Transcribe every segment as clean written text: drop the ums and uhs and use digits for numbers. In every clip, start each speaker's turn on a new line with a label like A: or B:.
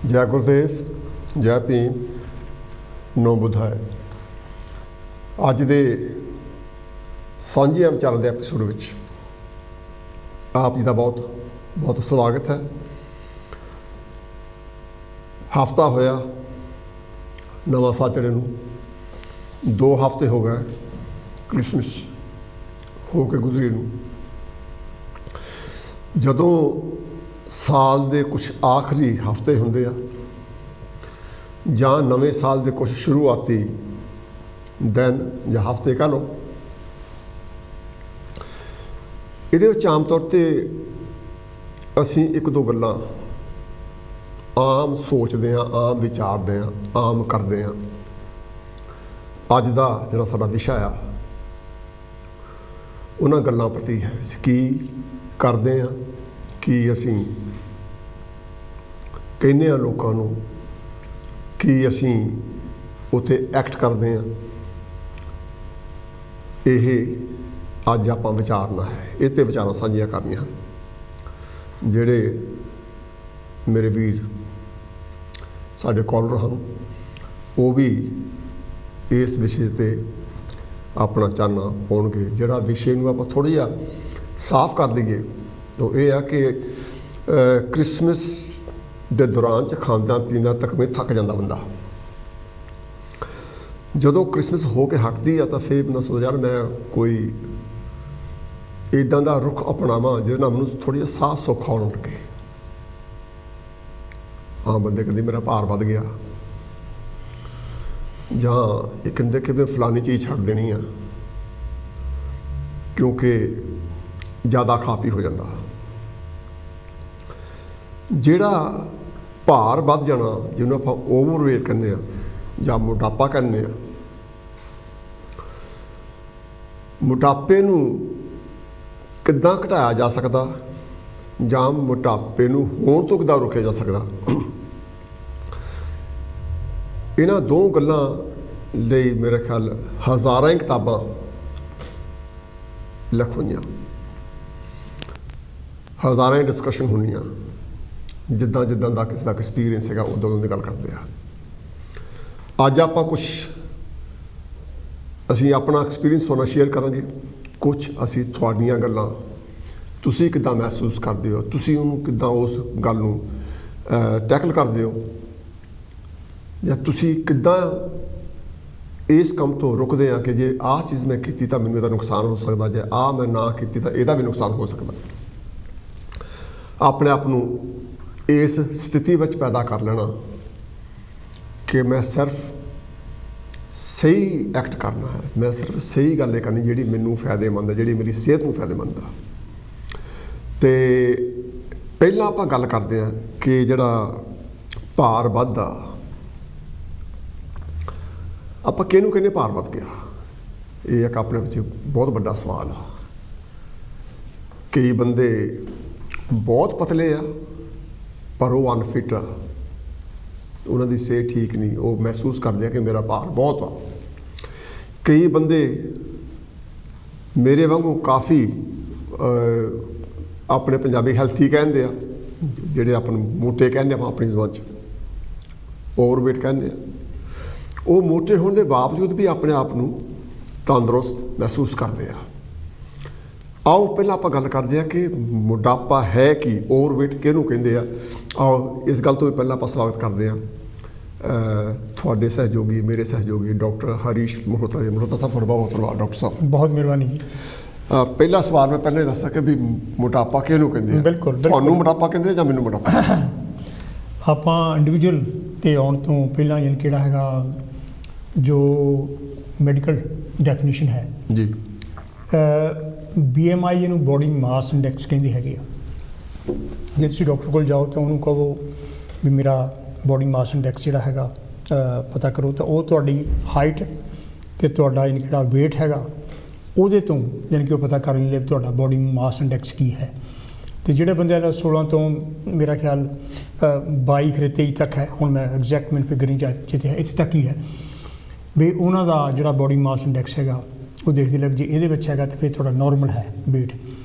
A: जय गुरुदेव, जय भीम, नो बुधाय। अज दे सांझे विचारां दे एपीसोड विच आप जी का बहुत बहुत स्वागत है। हफ्ता होया नवा साल चढ़े नूं, 2 हफ्ते हो गए क्रिसमस हो के गुजरी नूं। जदों साल दे कुछ आखिरी हफ्ते हुंदे आ जां नवे साल दे कुछ शुरुआती दिन या हफ्ते कह लो, इहदे विच आम तौर ते असीं एक दो गल्लां आम सोचते हैं, आम विचारते हैं, आम करते हैं। अज का जिहड़ा साडा विशा आ उन्हां गल्लां प्रति है की करते हैं, कि असीं कहने लोगों नूं, कि असीं उत्थे एक्ट करते हैं। यह अज आपां विचारना है, ये तो विचारां साझियां करनियां हन। जिहड़े मेरे वीर साडे कॉलर हैं वो भी इस विषय ते अपना चानना पाउणगे। जिहड़ा विषय नूं आपां थोड़ा जिहा साफ कर दईए तो यह है कि क्रिसमस के दौरान खांदा पींदा तक में थक जाता बंदा। जदों क्रिसमस हो के हटती है तो फिर बंदा सोचदा यार मैं कोई इदां दा रुख अपनावां जिहदे नाल मैनूं थोड़ा जिहा साह सौखा होण लगे। हाँ, बंदे कहते मेरा भार वध गया, जां ये कहते कि मैं फलानी चीज़ छड्ड देनी आ क्योंकि ज़्यादा खा पी हो जाता। जिहड़ा भार वध जाना जिन्होंने आप ओवरवेट कहने या मोटापा कहने, मोटापे नूं किद्दां घटाया जा सकदा जां मोटापे नूं होण तो किद्दां रोकिया जा सकदा, इन्हां दो गल्लां लई मेरे ख्याल हज़ारां ही किताबां लिख होईयां, हज़ारां ही डिस्कशन होनियां। जिद्दां जिद्दां दा किसी का एक्सपीरियंस है उदों की गल करते हैं। अज आप कुछ असी अपना एक्सपीरियंस थोड़ा शेयर करांगे, कुछ असी थोड़ियां गल्लां तुसी किद्दां महसूस करते हो, तुसी उहनूं किद्दां उस गल नूं टैकल करते हो, या तुसी किद्दां इस काम तो रुकते हैं कि जे आ चीज़ मैं की तो मैनूं इहदा नुकसान हो सकता, जे आ मैं ना की तो इहदा भी नुकसान हो सकता। अपने आप नूं इस स्थिति में पैदा कर लेना कि मैं सिर्फ सही एक्ट करना है, मैं सिर्फ सही गल करनी जिहड़ी मैनूं फायदेमंद है, जिहड़ी मेरी सेहत नूं फायदेमंद है। तो पहलां आपां गल करते हैं कि जिहड़ा भार वधदा, आपां किहनूं कहने भार वध गया। ये एक अपने विच बहुत बड़ा सवाल आ। कई बंदे बहुत पतले आ पर वो अनफिट आ, उन्हां दी सेहत ठीक नहीं, वो महसूस करते हैं कि मेरा भार बहुत आ। कई बंदे मेरे वांगू काफ़ी अपने पंजाबी हैल्थी कहते हैं, जिहड़े अपन मोटे कहने अपनी जबान च ओवरवेट कहने, वो मोटे होने के बावजूद भी अपने आप नूं तंदुरुस्त महसूस करते हैं। आओ पहला आप गल करते हैं कि मोटापा है कि ओवरवेट किहनूं कहंदे आ। आओ इस गल तो भी पहला आप स्वागत करते हैं थोड़े सहयोगी, मेरे सहयोगी डॉक्टर हरीश मल्होत्रा जी। मल्होत्रा साहब थोड़ा बहुत धन्यवाद। डॉक्टर साहब बहुत
B: मेहरबानी जी।
A: पहला सवाल मैं पहले दसा कि भी मोटापा किहनूं कहंदे आ।
B: बिल्कुल,
A: तुहानूं मोटापा कहंदे जां मैनूं मोटापा?
B: आपां इंडिविजुअल ते आउण तो पहला यानी किहड़ा हैगा जो मैडिकल डेफिनेशन है
A: जी,
B: BMI ਇਹਨੂੰ बॉडी मास इंडैक्स ਕਹਿੰਦੇ ਹੈਗੇ ਆ। ਜੇ ਤੁਸੀਂ ਡਾਕਟਰ ਕੋਲ ਜਾਓ ਤਾਂ ਉਹਨੂੰ ਕਹੋ ਵੀ ਮੇਰਾ ਬॉडी ਮਾਸ ਇੰਡੈਕਸ ਜਿਹੜਾ ਹੈਗਾ ਪਤਾ ਕਰੋ, ਤਾਂ ਉਹ ਤੁਹਾਡੀ ਹਾਈਟ ਤੇ ਤੁਹਾਡਾ ਯਾਨੀ ਕਿਹੜਾ weight ਹੈਗਾ ਉਹਦੇ ਤੋਂ ਯਾਨੀ ਕਿ ਉਹ ਪਤਾ ਕਰ ਲੈ ਤੁਹਾਡਾ ਬॉडी ਮਾਸ ਇੰਡੈਕਸ ਕੀ ਹੈ। ਤੇ ਜਿਹੜੇ ਬੰਦਿਆਂ ਦਾ 16 ਤੋਂ ਮੇਰਾ ਖਿਆਲ 22 ਖਰੇ 23 ਤੱਕ ਹੈ, ਹੁਣ ਮੈਂ ਐਗਜ਼ੈਕਟ ਮੈਨੂੰ ਫਿਗਰ ਨਹੀਂ ਜਿੱਥੇ ਹੈ ਇੱਥੇ ਤੱਕ ਹੀ ਹੈ ਵੀ ਉਹਨਾਂ ਦਾ ਜਿਹੜਾ ਬॉडी ਮਾਸ ਇੰਡੈਕਸ ਹੈਗਾ ਉਹ ਦੇਖਦੇ ਲੱਗ ਜੇ ਇਹਦੇ ਵਿੱਚ ਹੈਗਾ ਤਾਂ ਫਿਰ ਥੋੜਾ ਨਾਰਮਲ ਹੈ weight,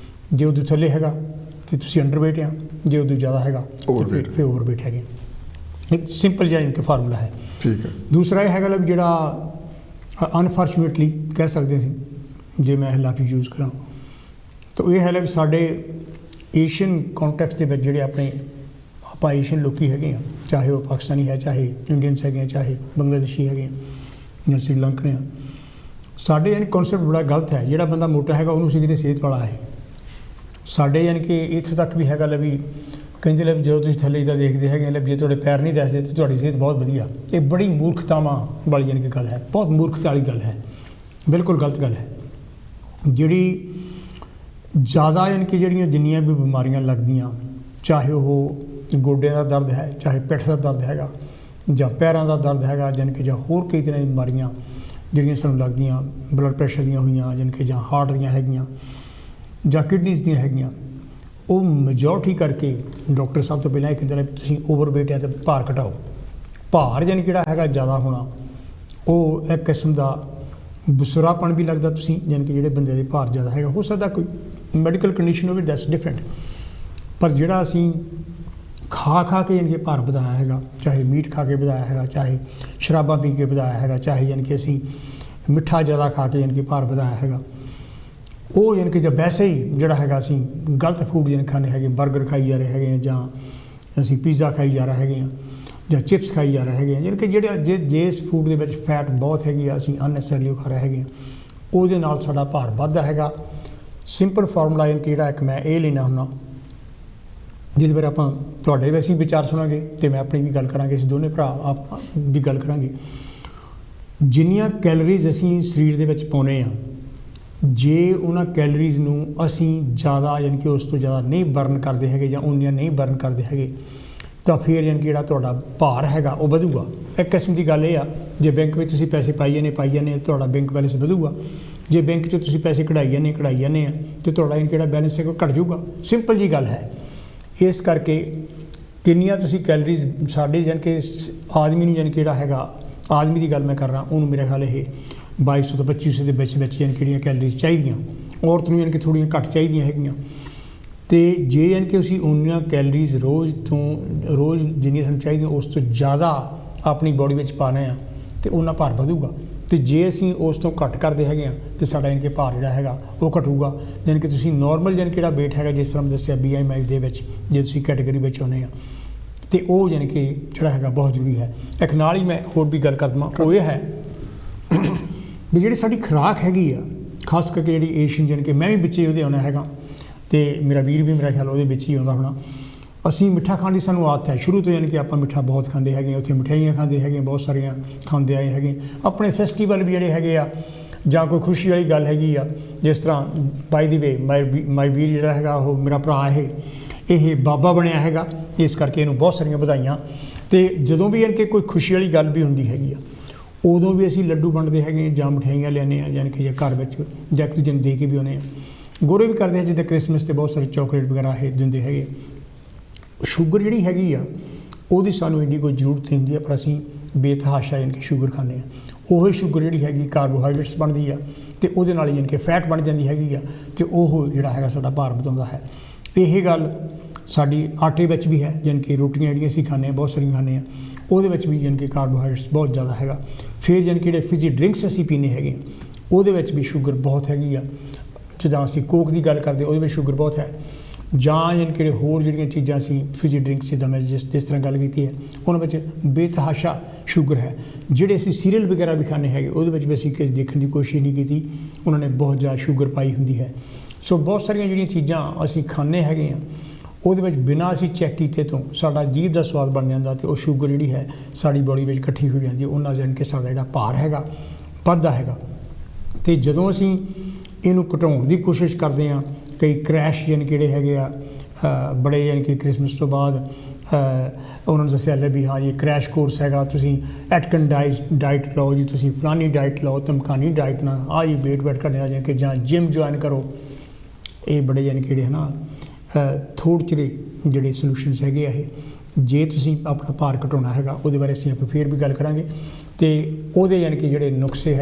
B: ਜੇ ਉਹਦੇ ਥੱਲੇ ਹੈਗਾ तो तुसीं अंडरवेट आ, जो उदू ज़्यादा है तो फिर ओवरवेट है। ਇੱਕ ਸਿੰਪਲ ਜਿਹਾ ਇਨਕੇ ਫਾਰਮੂਲਾ ਹੈ।
A: ਠੀਕ ਹੈ।
B: ਦੂਸਰਾ ਇਹ ਹੈਗਾ ਵੀ ਜਿਹੜਾ ਅਨਫੋਰਚੂਨੇਟਲੀ ਕਹਿ ਸਕਦੇ ਸੀ ਜੇ ਮੈਂ ਇਹ ਲਫ਼ਜ਼ ਯੂਜ਼ ਕਰਾਂ ਤਾਂ ਇਹ ਹੈ ਵੀ ਸਾਡੇ ਏਸ਼ੀਅਨ ਕੰਟੈਕਸਟ ਦੇ ਵਿੱਚ ਜਿਹੜੇ ਆਪਾਂ ਏਸ਼ੀਅਨ ਲੋਕੀ ਹੈਗੇ ਆ, ਚਾਹੇ ਉਹ ਪਾਕਿਸਤਾਨੀ ਹੈ, ਚਾਹੇ ਇੰਡੀਅਨਸ ਹੈਗੇ ਆ, ਚਾਹੇ ਬੰਗਲਾਦੇਸ਼ੀ ਹੈਗੇ ਆ ਜਾਂ ਸ਼੍ਰੀਲੰਕਨ ਆ, ਸਾਡੇ ਯਾਨੀ ਕਨਸੈਪਟ ਬੜਾ ਗਲਤ ਹੈ। ਜਿਹੜਾ ਬੰਦਾ ਮੋਟਾ ਹੈਗਾ ਉਹਨੂੰ ਅਸੀਂ ਕਿਤੇ ਸਿਹਤ ਵਾਲਾ ਹੈ। ਸਾਡੇ ਯਾਨੀ ਕਿ ਇੱਥੋਂ ਤੱਕ ਵੀ ਹੈਗਾ ਵੀ ਕਹਿੰਦੇ ਲੈ ਜਦੋਂ ਤੁਸੀਂ ਥੱਲੇ ਦਾ ਦੇਖਦੇ ਹੈਗੇ ਲੈ ਜੇ ਤੁਹਾਡੇ ਪੈਰ ਨਹੀਂ ਦੱਸਦੇ ਤਾਂ ਤੁਹਾਡੀ ਸਿਹਤ ਬਹੁਤ ਵਧੀਆ। ਇਹ ਬੜੀ ਮੂਰਖਤਾਵਾਂ ਵਾਲੀ ਯਾਨੀ ਕਿ ਗੱਲ ਹੈ, ਬਹੁਤ ਮੂਰਖਤਾ ਵਾਲੀ ਗੱਲ ਹੈ, ਬਿਲਕੁਲ ਗਲਤ ਗੱਲ ਹੈ। ਜਿਹੜੀ ਜ਼ਿਆਦਾ ਯਾਨੀ ਕਿ ਜਿਹੜੀਆਂ ਜਿੰਨੀਆਂ ਵੀ ਬਿਮਾਰੀਆਂ ਲੱਗਦੀਆਂ, ਚਾਹੇ ਉਹ ਗੋਡਿਆਂ ਦਾ ਦਰਦ ਹੈ, ਚਾਹੇ ਪਿੱਠ ਦਾ ਦਰਦ ਹੈਗਾ, ਜਾਂ ਪੈਰਾਂ ਦਾ ਦਰਦ ਹੈਗਾ, ਯਾਨੀ ਕਿ ਜਾਂ ਹੋਰ ਕਈ ਤਰ੍ਹਾਂ ਦੀਆਂ ਬਿਮਾਰੀਆਂ ਜਿਹੜੀਆਂ ਸਾਨੂੰ ਲੱਗਦੀਆਂ, ਬਲੱਡ ਪ੍ਰੈਸ਼ਰ ਦੀਆਂ ਹੋਈਆਂ, ਯਾਨੀ ਕਿ ਜਾਂ ਹਾਰਟ ਦੀਆਂ ਹੈਗੀਆਂ, ਜਾਂ ਕਿਡਨੀਜ਼ ਦੀਆਂ ਹੈਗੀਆਂ, ਉਹ ਮੈਜੋਰਟੀ ਕਰਕੇ ਡਾਕਟਰ ਸਾਹਿਬ ਤੋਂ ਪਹਿਲਾਂ ਇਹ ਕਹਿੰਦੇ ਨੇ ਤੁਸੀਂ ਓਵਰਵੇਟ ਹੈ ਅਤੇ ਭਾਰ ਘਟਾਓ। ਭਾਰ ਯਾਨੀ ਜਿਹੜਾ ਹੈਗਾ ਜ਼ਿਆਦਾ ਹੋਣਾ ਉਹ ਇੱਕ ਕਿਸਮ ਦਾ ਬਸੁਰਾਪਣ ਵੀ ਲੱਗਦਾ ਤੁਸੀਂ, ਯਾਨੀ ਕਿ ਜਿਹੜੇ ਬੰਦੇ ਦੇ ਭਾਰ ਜ਼ਿਆਦਾ ਹੈਗਾ, ਹੋ ਸਕਦਾ ਕੋਈ ਮੈਡੀਕਲ ਕੰਡੀਸ਼ਨ ਹੋਵੇ, ਦੈਟਸ ਡਿਫਰੈਂਟ। ਪਰ ਜਿਹੜਾ ਅਸੀਂ ਖਾ ਕੇ ਯਾਨੀ ਕਿ ਭਾਰ ਵਧਾਇਆ ਹੈਗਾ, ਚਾਹੇ ਮੀਟ ਖਾ ਕੇ ਵਧਾਇਆ ਹੈਗਾ, ਚਾਹੇ ਸ਼ਰਾਬਾਂ ਪੀ ਕੇ ਵਧਾਇਆ ਹੈਗਾ, ਚਾਹੇ ਯਾਨੀ ਕਿ ਅਸੀਂ ਮਿੱਠਾ ਜ਼ਿਆਦਾ ਖਾ ਕੇ ਯਾਨੀ ਕਿ ਭਾਰ ਵਧਾਇਆ ਹੈਗਾ, ਉਹ ਯਾਨੀ ਕਿ ਜਾਂ ਵੈਸੇ ਹੀ ਜਿਹੜਾ ਹੈਗਾ ਅਸੀਂ ਗਲਤ ਫੂਡ ਯਾਨੀ ਖਾਂਦੇ ਹੈਗੇ, ਬਰਗਰ ਖਾਈ ਜਾ ਰਹੇ ਹੈਗੇ ਹਾਂ, ਜਾਂ ਅਸੀਂ ਪੀਜ਼ਾ ਖਾਈ ਜਾ ਰਹੇ ਹੈਗੇ ਹਾਂ, ਜਾਂ ਚਿਪਸ ਖਾਈ ਜਾ ਰਹੇ ਹੈਗੇ ਹਾਂ, ਯਾਨੀ ਕਿ ਜਿਹੜਾ ਜਿਸ ਫੂਡ ਦੇ ਵਿੱਚ ਫੈਟ ਬਹੁਤ ਹੈਗੀ ਆ ਅਸੀਂ ਅਨਨੈਸੈਸਰਲੀ ਖਾ ਰਹੇ ਹੈਗੇ ਹਾਂ, ਉਹਦੇ ਨਾਲ ਸਾਡਾ ਭਾਰ ਵੱਧਦਾ ਹੈਗਾ। ਸਿੰਪਲ ਫਾਰਮੂਲਾ ਯਾਨੀ ਕਿ ਜਿਹੜਾ ਇੱਕ ਮੈਂ ਇਹ ਲੈਣਾ ਹੁੰਦਾ, ਜਿਹਦੇ ਬਾਰੇ ਆਪਾਂ ਤੁਹਾਡੇ ਵੈਸੇ ਹੀ ਵਿਚਾਰ ਸੁਣਾਂਗੇ ਅਤੇ ਮੈਂ ਆਪਣੀ ਵੀ ਗੱਲ ਕਰਾਂਗੇ, ਅਸੀਂ ਦੋਨੇ ਭਰਾ ਆਪ ਵੀ ਗੱਲ ਕਰਾਂਗੇ। ਜਿੰਨੀਆਂ ਕੈਲਰੀਜ਼ ਅਸੀਂ ਸਰੀਰ ਦੇ ਵਿੱਚ ਪਾਉਂਦੇ ਹਾਂ, ਜੇ ਉਹਨਾਂ ਕੈਲਰੀਜ਼ ਨੂੰ ਅਸੀਂ ਜ਼ਿਆਦਾ ਯਾਨੀ ਕਿ ਉਸ ਤੋਂ ਜ਼ਿਆਦਾ ਨਹੀਂ ਬਰਨ ਕਰਦੇ ਹੈਗੇ ਜਾਂ ਉਨੀਆਂ ਨਹੀਂ ਬਰਨ ਕਰਦੇ ਹੈਗੇ, ਤਾਂ ਫਿਰ ਯਾਨੀ ਕਿ ਜਿਹੜਾ ਤੁਹਾਡਾ ਭਾਰ ਹੈਗਾ ਉਹ ਵਧੂਗਾ। ਇੱਕ ਕਿਸਮ ਦੀ ਗੱਲ ਇਹ ਆ, ਜੇ ਬੈਂਕ ਵਿੱਚ ਤੁਸੀਂ ਪੈਸੇ ਪਾਈ ਜਾਂਦੇ ਤੁਹਾਡਾ ਬੈਂਕ ਬੈਲੈਂਸ ਵਧੂਗਾ। ਜੇ ਬੈਂਕ 'ਚੋਂ ਤੁਸੀਂ ਪੈਸੇ ਕਢਾਈ ਜਾਂਦੇ ਆ ਅਤੇ ਤੁਹਾਡਾ ਯਾਨੀ ਜਿਹੜਾ ਬੈਲੈਂਸ ਹੈਗਾ ਘੱਟ ਜਾਊਗਾ। ਸਿੰਪਲ ਜੀ ਗੱਲ ਹੈ। ਇਸ ਕਰਕੇ ਕਿੰਨੀਆਂ ਤੁਸੀਂ ਕੈਲਰੀਜ਼ ਸਾਡੇ ਯਾਨੀ ਕਿ ਆਦਮੀ ਨੂੰ ਯਾਨੀ ਕਿ ਜਿਹੜਾ ਹੈਗਾ, ਆਦਮੀ ਦੀ ਗੱਲ ਮੈਂ ਕਰ ਰਿਹਾ, ਉਹਨੂੰ ਮੇਰੇ ਖਿਆਲ ਇਹ 2200 ਤੋਂ 2500 ਦੇ ਵਿੱਚ ਯਾਨੀ ਕਿਹੜੀਆਂ ਕੈਲਰੀਜ਼ ਚਾਹੀਦੀਆਂ, ਔਰਤ ਨੂੰ ਯਾਨੀ ਕਿ ਥੋੜ੍ਹੀਆਂ ਘੱਟ ਚਾਹੀਦੀਆਂ ਹੈਗੀਆਂ। ਅਤੇ ਜੇ ਯਾਨੀ ਕਿ ਅਸੀਂ ਉਨੀਆਂ ਕੈਲਰੀਜ਼ ਰੋਜ਼ ਜਿੰਨੀਆਂ ਸਾਨੂੰ ਚਾਹੀਦੀਆਂ ਉਸ ਤੋਂ ਜ਼ਿਆਦਾ ਆਪਣੀ ਬੋਡੀ ਵਿੱਚ ਪਾਉਣਾ ਆ ਅਤੇ ਉਹਨਾਂ ਭਾਰ ਵਧੂਗਾ। ਅਤੇ ਜੇ ਅਸੀਂ ਉਸ ਤੋਂ ਘੱਟ ਕਰਦੇ ਹੈਗੇ ਹਾਂ ਅਤੇ ਸਾਡਾ ਯਾਨੀ ਕਿ ਭਾਰ ਜਿਹੜਾ ਹੈਗਾ ਉਹ ਘਟੂਗਾ। ਯਾਨੀ ਕਿ ਤੁਸੀਂ ਨੋਰਮਲ ਯਾਨੀ ਕਿਹੜਾ ਵੇਟ ਹੈਗਾ, ਜਿਸ ਤਰ੍ਹਾਂ ਦੱਸਿਆ BMI ਦੇ ਵਿੱਚ ਜੇ ਤੁਸੀਂ ਕੈਟੇਗਰੀ ਵਿੱਚ ਆਉਂਦੇ ਆ, ਅਤੇ ਉਹ ਯਾਨੀ ਕਿ ਜਿਹੜਾ ਹੈਗਾ ਬਹੁਤ ਜ਼ਰੂਰੀ ਹੈ। ਇੱਕ ਨਾਲ ਹੀ ਮੈਂ ਹੋਰ ਵੀ ਗੱਲ ਕਰ ਦੇਵਾਂ, ਉਹ ਇਹ ਹੈ ਵੀ ਜਿਹੜੀ ਸਾਡੀ ਖੁਰਾਕ ਹੈਗੀ ਆ, ਖਾਸ ਕਰਕੇ ਜਿਹੜੀ ਏਸ਼ੀਅਨ ਯਾਨੀ ਕਿ ਮੈਂ ਵੀ ਵਿੱਚ ਹੀ ਉਹਦੇ ਆਉਣਾ ਹੈਗਾ ਅਤੇ ਮੇਰਾ ਵੀਰ ਵੀ ਮੇਰਾ ਖਿਆਲ ਉਹਦੇ ਵਿੱਚ ਹੀ ਆਉਂਦਾ ਹੋਣਾ। ਅਸੀਂ ਮਿੱਠਾ ਖਾਣ ਦੀ ਸਾਨੂੰ ਆਦਤ ਹੈ ਸ਼ੁਰੂ ਤੋਂ, ਯਾਨੀ ਕਿ ਆਪਾਂ ਮਿੱਠਾ ਬਹੁਤ ਖਾਂਦੇ ਹੈਗੇ, ਉੱਥੇ ਮਠਿਆਈਆਂ ਖਾਂਦੇ ਹੈਗੇ, ਬਹੁਤ ਸਾਰੀਆਂ ਖਾਂਦੇ ਆਏ ਹੈਗੇ। ਆਪਣੇ ਫੈਸਟੀਵਲ ਵੀ ਜਿਹੜੇ ਹੈਗੇ ਆ, ਜਾਂ ਕੋਈ ਖੁਸ਼ੀ ਵਾਲੀ ਗੱਲ ਹੈਗੀ ਆ, ਜਿਸ ਤਰ੍ਹਾਂ ਬਾਈ ਦੀ ਵੇ ਮਾਈ ਵੀਰ ਜਿਹੜਾ ਹੈਗਾ ਉਹ ਮੇਰਾ ਭਰਾ ਇਹ ਬਾਬਾ ਬਣਿਆ ਹੈਗਾ, ਇਸ ਕਰਕੇ ਇਹਨੂੰ ਬਹੁਤ ਸਾਰੀਆਂ ਵਧਾਈਆਂ। ਅਤੇ ਜਦੋਂ ਵੀ ਯਾਨੀ ਕਿ ਕੋਈ ਖੁਸ਼ੀ ਵਾਲੀ ਗੱਲ ਵੀ ਹੁੰਦੀ ਹੈਗੀ ਆ, ਉਦੋਂ ਵੀ ਅਸੀਂ ਲੱਡੂ ਵੰਡਦੇ ਹੈਗੇ ਜਾਂ ਮਠਿਆਈਆਂ ਲਿਆਉਂਦੇ ਹਾਂ, ਯਾਨੀ ਕਿ ਜੇ ਘਰ ਵਿੱਚ ਜਾਂ ਇੱਕ ਦੂਜੇ ਨੂੰ ਦੇ ਕੇ ਵੀ ਆਉਂਦੇ ਹਾਂ। ਗੋਰੇ ਵੀ ਕਰਦੇ ਹਾਂ, ਜਿੱਦਾਂ ਕ੍ਰਿਸਮਸ 'ਤੇ ਬਹੁਤ ਸਾਰੇ ਚੋਕਲੇਟ ਵਗੈਰਾ ਇਹ ਦਿੰਦੇ ਹੈਗੇ। ਸ਼ੂਗਰ ਜਿਹੜੀ ਹੈਗੀ ਆ ਉਹਦੀ ਸਾਨੂੰ ਇੰਨੀ ਕੋਈ ਜ਼ਰੂਰਤ ਨਹੀਂ ਹੁੰਦੀ ਹੈ, ਪਰ ਅਸੀਂ ਬੇਤਹਾਸ਼ਾ ਯਾਨੀ ਕਿ ਸ਼ੂਗਰ ਖਾਂਦੇ ਹਾਂ। ਉਹੀ ਸ਼ੂਗਰ ਜਿਹੜੀ ਹੈਗੀ ਕਾਰਬੋਹਾਈਡਰੇਟਸ ਬਣਦੀ ਆ ਅਤੇ ਉਹਦੇ ਨਾਲ ਯਾਨੀ ਕਿ ਫੈਟ ਬਣ ਜਾਂਦੀ ਹੈਗੀ ਆ, ਅਤੇ ਉਹ ਜਿਹੜਾ ਹੈਗਾ ਸਾਡਾ ਭਾਰ ਵਧਾਉਂਦਾ ਹੈ। ਇਹ ਗੱਲ ਸਾਡੀ ਆਟੇ ਵਿੱਚ ਵੀ ਹੈ, ਯਾਨੀ ਕਿ ਰੋਟੀਆਂ ਜਿਹੜੀਆਂ ਅਸੀਂ ਖਾਂਦੇ ਹਾਂ, ਬਹੁਤ ਸਾਰੀਆਂ ਖਾਂਦੇ ਹਾਂ, ਉਹਦੇ ਵਿੱਚ ਵੀ ਯਾਨੀ ਕਿ ਕਾਰਬੋਹਾਈਡਰੇਟਸ ਬਹੁਤ ਜ਼ਿਆਦਾ ਹੈਗਾ। ਫਿਰ ਯਾਨੀ ਕਿ ਜਿਹੜੇ ਫਿਜ਼ੀ ਡਰਿੰਕਸ ਅਸੀਂ ਪੀਂਦੇ ਹੈਗੇ ਉਹਦੇ ਵਿੱਚ ਵੀ ਸ਼ੂਗਰ ਬਹੁਤ ਹੈਗੀ ਆ। ਜਿੱਦਾਂ ਅਸੀਂ ਕੋਕ ਦੀ ਗੱਲ ਕਰਦੇ ਉਹਦੇ ਵਿੱਚ ਸ਼ੂਗਰ ਬਹੁਤ ਹੈ, ਜਾਂ ਯਾਨੀ ਕਿ ਹੋਰ ਜਿਹੜੀਆਂ ਚੀਜ਼ਾਂ ਅਸੀਂ ਫਿਜ਼ੀ ਡਰਿੰਕਸ ਜਿੱਦਾਂ ਮੈਂ ਜਿਸ ਤਰ੍ਹਾਂ ਗੱਲ ਕੀਤੀ ਹੈ ਉਹਨਾਂ ਵਿੱਚ ਬੇਤਹਾਸ਼ਾ ਸ਼ੂਗਰ ਹੈ। ਜਿਹੜੇ ਅਸੀਂ ਸੀਰੀਅਲ ਵਗੈਰਾ ਵੀ ਖਾਂਦੇ ਹੈਗੇ ਉਹਦੇ ਵਿੱਚ ਵੀ ਅਸੀਂ ਦੇਖਣ ਦੀ ਕੋਸ਼ਿਸ਼ ਨਹੀਂ ਕੀਤੀ, ਉਹਨਾਂ ਨੇ ਬਹੁਤ ਜ਼ਿਆਦਾ ਸ਼ੂਗਰ ਪਾਈ ਹੁੰਦੀ ਹੈ। ਸੋ ਬਹੁਤ ਸਾਰੀਆਂ ਜਿਹੜੀਆਂ ਚੀਜ਼ਾਂ ਅਸੀਂ ਖਾਂਦੇ ਹੈਗੇ ਹਾਂ ਉਹਦੇ ਵਿੱਚ ਬਿਨਾਂ ਅਸੀਂ ਚੈੱਕ ਕੀਤੇ ਤੋਂ ਸਾਡਾ ਜੀਭ ਦਾ ਸਵਾਦ ਬਣ ਜਾਂਦਾ, ਅਤੇ ਉਹ ਸ਼ੂਗਰ ਜਿਹੜੀ ਹੈ ਸਾਡੀ ਬੋਡੀ ਵਿੱਚ ਇਕੱਠੀ ਹੋ ਜਾਂਦੀ ਹੈ। ਉਹਨਾਂ ਯਾਨੀ ਕਿ ਸਾਡਾ ਜਿਹੜਾ ਭਾਰ ਹੈਗਾ ਵੱਧਦਾ ਹੈਗਾ। ਅਤੇ ਜਦੋਂ ਅਸੀਂ ਇਹਨੂੰ ਘਟਾਉਣ ਦੀ ਕੋਸ਼ਿਸ਼ ਕਰਦੇ ਹਾਂ, ਕਈ ਕ੍ਰੈਸ਼ ਯਾਨੀ ਕਿਹੜੇ ਹੈਗੇ ਆ ਬੜੇ, ਯਾਨੀ ਕਿ ਕ੍ਰਿਸਮਸ ਤੋਂ ਬਾਅਦ ਉਹਨਾਂ ਨੂੰ ਦੱਸਿਆ ਲੈ ਵੀ ਹਾਂ ਜੀ ਕ੍ਰੈਸ਼ ਕੋਰਸ ਹੈਗਾ, ਤੁਸੀਂ ਐਟਕਨ ਡਾਈਟ ਲਓ ਜੀ, ਤੁਸੀਂ ਫਲਾਨੀ ਡਾਈਟ ਲਓ, ਧਮਕਾਨੀ ਡਾਈਟ ਨਾਲ ਆਹ ਜੀ ਵੇਟ ਘਟਿਆ, ਯਾਨੀ ਕਿ ਜਾਂ ਜਿਮ ਜੁਆਇਨ ਕਰੋ। ਇਹ ਬੜੇ ਯਾਨੀ ਕਿਹੜੇ ਹੈ ਨਾ ਥੋੜ੍ਹੇ ਚਿਰੇ ਜਿਹੜੇ ਸੋਲਿਊਸ਼ਨਸ ਹੈਗੇ ਆ। ਇਹ ਜੇ ਤੁਸੀਂ ਆਪਣਾ ਭਾਰ ਘਟਾਉਣਾ ਹੈਗਾ ਉਹਦੇ ਬਾਰੇ ਅਸੀਂ ਆਪਾਂ ਫਿਰ ਵੀ ਗੱਲ ਕਰਾਂਗੇ, ਅਤੇ ਉਹਦੇ ਯਾਨੀ ਕਿ ਜਿਹੜੇ ਨੁਕਤੇ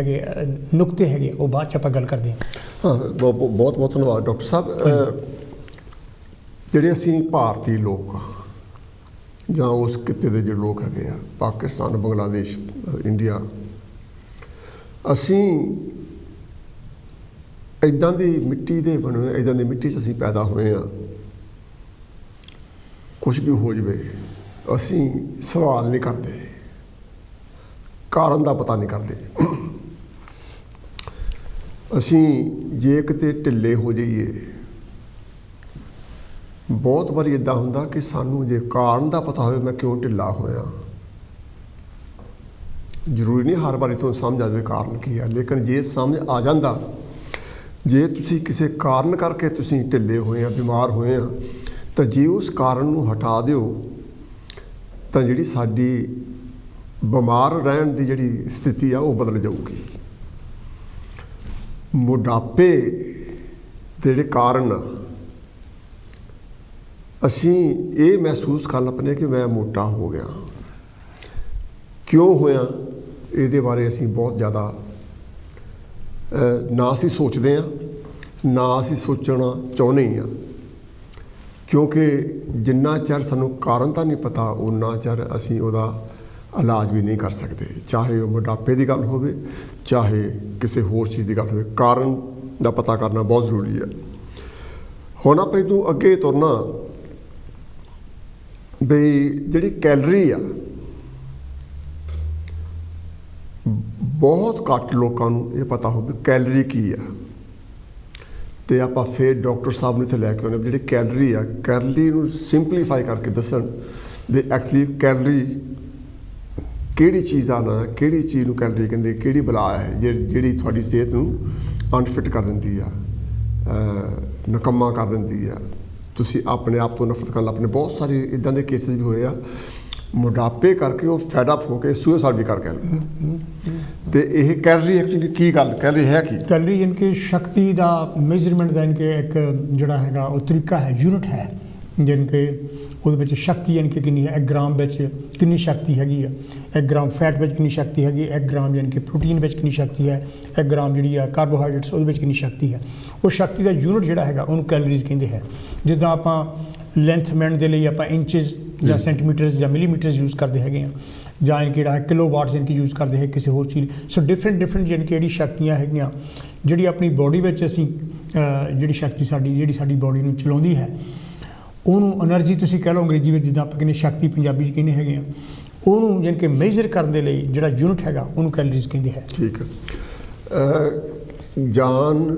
B: ਹੈਗੇ ਉਹ ਬਾਅਦ 'ਚ ਆਪਾਂ ਗੱਲ ਕਰਦੇ ਹਾਂ।
A: ਹਾਂ, ਬਹੁਤ ਧੰਨਵਾਦ ਡਾਕਟਰ ਸਾਹਿਬ। ਜਿਹੜੇ ਅਸੀਂ ਭਾਰਤੀ ਲੋਕ ਜਾਂ ਉਸ ਕਿੱਤੇ ਦੇ ਜਿਹੜੇ ਲੋਕ ਹੈਗੇ ਆ, ਪਾਕਿਸਤਾਨ, ਬੰਗਲਾਦੇਸ਼, ਇੰਡੀਆ, ਅਸੀਂ ਇੱਦਾਂ ਦੀ ਮਿੱਟੀ ਦੇ ਬਣੇ ਹੋਏ, ਇੱਦਾਂ ਦੀ ਮਿੱਟੀ 'ਚ ਅਸੀਂ ਪੈਦਾ ਹੋਏ ਹਾਂ। ਕੁਛ ਵੀ ਹੋ ਜਾਵੇ ਅਸੀਂ ਸਵਾਲ ਨਹੀਂ ਕਰਦੇ, ਕਾਰਨ ਦਾ ਪਤਾ ਨਹੀਂ ਕਰਦੇ। ਅਸੀਂ ਜੇ ਕਿਤੇ ਢਿੱਲੇ ਹੋ ਜਾਈਏ, ਬਹੁਤ ਵਾਰੀ ਇੱਦਾਂ ਹੁੰਦਾ ਕਿ ਸਾਨੂੰ ਜੇ ਕਾਰਨ ਦਾ ਪਤਾ ਹੋਵੇ ਮੈਂ ਕਿਉਂ ਢਿੱਲਾ ਹੋਇਆ, ਜ਼ਰੂਰੀ ਨਹੀਂ ਹਰ ਵਾਰੀ ਤੁਹਾਨੂੰ ਸਮਝ ਆ ਜਾਵੇ ਕਾਰਨ ਕੀ ਹੈ, ਲੇਕਿਨ ਜੇ ਸਮਝ ਆ ਜਾਂਦਾ, ਜੇ ਤੁਸੀਂ ਕਿਸੇ ਕਾਰਨ ਕਰਕੇ ਤੁਸੀਂ ਢਿੱਲੇ ਹੋਏ ਆ, ਬਿਮਾਰ ਹੋਏ ਆ, ਤਾਂ ਜੇ ਉਸ ਕਾਰਨ ਨੂੰ ਹਟਾ ਦਿਓ ਤਾਂ ਜਿਹੜੀ ਸਾਡੀ ਬਿਮਾਰ ਰਹਿਣ ਦੀ ਜਿਹੜੀ ਸਥਿਤੀ ਆ ਉਹ ਬਦਲ ਜਾਊਗੀ। ਮੋਟਾਪੇ ਦੇ ਜਿਹੜੇ ਕਾਰਨ ਅਸੀਂ ਇਹ ਮਹਿਸੂਸ ਕਰ ਲੈਂਦੇ ਕਿ ਮੈਂ ਮੋਟਾ ਹੋ ਗਿਆ, ਕਿਉਂ ਹੋਇਆ, ਇਹਦੇ ਬਾਰੇ ਅਸੀਂ ਬਹੁਤ ਜ਼ਿਆਦਾ ਨਾ ਅਸੀਂ ਸੋਚਦੇ ਹਾਂ, ਨਾ ਅਸੀਂ ਸੋਚਣਾ ਚਾਹੁੰਦੇ ਹਾਂ, ਕਿਉਂਕਿ ਜਿੰਨਾ ਚਿਰ ਸਾਨੂੰ ਕਾਰਨ ਤਾਂ ਨਹੀਂ ਪਤਾ ਉਨਾ ਚਿਰ ਅਸੀਂ ਉਹਦਾ ਇਲਾਜ ਵੀ ਨਹੀਂ ਕਰ ਸਕਦੇ, ਚਾਹੇ ਉਹ ਮੋਟਾਪੇ ਦੀ ਗੱਲ ਹੋਵੇ, ਚਾਹੇ ਕਿਸੇ ਹੋਰ ਚੀਜ਼ ਦੀ ਗੱਲ ਹੋਵੇ। ਕਾਰਨ ਦਾ ਪਤਾ ਕਰਨਾ ਬਹੁਤ ਜ਼ਰੂਰੀ ਹੈ। ਹੁਣ ਆਪਾਂ ਇਹਨੂੰ ਅੱਗੇ ਤੁਰਨਾ ਬਈ ਜਿਹੜੀ ਕੈਲਰੀ ਆ, ਬਹੁਤ ਘੱਟ ਲੋਕਾਂ ਨੂੰ ਇਹ ਪਤਾ ਹੋਵੇ ਕੈਲਰੀ ਕੀ ਆ, ਅਤੇ ਆਪਾਂ ਫਿਰ ਡਾਕਟਰ ਸਾਹਿਬ ਨੂੰ ਇੱਥੇ ਲੈ ਕੇ ਆਉਂਦੇ ਜਿਹੜੀ ਕੈਲਰੀ ਆ, ਕੈਲਰੀ ਨੂੰ ਸਿੰਪਲੀਫਾਈ ਕਰਕੇ ਦੱਸਣ ਵੀ ਐਕਚੁਅਲੀ ਕੈਲਰੀ ਕਿਹੜੀ ਚੀਜ਼ ਆ, ਨਾ ਕਿਹੜੀ ਚੀਜ਼ ਨੂੰ ਕੈਲਰੀ ਕਹਿੰਦੇ, ਕਿਹੜੀ ਬਲਾ ਹੈ ਜਿਹੜੀ ਤੁਹਾਡੀ ਸਿਹਤ ਨੂੰ ਅਨਫਿਟ ਕਰ ਦਿੰਦੀ ਆ, ਨਿਕੰਮਾ ਕਰ ਦਿੰਦੀ ਆ, ਤੁਸੀਂ ਆਪਣੇ ਆਪ ਤੋਂ ਨਫ਼ਰਤ ਕਰਨ ਲੱਗ ਪਏ। ਬਹੁਤ ਸਾਰੇ ਇੱਦਾਂ ਦੇ ਕੇਸਿਸ ਵੀ ਹੋਏ ਆ, ਮੋਟਾਪੇ ਕਰਕੇ ਉਹ ਫੈਡ ਅਪ ਹੋ ਕੇ ਸੁਸਾਈਡ ਵੀ ਕਰ ਗਏ। ਤੇ ਇਹ ਕੈਲਰੀ ਐਕਚੁਅਲੀ ਕੀ ਗੱਲ, ਕੈਲਰੀ ਹੈ ਕੀ?
B: ਕੈਲਰੀ ਯਾਨੀ ਕਿ ਸ਼ਕਤੀ ਦਾ ਮੇਜਰਮੈਂਟ ਦਾ ਯਾਨੀ ਕਿ ਇੱਕ ਜਿਹੜਾ ਹੈਗਾ ਉਹ ਤਰੀਕਾ ਹੈ, ਯੂਨਿਟ ਹੈ, ਯਾਨੀ ਕਿ ਉਹਦੇ ਵਿੱਚ ਸ਼ਕਤੀ ਯਾਨੀ ਕਿ ਕਿੰਨੀ ਹੈ, 1 ਗ੍ਰਾਮ ਵਿੱਚ ਕਿੰਨੀ ਸ਼ਕਤੀ ਹੈਗੀ ਆ, 1 ਗ੍ਰਾਮ ਫੈਟ ਵਿੱਚ ਕਿੰਨੀ ਸ਼ਕਤੀ ਹੈਗੀ, 1 ਗ੍ਰਾਮ ਯਾਨੀ ਕਿ ਪ੍ਰੋਟੀਨ ਵਿੱਚ ਕਿੰਨੀ ਸ਼ਕਤੀ ਹੈ, 1 ਗ੍ਰਾਮ ਜਿਹੜੀ ਆ ਕਾਰਬੋਹਾਈਡਰੇਟਸ ਉਹਦੇ ਵਿੱਚ ਕਿੰਨੀ ਸ਼ਕਤੀ ਹੈ। ਉਹ ਸ਼ਕਤੀ ਦਾ ਯੂਨਿਟ ਜਿਹੜਾ ਹੈਗਾ ਉਹਨੂੰ ਕੈਲਰੀਜ਼ ਕਹਿੰਦੇ ਹੈ। ਜਿੱਦਾਂ ਆਪਾਂ ਲੈਂਥਮੈਂਟ ਦੇ ਲਈ ਆਪਾਂ ਇੰਚਜ਼ ਜਾਂ ਸੈਂਟੀਮੀਟਰਸ ਜਾਂ ਮਿਲੀਮੀਟਰਸ ਯੂਜ਼ ਕਰਦੇ ਹੈਗੇ ਆ, ਜਾਂ ਕਿਹੜਾ ਹੈ ਕਿਲੋ ਵਾਟਸ ਯਾਨੀ ਕਿ ਯੂਜ਼ ਕਰਦੇ ਹੈ ਕਿਸੇ ਹੋਰ ਚੀਜ਼। ਸੋ ਡਿਫਰੈਂਟ ਯਾਨੀ ਕਿ ਜਿਹੜੀ ਸ਼ਕਤੀਆਂ ਹੈਗੀਆਂ, ਜਿਹੜੀ ਆਪਣੀ ਬੋਡੀ ਵਿੱਚ ਅਸੀਂ ਜਿਹੜੀ ਸ਼ਕਤੀ ਜਿਹੜੀ ਸਾਡੀ ਬੋਡੀ ਨੂੰ ਚਲਾਉਂਦੀ ਹੈ, ਉਹਨੂੰ એનર્ਜੀ ਤੁਸੀਂ ਕਹਿ ਲਓ ਅੰਗਰੇਜ਼ੀ ਵਿੱਚ, ਜਿੱਦਾਂ ਆਪਾਂ ਕਹਿੰਦੇ ਸ਼ਕਤੀ ਪੰਜਾਬੀ 'ਚ ਕਹਿੰਦੇ ਹੈਗੇ ਆ, ਉਹਨੂੰ ਯਾਨੀ ਕਿ ਮੇਜ਼ਰ ਕਰਨ ਦੇ ਲਈ ਜਿਹੜਾ ਯੂਨਿਟ ਹੈਗਾ ਉਹਨੂੰ ਕੈਲਰੀਜ਼ ਕਹਿੰਦੇ ਹੈ।
A: ਠੀਕ ਹੈ। ਜਾਨ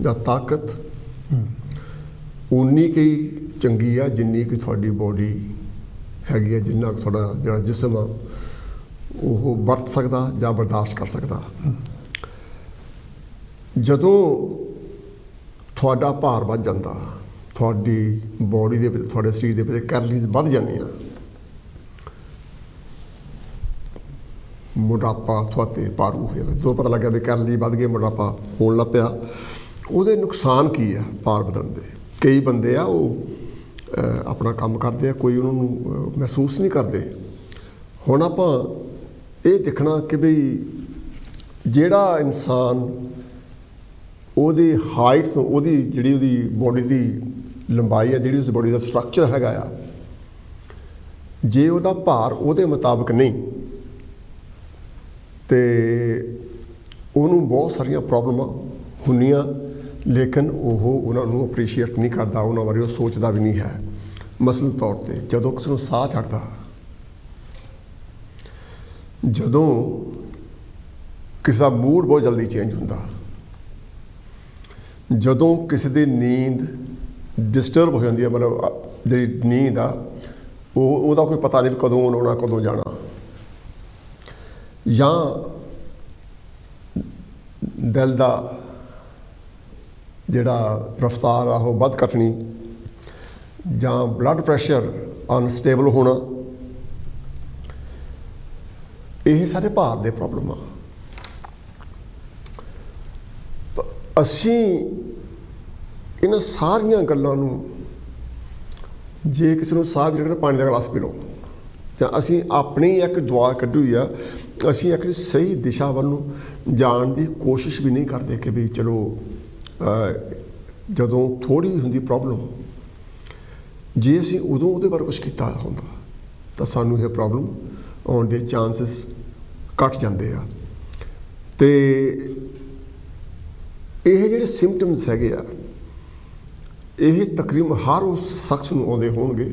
A: ਜਾਂ ਤਾਕਤ ਉਨੀ ਕੁ ਚੰਗੀ ਆ ਜਿੰਨੀ ਕਿ ਤੁਹਾਡੀ ਬੋਡੀ ਹੈਗੀ ਆ, ਜਿੰਨਾ ਕੁ ਤੁਹਾਡਾ ਜਿਹੜਾ ਜਿਸਮ ਆ ਉਹ ਵਰਤ ਸਕਦਾ ਜਾਂ ਬਰਦਾਸ਼ਤ ਕਰ ਸਕਦਾ। ਜਦੋਂ ਤੁਹਾਡਾ ਭਾਰ ਵੱਧ ਜਾਂਦਾ, ਤੁਹਾਡੀ ਬੋਡੀ ਦੇ ਵਿੱਚ, ਤੁਹਾਡੇ ਸਰੀਰ ਦੇ ਵਿੱਚ ਕੈਲਰੀਜ਼ ਵੱਧ ਜਾਂਦੀਆਂ, ਮੋਟਾਪਾ ਤੁਹਾਡੇ ਭਾਰੂ ਹੋ ਜਾਂਦਾ। ਜਦੋਂ ਪਤਾ ਲੱਗਿਆ ਵੀ ਕੈਲਰੀ ਵੱਧ ਗਈ, ਮੋਟਾਪਾ ਹੋਣ ਲੱਗ ਪਿਆ, ਉਹਦੇ ਨੁਕਸਾਨ ਕੀ ਆ ਭਾਰ ਵਧਣ ਦੇ? ਕਈ ਬੰਦੇ ਆ ਉਹ ਆਪਣਾ ਕੰਮ ਕਰਦੇ ਆ, ਕੋਈ ਉਹਨਾਂ ਨੂੰ ਮਹਿਸੂਸ ਨਹੀਂ ਕਰਦੇ। ਹੁਣ ਆਪਾਂ ਇਹ ਦੇਖਣਾ ਕਿ ਬਈ ਜਿਹੜਾ ਇਨਸਾਨ ਉਹਦੀ ਹਾਈਟ ਤੋਂ, ਉਹਦੀ ਜਿਹੜੀ ਉਹਦੀ ਬੋਡੀ ਦੀ ਲੰਬਾਈ ਆ, ਜਿਹੜੀ ਉਸ ਬੋਡੀ ਦਾ ਸਟਰਕਚਰ ਹੈਗਾ ਆ, ਜੇ ਉਹਦਾ ਭਾਰ ਉਹਦੇ ਮੁਤਾਬਕ ਨਹੀਂ ਤੇ ਉਹਨੂੰ ਬਹੁਤ ਸਾਰੀਆਂ ਪ੍ਰੋਬਲਮਾਂ ਹੁੰਦੀਆਂ, ਲੇਕਿਨ ਉਹ ਉਹਨਾਂ ਨੂੰ ਅਪਰੀਸ਼ੀਏਟ ਨਹੀਂ ਕਰਦਾ, ਉਹਨਾਂ ਬਾਰੇ ਉਹ ਸੋਚਦਾ ਵੀ ਨਹੀਂ ਹੈ। ਮਸਲਨ ਤੌਰ 'ਤੇ ਜਦੋਂ ਕਿਸੇ ਨੂੰ ਸਾਹ ਚੜ੍ਹਦਾ, ਜਦੋਂ ਕਿਸੇ ਦਾ ਮੂਡ ਬਹੁਤ ਜਲਦੀ ਚੇਂਜ ਹੁੰਦਾ, ਜਦੋਂ ਕਿਸੇ ਦੀ ਨੀਂਦ ਡਿਸਟਰਬ ਹੋ ਜਾਂਦੀ ਹੈ, ਮਤਲਬ ਜਿਹੜੀ ਨੀਂਦ ਆ ਉਹਦਾ ਕੋਈ ਪਤਾ ਨਹੀਂ ਕਦੋਂ ਆਉਣਾ ਕਦੋਂ ਜਾਣਾ, ਜਾਂ ਦਿਲ ਦਾ ਜਿਹੜਾ ਰਫਤਾਰ ਆ ਉਹ ਵੱਧ ਘਟਣੀ, ਜਾਂ ਬਲੱਡ ਪ੍ਰੈਸ਼ਰ ਅਨਸਟੇਬਲ ਹੋਣਾ, ਇਹ ਸਾਰੇ ਭਾਰ ਦੇ ਪ੍ਰੋਬਲਮ ਆ। ਅਸੀਂ ਇਹਨਾਂ ਸਾਰੀਆਂ ਗੱਲਾਂ ਨੂੰ, ਜੇ ਕਿਸੇ ਨੂੰ ਸਾਹ ਜਿਹੜਾ ਪਾਣੀ ਦਾ ਗਲਾਸ ਪੀ ਲਓ, ਤਾਂ ਅਸੀਂ ਆਪਣੀ ਇੱਕ ਦੁਆ ਕੱਢੀ ਹੋਈ ਆ, ਅਸੀਂ ਇੱਕ ਸਹੀ ਦਿਸ਼ਾ ਵੱਲ ਨੂੰ ਜਾਣ ਦੀ ਕੋਸ਼ਿਸ਼ ਵੀ ਨਹੀਂ ਕਰਦੇ ਕਿ ਵੀ ਚਲੋ ਜਦੋਂ ਥੋੜ੍ਹੀ ਹੁੰਦੀ ਪ੍ਰੋਬਲਮ ਜੇ ਅਸੀਂ ਉਦੋਂ ਉਹਦੇ ਬਾਰੇ ਕੁਛ ਕੀਤਾ ਹੁੰਦਾ ਤਾਂ ਸਾਨੂੰ ਇਹ ਪ੍ਰੋਬਲਮ ਆਉਣ ਦੇ ਚਾਂਸਿਸ ਘੱਟ ਜਾਂਦੇ ਆ। ਅਤੇ ਇਹ ਜਿਹੜੇ ਸਿੰਪਟਮਸ ਹੈਗੇ ਆ ਇਹ ਤਕਰੀਬਨ ਹਰ ਉਸ ਸ਼ਖਸ ਨੂੰ ਆਉਂਦੇ ਹੋਣਗੇ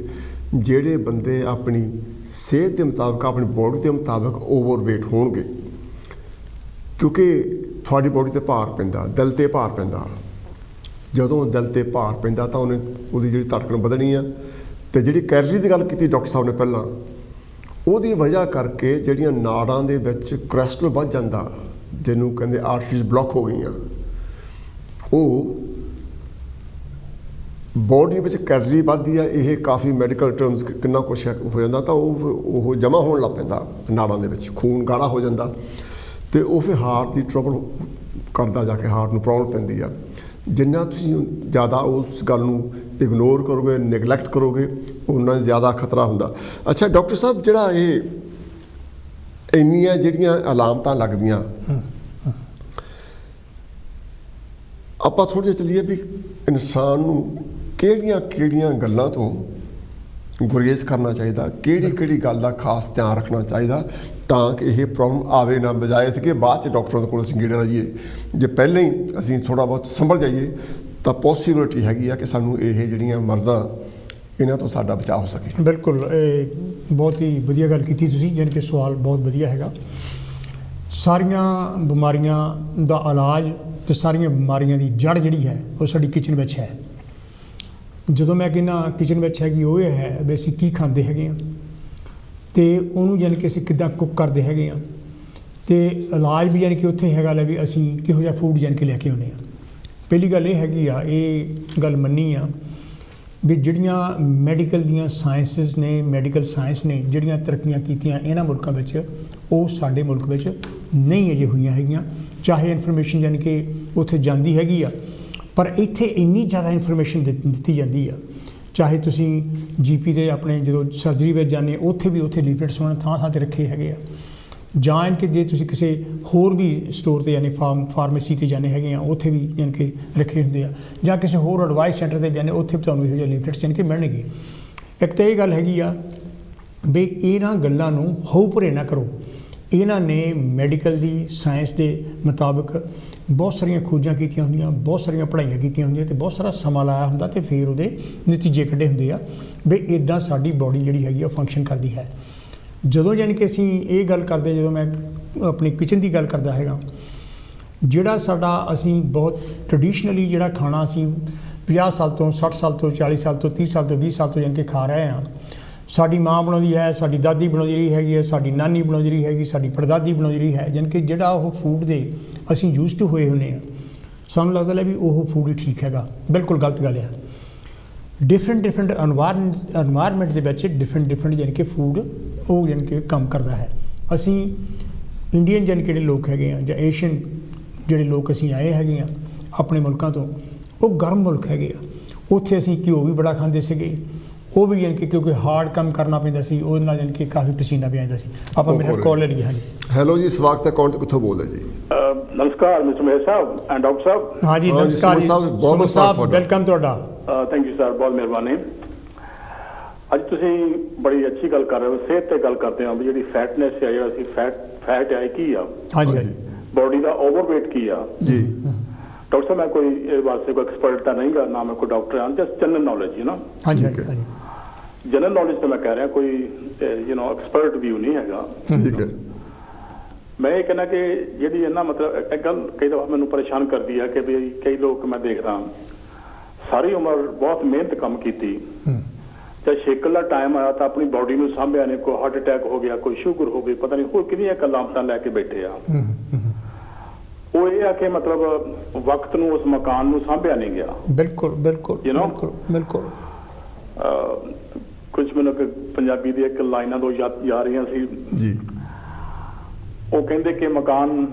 A: ਜਿਹੜੇ ਬੰਦੇ ਆਪਣੀ ਸਿਹਤ ਦੇ ਮੁਤਾਬਕ, ਆਪਣੀ ਬੋਡੀ ਦੇ ਮੁਤਾਬਕ ਓਵਰਵੇਟ ਹੋਣਗੇ, ਕਿਉਂਕਿ ਤੁਹਾਡੀ ਬੋਡੀ 'ਤੇ ਭਾਰ ਪੈਂਦਾ, ਦਿਲ 'ਤੇ ਭਾਰ ਪੈਂਦਾ। ਜਦੋਂ ਦਿਲ 'ਤੇ ਭਾਰ ਪੈਂਦਾ ਤਾਂ ਉਹਦੀ ਜਿਹੜੀ ਧੜਕਣ ਵਧਣੀ ਆ, ਅਤੇ ਜਿਹੜੀ ਕੈਲਰੀ ਦੀ ਗੱਲ ਕੀਤੀ ਡਾਕਟਰ ਸਾਹਿਬ ਨੇ ਪਹਿਲਾਂ, ਉਹਦੀ ਵਜ੍ਹਾ ਕਰਕੇ ਜਿਹੜੀਆਂ ਨਾੜਾਂ ਦੇ ਵਿੱਚ ਕੋਲੈਸਟਰੋਲ ਵੱਧ ਜਾਂਦਾ, ਜਿਹਨੂੰ ਕਹਿੰਦੇ ਆਰਟਰੀਜ਼ ਬਲੌਕ ਹੋ ਗਈਆਂ, ਉਹ ਬੋਡੀ ਵਿੱਚ ਕੈਲਰੀ ਵੱਧਦੀ ਆ। ਇਹ ਕਾਫੀ ਮੈਡੀਕਲ ਟਰਮਸ ਕਿੰਨਾ ਕੁਛ ਹੋ ਜਾਂਦਾ, ਤਾਂ ਉਹ ਜਮ੍ਹਾਂ ਹੋਣ ਲੱਗ ਪੈਂਦਾ ਨਾੜਾਂ ਦੇ ਵਿੱਚ, ਖੂਨ ਗਾੜਾ ਹੋ ਜਾਂਦਾ, ਅਤੇ ਉਹ ਫਿਰ ਹਾਰਟ ਦੀ ਟਰਬਲ ਕਰਦਾ, ਜਾ ਕੇ ਹਾਰਟ ਨੂੰ ਪ੍ਰੋਬਲਮ ਪੈਂਦੀ ਆ। ਜਿੰਨਾ ਤੁਸੀਂ ਜ਼ਿਆਦਾ ਉਸ ਗੱਲ ਨੂੰ ਇਗਨੋਰ ਕਰੋਗੇ, ਨੈਗਲੈਕਟ ਕਰੋਗੇ, ਉਨਾ ਜ਼ਿਆਦਾ ਖਤਰਾ ਹੁੰਦਾ। ਅੱਛਾ ਡਾਕਟਰ ਸਾਹਿਬ, ਜਿਹੜਾ ਇਹ ਇੰਨੀਆਂ ਜਿਹੜੀਆਂ ਅਲਾਮਤਾਂ ਲੱਗਦੀਆਂ, ਆਪਾਂ ਥੋੜ੍ਹਾ ਜਿਹਾ ਚੱਲੀਏ ਵੀ ਇਨਸਾਨ ਨੂੰ ਕਿਹੜੀਆਂ ਗੱਲਾਂ ਤੋਂ ਗੁਰੇਜ਼ ਕਰਨਾ ਚਾਹੀਦਾ, ਕਿਹੜੀ ਗੱਲ ਦਾ ਖਾਸ ਧਿਆਨ ਰੱਖਣਾ ਚਾਹੀਦਾ ਤਾਂ ਕਿ ਇਹ ਪ੍ਰੋਬਲਮ ਆਵੇ ਨਾ, ਬਜਾਏ ਸੀ ਕਿ ਬਾਅਦ 'ਚ ਡਾਕਟਰਾਂ ਦੇ ਕੋਲ ਅਸੀਂ ਗੇੜੇ ਲਾਈਏ। ਜੇ ਪਹਿਲਾਂ ਹੀ ਅਸੀਂ ਥੋੜ੍ਹਾ ਬਹੁਤ ਸੰਭਲ ਜਾਈਏ ਤਾਂ ਪੋਸੀਬਿਲਿਟੀ ਹੈਗੀ ਆ ਕਿ ਸਾਨੂੰ ਇਹ ਜਿਹੜੀਆਂ ਮਰਜ਼ਾਂ ਇਹਨਾਂ ਤੋਂ ਸਾਡਾ ਬਚਾਅ ਹੋ ਸਕੇ।
B: ਬਿਲਕੁਲ, ਇਹ ਬਹੁਤ ਹੀ ਵਧੀਆ ਗੱਲ ਕੀਤੀ ਤੁਸੀਂ, ਯਾਨੀ ਕਿ ਸਵਾਲ ਬਹੁਤ ਵਧੀਆ ਹੈਗਾ। ਸਾਰੀਆਂ ਬਿਮਾਰੀਆਂ ਦਾ ਇਲਾਜ ਅਤੇ ਸਾਰੀਆਂ ਬਿਮਾਰੀਆਂ ਦੀ ਜੜ੍ਹ ਜਿਹੜੀ ਹੈ ਉਹ ਸਾਡੀ ਕਿਚਨ ਵਿੱਚ ਹੈ। ਜਦੋਂ ਮੈਂ ਕਹਿੰਦਾ ਕਿਚਨ ਵਿੱਚ ਹੈਗੀ, ਉਹ ਇਹ ਹੈ ਵੀ ਅਸੀਂ ਕੀ ਖਾਂਦੇ ਹੈਗੇ ਹਾਂ ਅਤੇ ਉਹਨੂੰ ਯਾਨੀ ਕਿ ਅਸੀਂ ਕਿੱਦਾਂ ਕੁੱਕ ਕਰਦੇ ਹੈਗੇ ਹਾਂ, ਅਤੇ ਇਲਾਜ ਵੀ ਯਾਨੀ ਕਿ ਉੱਥੇ ਹੈਗਾ ਲੈ ਵੀ ਅਸੀਂ ਕਿਹੋ ਜਿਹਾ ਫੂਡ ਯਾਨੀ ਕਿ ਲੈ ਕੇ ਆਉਂਦੇ ਹਾਂ। ਪਹਿਲੀ ਗੱਲ ਇਹ ਹੈਗੀ ਆ, ਇਹ ਗੱਲ ਮੰਨੀ ਆ ਵੀ ਜਿਹੜੀਆਂ ਮੈਡੀਕਲ ਦੀਆਂ ਸਾਇੰਸਿਸ ਨੇ, ਮੈਡੀਕਲ ਸਾਇੰਸ ਨੇ ਜਿਹੜੀਆਂ ਤਰੱਕੀਆਂ ਕੀਤੀਆਂ ਇਹਨਾਂ ਮੁਲਕਾਂ ਵਿੱਚ, ਉਹ ਸਾਡੇ ਮੁਲਕ ਵਿੱਚ ਨਹੀਂ ਅਜੇ ਹੋਈਆਂ ਹੈਗੀਆਂ। ਚਾਹੇ ਇਨਫੋਰਮੇਸ਼ਨ ਯਾਨੀ ਕਿ ਉੱਥੇ ਜਾਂਦੀ ਹੈਗੀ ਆ, ਪਰ ਇੱਥੇ ਇੰਨੀ ਜ਼ਿਆਦਾ ਇਨਫੋਰਮੇਸ਼ਨ ਦਿੱਤੀ ਜਾਂਦੀ ਆ। ਚਾਹੇ ਤੁਸੀਂ GP ਦੇ ਆਪਣੇ ਜਦੋਂ ਸਰਜਰੀ ਵਿੱਚ ਜਾਂਦੇ, ਉੱਥੇ ਵੀ ਉੱਥੇ ਲੀਫਲੇਟਸ ਉਹਨਾਂ ਥਾਂ 'ਤੇ ਰੱਖੇ ਹੈਗੇ ਆ। ਜਾਂ ਕਿ ਜੇ ਤੁਸੀਂ ਕਿਸੇ ਹੋਰ ਵੀ ਸਟੋਰ 'ਤੇ ਯਾਨੀ ਫਾਰਮੇਸੀ 'ਤੇ ਜਾਂਦੇ ਹੈਗੇ ਆ, ਉੱਥੇ ਵੀ ਯਾਨੀ ਕਿ ਰੱਖੇ ਹੁੰਦੇ ਆ। ਜਾਂ ਕਿਸੇ ਹੋਰ ਐਡਵਾਈਸ ਸੈਂਟਰ 'ਤੇ ਜਾਂਦੇ, ਉੱਥੇ ਵੀ ਤੁਹਾਨੂੰ ਇਹੋ ਜਿਹੇ ਲੀਫਲੇਟਸ ਯਾਨੀ ਕਿ ਮਿਲਣਗੇ। ਇੱਕ ਤਾਂ ਇਹ ਗੱਲ ਹੈਗੀ ਆ ਵੀ ਇਹਨਾਂ ਗੱਲਾਂ ਨੂੰ ਹਊ-ਭਰੇ ਨਾ ਕਰੋ। ਇਹਨਾਂ ਨੇ ਮੈਡੀਕਲ ਦੀ ਸਾਇੰਸ ਦੇ ਮੁਤਾਬਕ ਬਹੁਤ ਸਾਰੀਆਂ ਖੋਜਾਂ ਕੀਤੀਆਂ ਹੁੰਦੀਆਂ, ਬਹੁਤ ਸਾਰੀਆਂ ਪੜ੍ਹਾਈਆਂ ਕੀਤੀਆਂ ਹੁੰਦੀਆਂ, ਅਤੇ ਬਹੁਤ ਸਾਰਾ ਸਮਾਂ ਲਾਇਆ ਹੁੰਦਾ, ਅਤੇ ਫਿਰ ਉਹਦੇ ਨਤੀਜੇ ਕੱਢੇ ਹੁੰਦੇ ਆ ਵੀ ਇੱਦਾਂ ਸਾਡੀ ਬੋਡੀ ਜਿਹੜੀ ਹੈਗੀ ਉਹ ਫੰਕਸ਼ਨ ਕਰਦੀ ਹੈ। ਜਦੋਂ ਯਾਨੀ ਕਿ ਅਸੀਂ ਇਹ ਗੱਲ ਕਰਦੇ, ਜਦੋਂ ਮੈਂ ਆਪਣੀ ਕਿਚਨ ਦੀ ਗੱਲ ਕਰਦਾ ਹੈਗਾ, ਜਿਹੜਾ ਸਾਡਾ ਅਸੀਂ ਬਹੁਤ ਟਰਡੀਸ਼ਨਲੀ ਜਿਹੜਾ ਖਾਣਾ ਅਸੀਂ 50 ਸਾਲ ਤੋਂ, 60 ਸਾਲ ਤੋਂ, 40 ਸਾਲ ਤੋਂ, 30 ਸਾਲ ਤੋਂ, 20 ਸਾਲ ਤੋਂ ਯਾਨੀ ਕਿ ਖਾ ਰਹੇ ਹਾਂ, ਸਾਡੀ ਮਾਂ ਬਣਾਉਂਦੀ ਹੈ, ਸਾਡੀ ਦਾਦੀ ਬਣਾਉਂਦੀ ਰਹੀ ਹੈਗੀ ਹੈ, ਸਾਡੀ ਨਾਨੀ ਬਣਾਉਂਦੀ ਰਹੀ ਹੈਗੀ, ਸਾਡੀ ਪੜਦਾਦੀ ਬਣਾਉਂਦੀ ਰਹੀ ਹੈ, ਯਾਨੀ ਕਿ ਜਿਹੜਾ ਉਹ ਫੂਡ ਦੇ ਅਸੀਂ ਯੂਜ਼ ਟੂ ਹੋਏ ਹੁੰਦੇ ਹਾਂ, ਸਾਨੂੰ ਲੱਗਦਾ ਲੈ ਵੀ ਉਹ ਫੂਡ ਹੀ ਠੀਕ ਹੈਗਾ। ਬਿਲਕੁਲ ਗਲਤ ਗੱਲ ਆ। ਡਿਫਰੈਂਟ ਐਨਵਾਇਰਨਮੈਂਟ ਦੇ ਵਿੱਚ ਡਿਫਰੈਂਟ ਯਾਨੀ ਕਿ ਫੂਡ ਉਹ ਯਾਨੀ ਕਿ ਕੰਮ ਕਰਦਾ ਹੈ। ਅਸੀਂ ਇੰਡੀਅਨ ਯਾਨੀ ਕਿ ਜਿਹੜੇ ਲੋਕ ਹੈਗੇ ਆ, ਜਾਂ ਏਸ਼ੀਅਨ ਜਿਹੜੇ ਲੋਕ ਅਸੀਂ ਆਏ ਹੈਗੇ ਆ ਆਪਣੇ ਮੁਲਕਾਂ ਤੋਂ, ਉਹ ਗਰਮ ਮੁਲਕ ਹੈਗੇ ਆ। ਉੱਥੇ ਅਸੀਂ ਘਿਓ ਵੀ ਬੜਾ ਖਾਂਦੇ ਸੀਗੇ, ਉਹ ਵੀ ਯਾਨੀ ਕਿ ਕਿਉਂਕਿ ਹਾਰਡ ਕੰਮ ਕਰਨਾ ਪੈਂਦਾ ਸੀ, ਉਹਦੇ ਨਾਲ ਯਾਨੀ ਕਿ ਕਾਫੀ ਪਸੀਨਾ ਵੀ ਆਉਂਦਾ ਸੀ। ਆਪਾਂ ਮੇਰਾ ਕਾਲ ਲੈ ਲਈਏ। ਹਾਂਜੀ,
A: ਹੈਲੋ ਜੀ, ਸਵਾਗਤ ਹੈ। ਕੌਣ ਤੇ ਕਿੱਥੋਂ ਬੋਲਦੇ ਜੀ?
C: ਨਮਸਕਾਰ mister Mahesh Sahib and doctor ਸਾਹਿਬ।
B: ਹਾਂਜੀ ਨਮਸਕਾਰ ਜੀ, ਬਹੁਤ ਸਾਹਿਬ ਵੈਲਕਮ ਤੁਹਾਡਾ।
C: ਥੈਂਕ ਯੂ ਸਰ, ਬਹੁਤ ਮਿਹਰਬਾਨੀ। ਅੱਜ ਤੁਸੀਂ ਬੜੀ ਅੱਛੀ ਗੱਲ ਕਰ ਰਹੇ ਹੋ, ਸਿਹਤ ਤੇ ਗੱਲ ਕਰਦੇ ਹਾਂ ਵੀ ਜਿਹੜੀ ਫੈਟਨੈਸ ਹੈ, ਜਿਹੜਾ ਅਸੀਂ ਫੈਟ ਹੈ ਕੀ ਆ,
B: ਹਾਂਜੀ,
C: ਬੋਡੀ ਦਾ ਓਵਰਵੇਟ ਕੀ ਆ
A: ਜੀ।
C: ਡਾਕਟਰ ਸਾਹਿਬ, ਮੈਂ ਕੋਈ ਇਹ ਵਾਸਤੇ ਕੋਈ ਐਕਸਪਰਟ ਤਾਂ ਨਹੀਂ ਗਾ, ਨਾ ਮੈਂ ਕੋਈ ਡਾਕਟਰ ਹਾਂ, ਜਸਟ ਜਨਰਲ ਨੌਲੇਜ
B: ਹਾਂਜੀ,
C: ਜਨਰਲ ਨੌਲੇਜ ਤਾਂ ਮੈਂ ਕਹਿ ਰਿਹਾ, ਕੋਈ ਐਕਸਪਰਟ ਵਿਊ ਨਹੀਂ ਹੈਗਾ।
A: ਠੀਕ ਹੈ।
C: ਮੈਂ ਇਹ ਕਹਿਣਾ ਕਿ ਜਿਹੜੀ ਇਹਨਾਂ ਮਤਲਬ ਇੱਕ ਗੱਲ ਕਈ ਦਫਾ ਮੈਨੂੰ ਪਰੇਸ਼ਾਨ ਕਰਦੀ ਹੈ ਕਿ ਵੀ ਕਈ ਲੋਕ ਮੈਂ ਦੇਖਦਾ ਸਾਰੀ ਉਮਰ ਬਹੁਤ ਮਿਹਨਤ ਕੰਮ ਕੀਤੀ, ਤੇ ਛੇਕਲ ਦਾ ਟਾਈਮ ਆਇਆ ਤਾਂ ਆਪਣੀ ਬੋਡੀ ਨੂੰ ਸਾਂਭਿਆ ਨਹੀਂ, ਕੋਈ ਹਾਰਟ ਅਟੈਕ ਹੋ ਗਿਆ, ਕੋਈ ਸ਼ੂਗਰ ਹੋ ਗਈ, ਪਤਾ ਨਹੀਂ ਹੋਰ ਕਿੰਨੀਆਂ ਕਲਾਮਤਾਂ ਲੈ ਕੇ ਬੈਠੇ ਆ। ਉਹ ਇਹ ਆ ਕਿ ਮਤਲਬ ਵਕਤ ਨੂੰ, ਉਸ ਮਕਾਨ ਨੂੰ ਸਾਂਭਿਆ ਨਹੀਂ ਗਿਆ।
B: ਬਿਲਕੁਲ ਬਿਲਕੁਲ ਬਿਲਕੁਲ।
C: ਕੁਝ ਮੈਨੂੰ ਪੰਜਾਬੀ ਦੀ ਇੱਕ ਲਾਈਨਾਂ ਤੋਂ ਯਾਦ ਆ ਰਹੀਆਂ ਸੀ
A: ਜੀ।
C: ਉਹ ਕਹਿੰਦੇ ਕਿ ਮਕਾਨ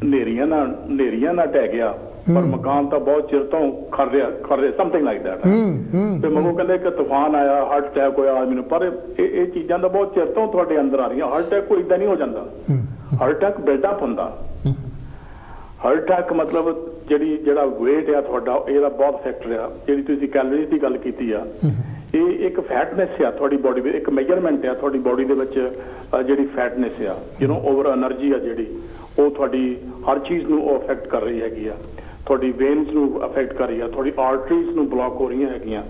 C: ਹਨੇਰੀਆਂ ਨਾਲ ਢਹਿ ਗਿਆ, ਪਰ ਮਕਾਨ ਤਾਂ ਬਹੁਤ ਚਿਰ ਤੋਂ ਖੜ ਰਿਹਾ ਸਮਥਿੰਗ ਲਾਈਕ ਦੈਟ। ਤੇ ਮੈਨੂੰ ਕਹਿੰਦੇ ਕਿ ਤੂਫਾਨ ਆਇਆ, ਹਾਰਟ ਅਟੈਕ ਹੋਇਆ ਆਦਮੀ ਨੂੰ, ਪਰ ਇਹ ਚੀਜ਼ਾਂ ਤਾਂ ਬਹੁਤ ਚਿਰ ਤੋਂ ਤੁਹਾਡੇ ਅੰਦਰ ਆ ਰਹੀਆਂ। ਹਾਰਟ ਅਟੈਕ ਕੋਈ ਏਦਾਂ ਨਹੀਂ ਹੋ ਜਾਂਦਾ, ਹਾਰਟ ਅਟੈਕ ਬਿਲਡਅਪ ਹੁੰਦਾ। ਹਾਰਟ ਅਟੈਕ ਮਤਲਬ ਜਿਹੜਾ ਵੇਟ ਆ ਤੁਹਾਡਾ, ਇਹਦਾ ਬਹੁਤ ਫੈਕਟਰ ਆ। ਜਿਹੜੀ ਤੁਸੀਂ ਕੈਲਰੀਜ਼ ਦੀ ਗੱਲ ਕੀਤੀ ਆ, ਇਹ ਇੱਕ ਫੈਟਨੈਸ ਆ ਤੁਹਾਡੀ ਬੋਡੀ ਵਿੱਚ, ਇੱਕ ਮੈਜਰਮੈਂਟ ਆ ਤੁਹਾਡੀ ਬੋਡੀ ਦੇ ਵਿੱਚ ਜਿਹੜੀ ਫੈਟਨੈਸ ਆ ਓਵਰ એનર્ਜੀ ਆ ਜਿਹੜੀ, ਉਹ ਤੁਹਾਡੀ ਹਰ ਚੀਜ਼ ਨੂੰ ਉਹ ਅਫੈਕਟ ਕਰ ਰਹੀ ਹੈਗੀ ਆ, ਤੁਹਾਡੀ ਵੇਨਸ ਨੂੰ ਅਫੈਕਟ ਕਰ ਰਹੀ ਆ, ਤੁਹਾਡੀ ਆਰਟਰੀਜ਼ ਨੂੰ ਬਲੌਕ ਹੋ ਰਹੀਆਂ ਹੈਗੀਆਂ।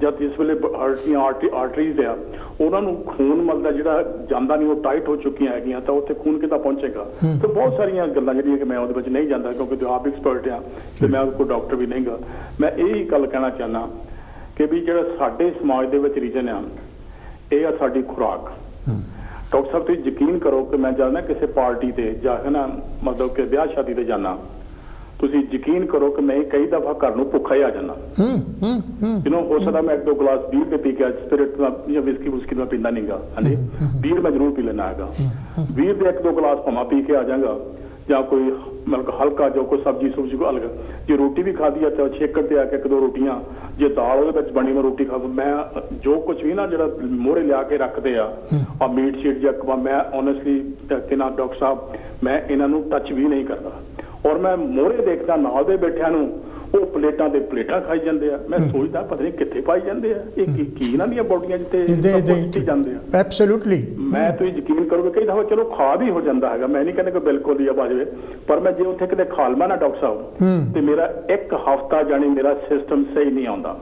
C: ਜਦ ਇਸ ਵੇਲੇ ਆਰਟਰੀਜ਼ ਆ ਉਹਨਾਂ ਨੂੰ ਖੂਨ ਮਤਲਬ ਜਿਹੜਾ ਜਾਂਦਾ ਨਹੀਂ, ਉਹ ਟਾਈਟ ਹੋ ਚੁੱਕੀਆਂ ਹੈਗੀਆਂ, ਤਾਂ ਉੱਥੇ ਖੂਨ ਕਿੱਦਾਂ ਪਹੁੰਚੇਗਾ। ਤੇ ਬਹੁਤ ਸਾਰੀਆਂ ਗੱਲਾਂ ਜਿਹੜੀਆਂ ਕਿ ਮੈਂ ਉਹਦੇ ਵਿੱਚ ਨਹੀਂ ਜਾਂਦਾ, ਕਿਉਂਕਿ ਤੁਸੀਂ ਆਪ ਐਕਸਪਰਟ ਆ ਤੇ ਮੈਂ ਕੋਈ ਡਾਕਟਰ ਵੀ ਨਹੀਂਗਾ। ਮੈਂ ਇਹੀ ਗੱਲ ਕਹਿਣਾ ਚਾਹੁੰਦਾ ਕਿ ਵੀ ਜਿਹੜਾ ਸਾਡੇ ਸਮਾਜ ਦੇ ਵਿੱਚ ਰੀਜਨ ਆ, ਇਹ ਆ ਸਾਡੀ ਖੁਰਾਕ। ਡਾਕਟਰ ਸਾਹਿਬ ਤੁਸੀਂ ਯਕੀਨ ਕਰੋ ਕਿ ਮੈਂ ਜਾਂਦਾ ਕਿਸੇ ਪਾਰਟੀ ਤੇ ਜਾਂ ਹੈ ਨਾ ਮਤਲਬ ਕਿ ਵਿਆਹ ਸ਼ਾਦੀ ਤੇ ਜਾਣਾ, ਤੁਸੀਂ ਯਕੀਨ ਕਰੋ ਕਿ ਮੈਂ ਕਈ ਦਫਾ ਘਰ ਨੂੰ ਭੁੱਖਾ ਹੀ ਆ ਜਾਂਦਾ। ਹੋ ਸਕਦਾ ਮੈਂ 1-2 ਗਲਾਸ ਬੀਰ ਦੇ ਪੀ ਕੇ ਸਪਿਰਿਟ ਜਾਂ ਵਿਸਕੀ ਵੁਸਕੀ ਮੈਂ ਪੀਂਦਾ ਨਹੀਂਗਾ, ਹਾਂਜੀ ਬੀਰ ਮੈਂ ਜ਼ਰੂਰ ਪੀ ਲੈਣਾ ਹੈਗਾ। ਬੀਰ ਦੇ 1-2 ਗਲਾਸ ਭਾਵੇਂ ਪੀ ਕੇ ਆ ਜਾਗਾ, ਜਾਂ ਕੋਈ ਮਤਲਬ ਹਲਕਾ ਜੋ ਕੋਈ ਸਬਜ਼ੀ ਸੁਬਜ਼ੀ ਕੋ ਅਲਗ, ਜੇ ਰੋਟੀ ਵੀ ਖਾਦੀ ਆ ਤਾਂ ਛੇਕੜ ਤੇ ਆ ਕੇ 1-2 ਰੋਟੀਆਂ, ਜੇ ਦਾਲ ਉਹਦੇ ਵਿੱਚ ਬਣੀ ਮੈਂ ਰੋਟੀ ਖਾ, ਮੈਂ ਜੋ ਕੁਝ ਵੀ ਨਾ ਜਿਹੜਾ ਮੋਹਰੇ ਲਿਆ ਕੇ ਰੱਖਦੇ ਆ ਮੀਟ ਸ਼ੀਟ ਜਾਂ ਮੈਂ ਓਨੈਸਟਲੀ ਕਿ ਨਾ ਡਾਕਟਰ ਸਾਹਿਬ ਮੈਂ ਇਹਨਾਂ ਨੂੰ ਟੱਚ ਵੀ ਨਹੀਂ ਕਰਦਾ। ਔਰ ਮੈਂ ਮੋਹਰੇ ਦੇਖਦਾ ਨਾਲ ਦੇ ਬੈਠਿਆਂ ਨੂੰ ਉਹ ਪਲੇਟਾਂ ਤੇ ਪਲੇਟਾਂ ਖਾਈ ਜਾਂਦੇ ਆ, ਮੈਂ ਸੋਚਦਾ ਪਤਾ ਨਹੀਂ ਕਿੱਥੇ ਪਾਈ ਜਾਂਦੇ ਆ, ਇਹ ਕੀ ਇਹਨਾਂ ਦੀਆਂ ਬੋਡੀਆਂ ਜਿੱਤੇ ਜਾਂਦੇ ਆ।
B: ਐਬਸੋਲੂਟਲੀ
C: ਮੈਂ ਤੁਸੀਂ ਯਕੀਨ ਕਰੋਗੇ ਕਈ ਦਫਾ ਚਲੋ ਖਾ ਵੀ ਹੋ ਜਾਂਦਾ ਹੈਗਾ, ਮੈਂ ਨਹੀਂ ਕਹਿੰਦਾ ਕਿ ਬਿਲਕੁਲ ਹੀ ਆ ਬਾਜਵੇ, ਪਰ ਮੈਂ ਜੇ ਉੱਥੇ ਕਿਤੇ ਖਾ ਲਵਾਂ ਨਾ ਡਾਕਟਰ ਸਾਹਿਬ ਤੇ ਮੇਰਾ 1 ਹਫ਼ਤਾ ਜਾਣੀ ਮੇਰਾ ਸਿਸਟਮ ਸਹੀ ਨਹੀਂ ਆਉਂਦਾ।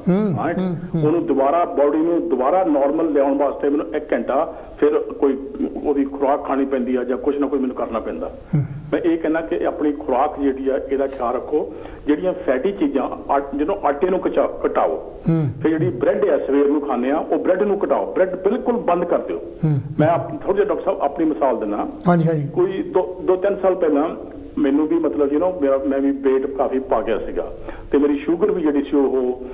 C: ਉਹਨੂੰ ਦੁਬਾਰਾ ਬੋਡੀ ਨੂੰ ਦੁਬਾਰਾ ਨਾਰਮਲ ਲਿਆਉਣ ਵਾਸਤੇ ਮੈਨੂੰ 1 ਘੰਟਾ ਫਿਰ ਕੋਈ ਉਹਦੀ ਖੁਰਾਕ ਖਾਣੀ ਪੈਂਦੀ ਆ ਜਾਂ ਕੁਛ ਨਾ ਕੁਛ ਮੈਨੂੰ ਕਰਨਾ ਪੈਂਦਾ। ਮੈਂ ਇਹ ਕਹਿੰਦਾ ਕਿ ਆਪਣੀ ਖੁਰਾਕ ਜਿਹੜੀ ਆ ਇਹਦਾ ਖਿਆਲ ਰੱਖੋ। ਜਿਹੜੀਆਂ ਫੈਟੀ ਚੀਜ਼ਾਂ ਜਦੋਂ ਆਟੇ ਨੂੰ ਘਟਾਓ, ਫਿਰ ਜਿਹੜੀ ਬ੍ਰੈਡ ਆ ਸਵੇਰ ਨੂੰ ਖਾਂਦੇ ਆ ਉਹ ਬ੍ਰੈਡ ਨੂੰ ਘਟਾਓ, ਬ੍ਰੈਡ ਬਿਲਕੁਲ ਬੰਦ ਕਰ ਦਿਓ। ਮੈਂ ਥੋੜਾ ਜਿਹਾ ਡਾਕਟਰ ਸਾਹਿਬ ਆਪਣੀ ਮਿਸਾਲ ਦਿੰਦਾ, ਕੋਈ 2-3 ਸਾਲ ਪਹਿਲਾਂ ਮੈਨੂੰ ਵੀ ਮਤਲਬ ਮੈਂ ਵੀ weight ਕਾਫੀ ਪਾ ਗਿਆ ਸੀਗਾ ਤੇ ਮੇਰੀ ਸ਼ੂਗਰ ਵੀ ਜਿਹੜੀ ਸੀ ਉਹ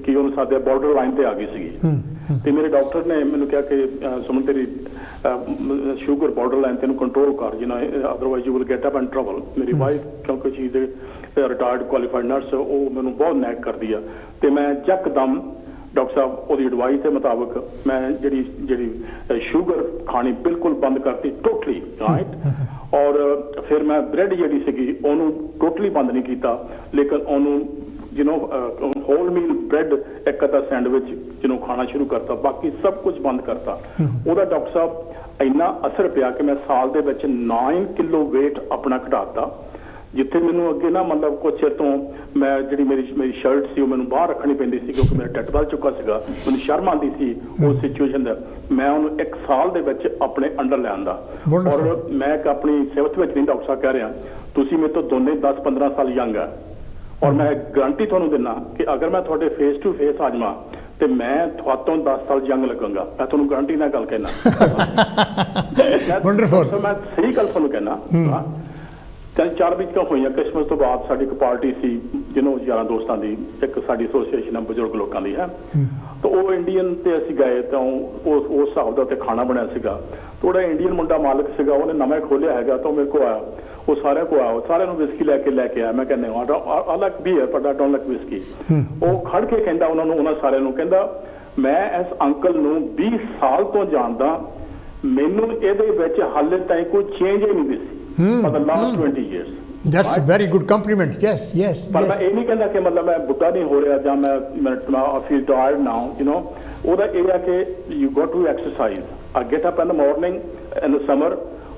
C: ਕੀ ਉਹਨੂੰ ਸਾਡੇ ਬਾਰਡਰ ਲਾਈਨ ਤੇ ਆ ਗਈ ਸੀਗੀ। ਤੇ ਮੇਰੇ ਡਾਕਟਰ ਨੇ ਮੈਨੂੰ ਕਿਹਾ ਕਿ ਸੁਮਨ ਤੇਰੀ ਸ਼ੂਗਰ ਬਾਰਡਰ ਲਾਈਨ ਤੈਨੂੰ ਕੰਟਰੋਲ ਕਰ, otherwise you will get up and trouble. ਮੇਰੀ ਵਾਈਫ ਕਿਉਂਕਿ ਚੀਜ਼ ਰਿਟਾਇਰਡ ਕੁਆਲੀਫਾਈਡ ਨਰਸ, ਉਹ ਮੈਨੂੰ ਬਹੁਤ ਨੈਕ ਕਰਦੀ ਆ ਤੇ ਮੈਂ ਯਕਦਮ ਡਾਕਟਰ ਸਾਹਿਬ ਉਹਦੀ ਐਡਵਾਈਸ ਦੇ ਮੁਤਾਬਕ ਮੈਂ ਜਿਹੜੀ ਸ਼ੂਗਰ ਖਾਣੀ ਬਿਲਕੁਲ ਬੰਦ ਕਰਤੀ ਟੋਟਲੀ, ਰਾਈਟ। ਔਰ ਫਿਰ ਮੈਂ ਬ੍ਰੈਡ ਜਿਹੜੀ ਸੀਗੀ ਉਹਨੂੰ ਟੋਟਲੀ ਬੰਦ ਨਹੀਂ ਕੀਤਾ, ਲੇਕਿਨ ਉਹਨੂੰ ਹੋਲ ਮੀਲ ਬ੍ਰੈਡ 1 ਸੈਂਡਵਿਚ ਖਾਣਾ ਸ਼ੁਰੂ ਕਰਤਾ, ਬਾਕੀ ਸਭ ਕੁਝ ਬੰਦ ਕਰਤਾ। ਉਹਦਾ ਡਾਕਟਰ ਸਾਹਿਬ ਇੰਨਾ ਅਸਰ ਪਿਆ ਕਿ ਮੈਂ ਸਾਲ ਦੇ ਵਿੱਚ 9 ਕਿਲੋ weight ਆਪਣਾ ਘਟਾਤਾ। ਜਿੱਥੇ ਮੈਨੂੰ ਅੱਗੇ ਨਾ ਮਤਲਬ ਕੁਛ ਚਿਰ ਤੋਂ ਮੈਂ ਜਿਹੜੀ ਮੇਰੀ ਸ਼ਰਟ ਸੀ ਉਹ ਮੈਨੂੰ ਬਾਹਰ ਰੱਖਣੀ ਪੈਂਦੀ ਸੀ ਕਿਉਂਕਿ ਮੇਰਾ ਢਿੱਡ ਵੱਧ ਚੁੱਕਾ ਸੀਗਾ, ਮੈਨੂੰ ਸ਼ਰਮ ਆਉਂਦੀ ਸੀ ਉਸ ਸਿਚੁਏਸ਼ਨ ਦਾ, ਮੈਂ ਉਹਨੂੰ 1 ਸਾਲ ਦੇ ਵਿੱਚ ਆਪਣੇ ਅੰਡਰ ਲਿਆਂਦਾ। ਔਰ ਮੈਂ ਇੱਕ ਆਪਣੀ ਸਿਹਤ ਵਿੱਚ ਨਹੀਂ ਡਾਕਟਰ ਸਾਹਿਬ ਕਹਿ ਰਿਹਾ, ਤੁਸੀਂ ਮੇਰੇ ਤੋਂ ਦੋਨੇ 10-15 ਸਾਲ ਯੰਗ ਆ, ਔਰ ਮੈਂ ਗਰੰਟੀ ਤੁਹਾਨੂੰ ਦਿੰਦਾ ਕਿ ਅਗਰ ਮੈਂ ਤੁਹਾਡੇ ਫੇਸ ਟੂ ਫੇਸ ਆ ਜਾਵਾਂ ਤੇ ਮੈਂ ਤੁਹਾਤੋਂ 10 ਸਾਲ ਯੰਗ ਲੱਗਾਂਗਾ। ਮੈਂ ਤੁਹਾਨੂੰ ਗਰੰਟੀ ਨਾਲ ਗੱਲ ਕਹਿਣਾ, ਮੈਂ ਸਹੀ ਗੱਲ ਤੁਹਾਨੂੰ ਕਹਿਣਾ। 3-4 ਵੀਕਾਂ ਹੋਈਆਂ ਕ੍ਰਿਸਮਸ ਤੋਂ ਬਾਅਦ ਸਾਡੀ ਇੱਕ ਪਾਰਟੀ ਸੀ ਜਿਹਨੂੰ ਯਾਰਾਂ ਦੋਸਤਾਂ ਦੀ, ਇੱਕ ਸਾਡੀ ਐਸੋਸੀਏਸ਼ਨ ਹੈ ਬਜ਼ੁਰਗ ਲੋਕਾਂ ਦੀ ਹੈ, ਤਾਂ ਉਹ ਇੰਡੀਅਨ ਤੇ ਅਸੀਂ ਗਏ ਤਾਂ ਉਸ ਹਿਸਾਬ ਦਾ ਉੱਤੇ ਖਾਣਾ ਬਣਿਆ ਸੀਗਾ। ਥੋੜਾ ਇੰਡੀਅਨ ਮੁੰਡਾ ਮਾਲਕ ਸੀਗਾ, ਉਹਨੇ ਨਵਾਂ ਖੋਲਿਆ ਹੈਗਾ, ਤਾਂ ਉਹ ਮੇਰੇ ਕੋਲ ਆਇਆ, ਉਹ ਸਾਰਿਆਂ ਕੋਲ ਆਇਆ, ਸਾਰਿਆਂ ਨੂੰ ਵਿਸਕੀ ਲੈ ਕੇ ਆਇਆ। ਮੈਂ ਕਹਿੰਦਾ I like beer but I don't like whisky. ਉਹ ਖੜ ਕੇ ਕਹਿੰਦਾ ਉਹਨਾਂ ਸਾਰਿਆਂ ਨੂੰ, ਕਹਿੰਦਾ ਮੈਂ ਇਸ ਅੰਕਲ ਨੂੰ 20 ਸਾਲ ਤੋਂ ਜਾਣਦਾ, ਮੈਨੂੰ ਇਹਦੇ ਵਿੱਚ ਹਾਲੇ ਤਾਈਂ ਕੋਈ ਚੇਂਜ ਹੀ ਨਹੀਂ ਦਿਸੀ for the last 20 years.
B: That's a very good compliment. Yes.
C: ਪਰ ਮੈਂ ਇਹ ਨਹੀਂ ਕਹਿੰਦਾ ਕਿ ਮਤਲਬ ਮੈਂ ਬੁੱਢਾ ਨਹੀਂ ਹੋ ਰਿਹਾ ਜਾਂ ਮੈਂ feel tired now, ਉਹਦਾ ਇਹ ਹੈ ਕਿ you got to exercise. I get up in the morning in the summer,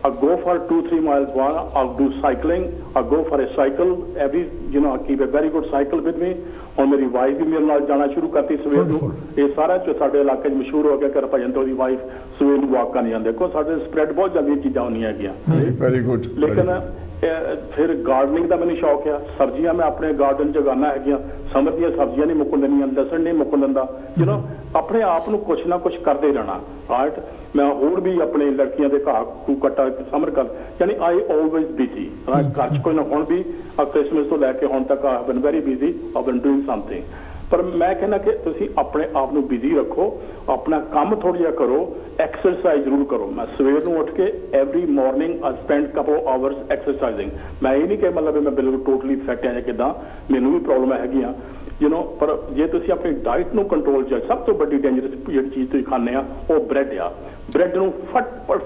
C: I go for 2-3 miles run, I'll do cycling, I go for a cycle every, I keep a very good cycle with me. ਹੁਣ ਮੇਰੀ wife ਵੀ ਮੇਰੇ ਨਾਲ ਜਾਣਾ ਸ਼ੁਰੂ ਕਰਤੀ ਸਵੇਰ ਨੂੰ। ਇਹ ਸਾਰਾ ਸਾਡੇ ਇਲਾਕੇ 'ਚ ਮਸ਼ਹੂਰ ਹੋ ਗਿਆ ਕਿ ਰਪਾ ਜੰਤੋ ਦੀ ਵਾਈਫ ਸਵੇਰ ਨੂੰ ਵਾਕ ਕਰਨ ਜਾਂਦੇ, ਦੇਖੋ ਸਾਡੇ ਸਪਰੈਡ ਬਹੁਤ ਜਲਦੀ ਚੀਜ਼ਾਂ ਹੁੰਦੀਆਂ ਹੈਗੀਆਂ।
A: Very good.
C: ਲੇਕਿਨ ਫਿਰ ਗਾਰਡਨਿੰਗ ਦਾ ਮੈਨੂੰ ਸ਼ੌਕ ਆ, ਸਬਜ਼ੀਆਂ ਮੈਂ ਆਪਣੇ ਗਾਰਡਨ 'ਚ ਉਗਾਉਣਾ ਹੈਗੀਆਂ, ਸਮਰ ਦੀਆਂ ਸਬਜ਼ੀਆਂ ਨਹੀਂ ਮੁੱਕਣ ਦਿੰਦੀਆਂ, ਲਸਣ ਨਹੀਂ ਮੁੱਕਣ ਦਿੰਦਾ, ਆਪਣੇ ਆਪ ਨੂੰ ਕੁਛ ਨਾ ਕੁਛ ਕਰਦੇ ਰਹਿਣਾ, ਰਾਈਟ। ਮੈਂ ਹੋਰ ਵੀ ਆਪਣੇ ਲੜਕੀਆਂ ਦੇ ਘਾਹ ਨੂੰ ਕੱਟਾ ਸਮਰ ਕਰ, ਯਾਨੀ ਆਈ ਆਲਵੇਜ਼ ਬਿਜ਼ੀ, ਰਾਈਟ। ਘਰ 'ਚ ਕੋਈ ਨਾ ਹੁਣ ਵੀ ਕ੍ਰਿਸਮਸ ਤੋਂ ਲੈ ਕੇ ਹੁਣ ਤੱਕ I been very busy, I been doing something. ਪਰ ਮੈਂ ਕਹਿੰਦਾ ਕਿ ਤੁਸੀਂ ਆਪਣੇ ਆਪ ਨੂੰ ਬਿਜ਼ੀ ਰੱਖੋ, ਆਪਣਾ ਕੰਮ ਥੋੜ੍ਹਾ ਜਿਹਾ ਕਰੋ, ਐਕਸਰਸਾਈਜ਼ ਜ਼ਰੂਰ ਕਰੋ। ਮੈਂ ਸਵੇਰ ਨੂੰ ਉੱਠ ਕੇ ਐਵਰੀ ਮਾਰਨਿੰਗ ਆਈ ਸਪੈਂਡ ਕਪਲ ਆਵਰਸ ਐਕਸਰਸਾਈਜ਼ਿੰਗ। ਮੈਂ ਇਹ ਨਹੀਂ ਕਿ ਮਤਲਬ ਮੈਂ ਬਿਲਕੁਲ ਟੋਟਲੀ ਫਿੱਟ ਹਾਂ ਜਾਂ ਕਿੱਦਾਂ, ਮੈਨੂੰ ਵੀ ਪ੍ਰੋਬਲਮ ਹੈਗੀਆਂ। ਪਰ ਜੇ ਤੁਸੀਂ ਆਪਣੀ ਡਾਈਟ ਨੂੰ ਕੰਟਰੋਲ 'ਚ, ਸਭ ਤੋਂ ਵੱਡੀ ਡੇਂਜਰਸ ਜਿਹੜੀ ਚੀਜ਼ ਤੁਸੀਂ ਖਾਂਦੇ ਆ ਉਹ ਬ੍ਰੈਡ ਆ। ਬ੍ਰੈਡ ਨੂੰ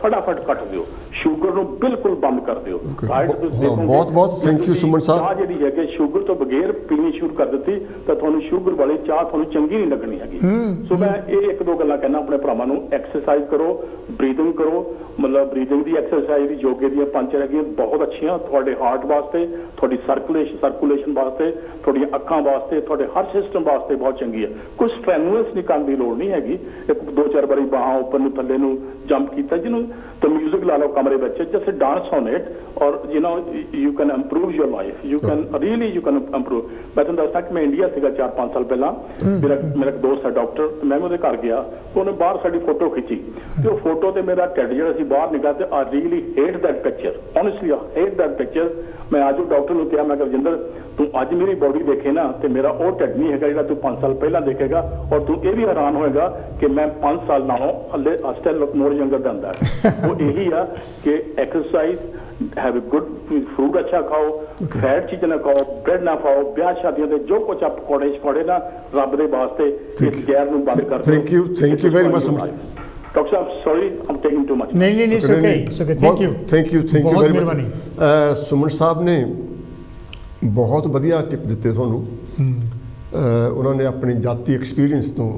C: ਫਟਾਫਟ ਕੱਟ ਦਿਓ, ਸ਼ੂਗਰ ਨੂੰ ਬਿਲਕੁਲ ਬੰਦ ਕਰ ਦਿਓ।
A: ਬਹੁਤ ਥੈਂਕ ਯੂ ਸੁਮਨ ਸਾਹਿਬ।
C: ਚਾਹ ਜਿਹੜੀ ਹੈ ਕਿ ਸ਼ੂਗਰ ਤੋਂ ਬਗੈਰ ਪੀਣੀ ਸ਼ੁਰੂ ਕਰ ਦਿੱਤੀ ਤਾਂ ਤੁਹਾਨੂੰ ਸ਼ੂਗਰ ਵਾਲੀ ਚਾਹ ਤੁਹਾਨੂੰ ਚੰਗੀ ਨਹੀਂ ਲੱਗਣੀ ਹੈਗੀ। ਸੋ ਮੈਂ ਇਹ 1-2 ਗੱਲਾਂ ਕਹਿਣਾ ਆਪਣੇ ਭਰਾਵਾਂ ਨੂੰ, ਐਕਸਰਸਾਈਜ਼ ਕਰੋ, ਬਰੀਥਿੰਗ ਕਰੋ, ਮਤਲਬ ਬਰੀਥਿੰਗ ਦੀ ਐਕਸਰਸਾਈਜ਼ ਦੀ, ਯੋਗੇ ਦੀਆਂ 5 ਹੈਗੀਆਂ ਬਹੁਤ ਅੱਛੀਆਂ ਤੁਹਾਡੇ ਹਾਰਟ ਵਾਸਤੇ, ਤੁਹਾਡੀ ਸਰਕੂਲੇਸ਼ਨ ਵਾਸਤੇ, ਤੁਹਾਡੀਆਂ ਅੱਖਾਂ ਵਾਸਤੇ, ਤੁਹਾਡੇ ਹਰ ਸਿਸਟਮ ਵਾਸਤੇ ਬਹੁਤ ਚੰਗੀ ਹੈ। ਕੁਝ ਸਟ੍ਰੈਨੂਅਸ ਨਹੀਂ ਕਰਨ ਦੀ ਲੋੜ ਨਹੀਂ ਹੈਗੀ। 2-4 ਵਾਰੀ ਬਾਹਾਂ ਉੱਪਰ ਨੂੰ ਥੱਲੇ ਨੂੰ ਜੰਪ ਕੀਤਾ, ਜਿਹਨੂੰ ਤਾਂ ਮਿਊਜ਼ਿਕ ਲਾ ਲਓ ਕਮਰੇ ਵਿੱਚ, ਜਸਟ ਡਾਂਸ ਔਨ ਇਟ ਔਰ you can improve your life, you can improve. ਮੈਂ ਤੁਹਾਨੂੰ ਦੱਸਦਾ ਕਿ ਮੈਂ ਇੰਡੀਆ ਸੀਗਾ 4-5 ਸਾਲ ਪਹਿਲਾਂ, ਮੇਰਾ ਇੱਕ ਦੋਸਤ ਹੈ ਡਾਕਟਰ, ਮੈਂ ਉਹਦੇ ਘਰ ਗਿਆ, ਉਹਨੇ ਬਾਹਰ ਸਾਡੀ ਫੋਟੋ ਖਿੱਚੀ ਤੇ ਉਹ ਫੋਟੋ ਤੇ ਮੇਰਾ ਢਿੱਡ ਜਿਹੜਾ ਸੀ ਬਾਹਰ ਨਿਕਲਿਆ ਤੇ I really hate that picture, honestly I hate that picture. ਮੈਂ ਅੱਜ ਉਹ ਡਾਕਟਰ ਨੂੰ ਕਿਹਾ, ਮੈਂ ਕਿਹਾ ਰਜਿੰਦਰ ਤੂੰ ਅੱਜ ਮੇਰੀ ਬੋਡੀ ਦੇਖੇ ਨਾ ਤੇ ਮੇਰਾ ਉਹ ਢਿੱਡ ਨਹੀਂ ਹੈਗਾ ਜਿਹੜਾ ਤੂੰ 5 ਸਾਲ ਪਹਿਲਾਂ ਦੇਖੇਗਾ, ਔਰ ਤੂੰ ਇਹ ਵੀ ਹੈਰਾਨ ਹੋਏਗਾ ਕਿ ਮੈਂ 5 ਸਾਲ ਨਾਲੋਂ ਹਲੇ still more younger than that. ਉਹ ਇਹੀ ਆ ਕਿ exercise, have a good food, ਅੱਛਾ ਖਾਓ, ਫੈਟ ਚੀਜ਼ਾਂ ਨਾ ਖਾਓ, ਬ੍ਰੈਡ ਨਾ ਖਾਓ, ਵਿਆਹ ਸ਼ਾਦੀਆਂ ਤੇ ਜੋ ਕੁਝ ਆਪ ਪਕੌੜੇ ਨਾ ਰੱਬ ਦੇ ਵਾਸਤੇ ਇਸ ਜ਼ਹਿਰ ਨੂੰ ਬੰਦ ਕਰ ਦਿਓ।
A: Thank you very much
C: doctor Sahib, sorry Aam taking too much.
B: ਨਹੀਂ it's okay, thank you very much.
A: Suman ਸਾਹਿਬ ਨੇ ਬਹੁਤ ਵਧੀਆ ਟਿਪ ਦਿੱਤੇ ਤੁਹਾਨੂੰ। ਉਹਨਾਂ ਨੇ ਆਪਣੀ ਜਾਤੀ ਐਕਸਪੀਰੀਅੰਸ ਤੋਂ,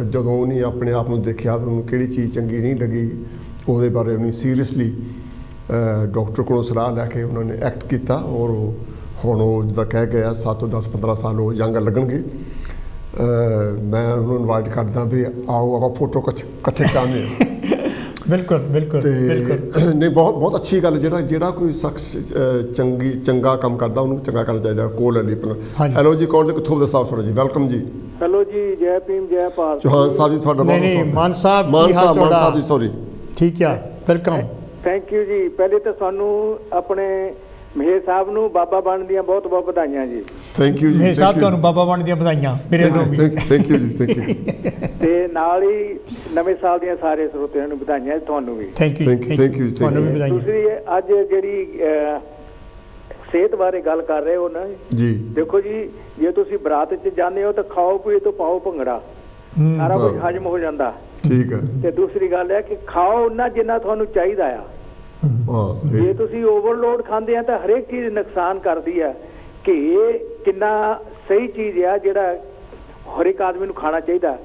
A: ਜਦੋਂ ਉਹਨੇ ਆਪਣੇ ਆਪ ਨੂੰ ਦੇਖਿਆ ਉਹਨੂੰ ਕਿਹੜੀ ਚੀਜ਼ ਚੰਗੀ ਨਹੀਂ ਲੱਗੀ, ਉਹਦੇ ਬਾਰੇ ਉਹਨੇ ਸੀਰੀਅਸਲੀ ਡਾਕਟਰ ਕੋਲੋਂ ਸਲਾਹ ਲੈ ਕੇ ਉਹਨਾਂ ਨੇ ਐਕਟ ਕੀਤਾ ਔਰ ਹੁਣ ਉਹ ਜਿੱਦਾਂ ਕਹਿ ਗਿਆ 7 ਤੋਂ 10-15 ਸਾਲ ਉਹ ਯੰਗ ਲੱਗਣਗੇ। ਮੈਂ ਉਹਨੂੰ ਇਨਵਾਈਟ ਕਰਦਾ ਵੀ ਆਓ ਆਪਾਂ ਫੋਟੋ ਇਕੱਠੇ ਕਰਾਉਂਦੇ ਹਾਂ।
B: ਬਿਲਕੁਲ
A: ਨਹੀਂ, ਬਹੁਤ ਅੱਛੀ ਗੱਲ। ਜਿਹੜਾ ਕੋਈ ਸ਼ਖਸ ਚੰਗਾ ਕੰਮ ਕਰਦਾ ਉਹਨੂੰ ਚੰਗਾ ਕਰਨਾ ਚਾਹੀਦਾ। ਕੋਲ ਅਲੀ ਹੈਲੋ ਜੀ, ਕੌਣ ਤੇ ਕਿੱਥੋਂ ਦਾ ਸਾਫ ਥੋੜਾ ਜੀ, ਵੈਲਕਮ ਜੀ।
D: ਹੈਲੋ ਜੀ, ਜੈ ਭੀਮ ਜੈ ਭਾਰਤ।
A: ਚੌਹਾਨ ਸਾਹਿਬ ਜੀ ਤੁਹਾਡਾ
B: ਬਹੁਤ ਮਾਨ ਸਾਹਿਬ
A: ਜੀ, ਸੌਰੀ,
B: ਠੀਕ ਆ, ਵੈਲਕਮ,
D: ਥੈਂਕ ਯੂ ਜੀ। ਪਹਿਲੇ ਤਾਂ ਸਾਨੂੰ ਆਪਣੇ ਮੇਹਰ ਸਾਹਿਬ ਨੂੰ ਬਾਬਾ ਬਣਨ ਦੀਆਂ ਬਹੁਤ ਬਹੁਤ ਵਧਾਈਆਂ ਜੀ।
A: ਥੈਂਕ ਯੂ ਜੀ।
B: ਮੇਹਰ ਸਾਹਿਬ ਤੁਹਾਨੂੰ ਬਾਬਾ ਬਣਨ ਦੀਆਂ ਵਧਾਈਆਂ ਮੇਰੇ ਵੱਲੋਂ ਵੀ।
A: ਥੈਂਕ ਯੂ ਜੀ, ਥੈਂਕ ਯੂ।
D: ਤੇ ਨਾਲ ਹੀ ਨਵੇਂ ਸਾਲ ਦੀਆਂ ਸਾਰੇ ਸਰੋਤਿਆਂ ਨੂੰ ਵਧਾਈਆਂ, ਤੁਹਾਨੂੰ ਵੀ
B: ਥੈਂਕ ਯੂ ਤੁਹਾਨੂੰ ਵੀ ਵਧਾਈਆਂ।
D: ਦੂਸਰੀ ਅੱਜ ਜਿਹੜੀ ਸਿਹਤ ਬਾਰੇ ਗੱਲ ਕਰ ਰਹੇ ਹੋ ਨਾ ਜੀ, ਦੇਖੋ ਜੀ, ਜੇ ਤੁਸੀਂ ਬਰਾਤ 'ਚ ਜਾਂਦੇ ਹੋ ਤਾਂ ਖਾਓ ਪੀਓ ਤੋਂ ਪਾਓ ਭੰਗੜਾ, ਸਾਰਾ ਕੁਝ ਹਜਮ ਹੋ ਜਾਂਦਾ, ਠੀਕ ਹੈ। ਤੇ ਦੂਸਰੀ ਗੱਲ ਹੈ ਕਿ ਖਾਓ ਉਹਨਾਂ ਜਿੰਨਾ ਤੁਹਾਨੂੰ ਚਾਹੀਦਾ ਆ। ਜੇ ਤੁਸੀਂ ਓਵਰਲੋਡ ਖਾਂਦੇ ਆ ਤਾਂ ਹਰੇਕ ਚੀਜ਼ ਨੁਕਸਾਨ ਕਰਦੀ ਹੈ। ਕਿ ਇਹ ਕਿੰਨਾ ਸਹੀ ਚੀਜ਼ ਆ ਜਿਹੜਾ ਹਰ ਇੱਕ ਆਦਮੀ ਨੂੰ ਖਾਣਾ ਚਾਹੀਦਾ।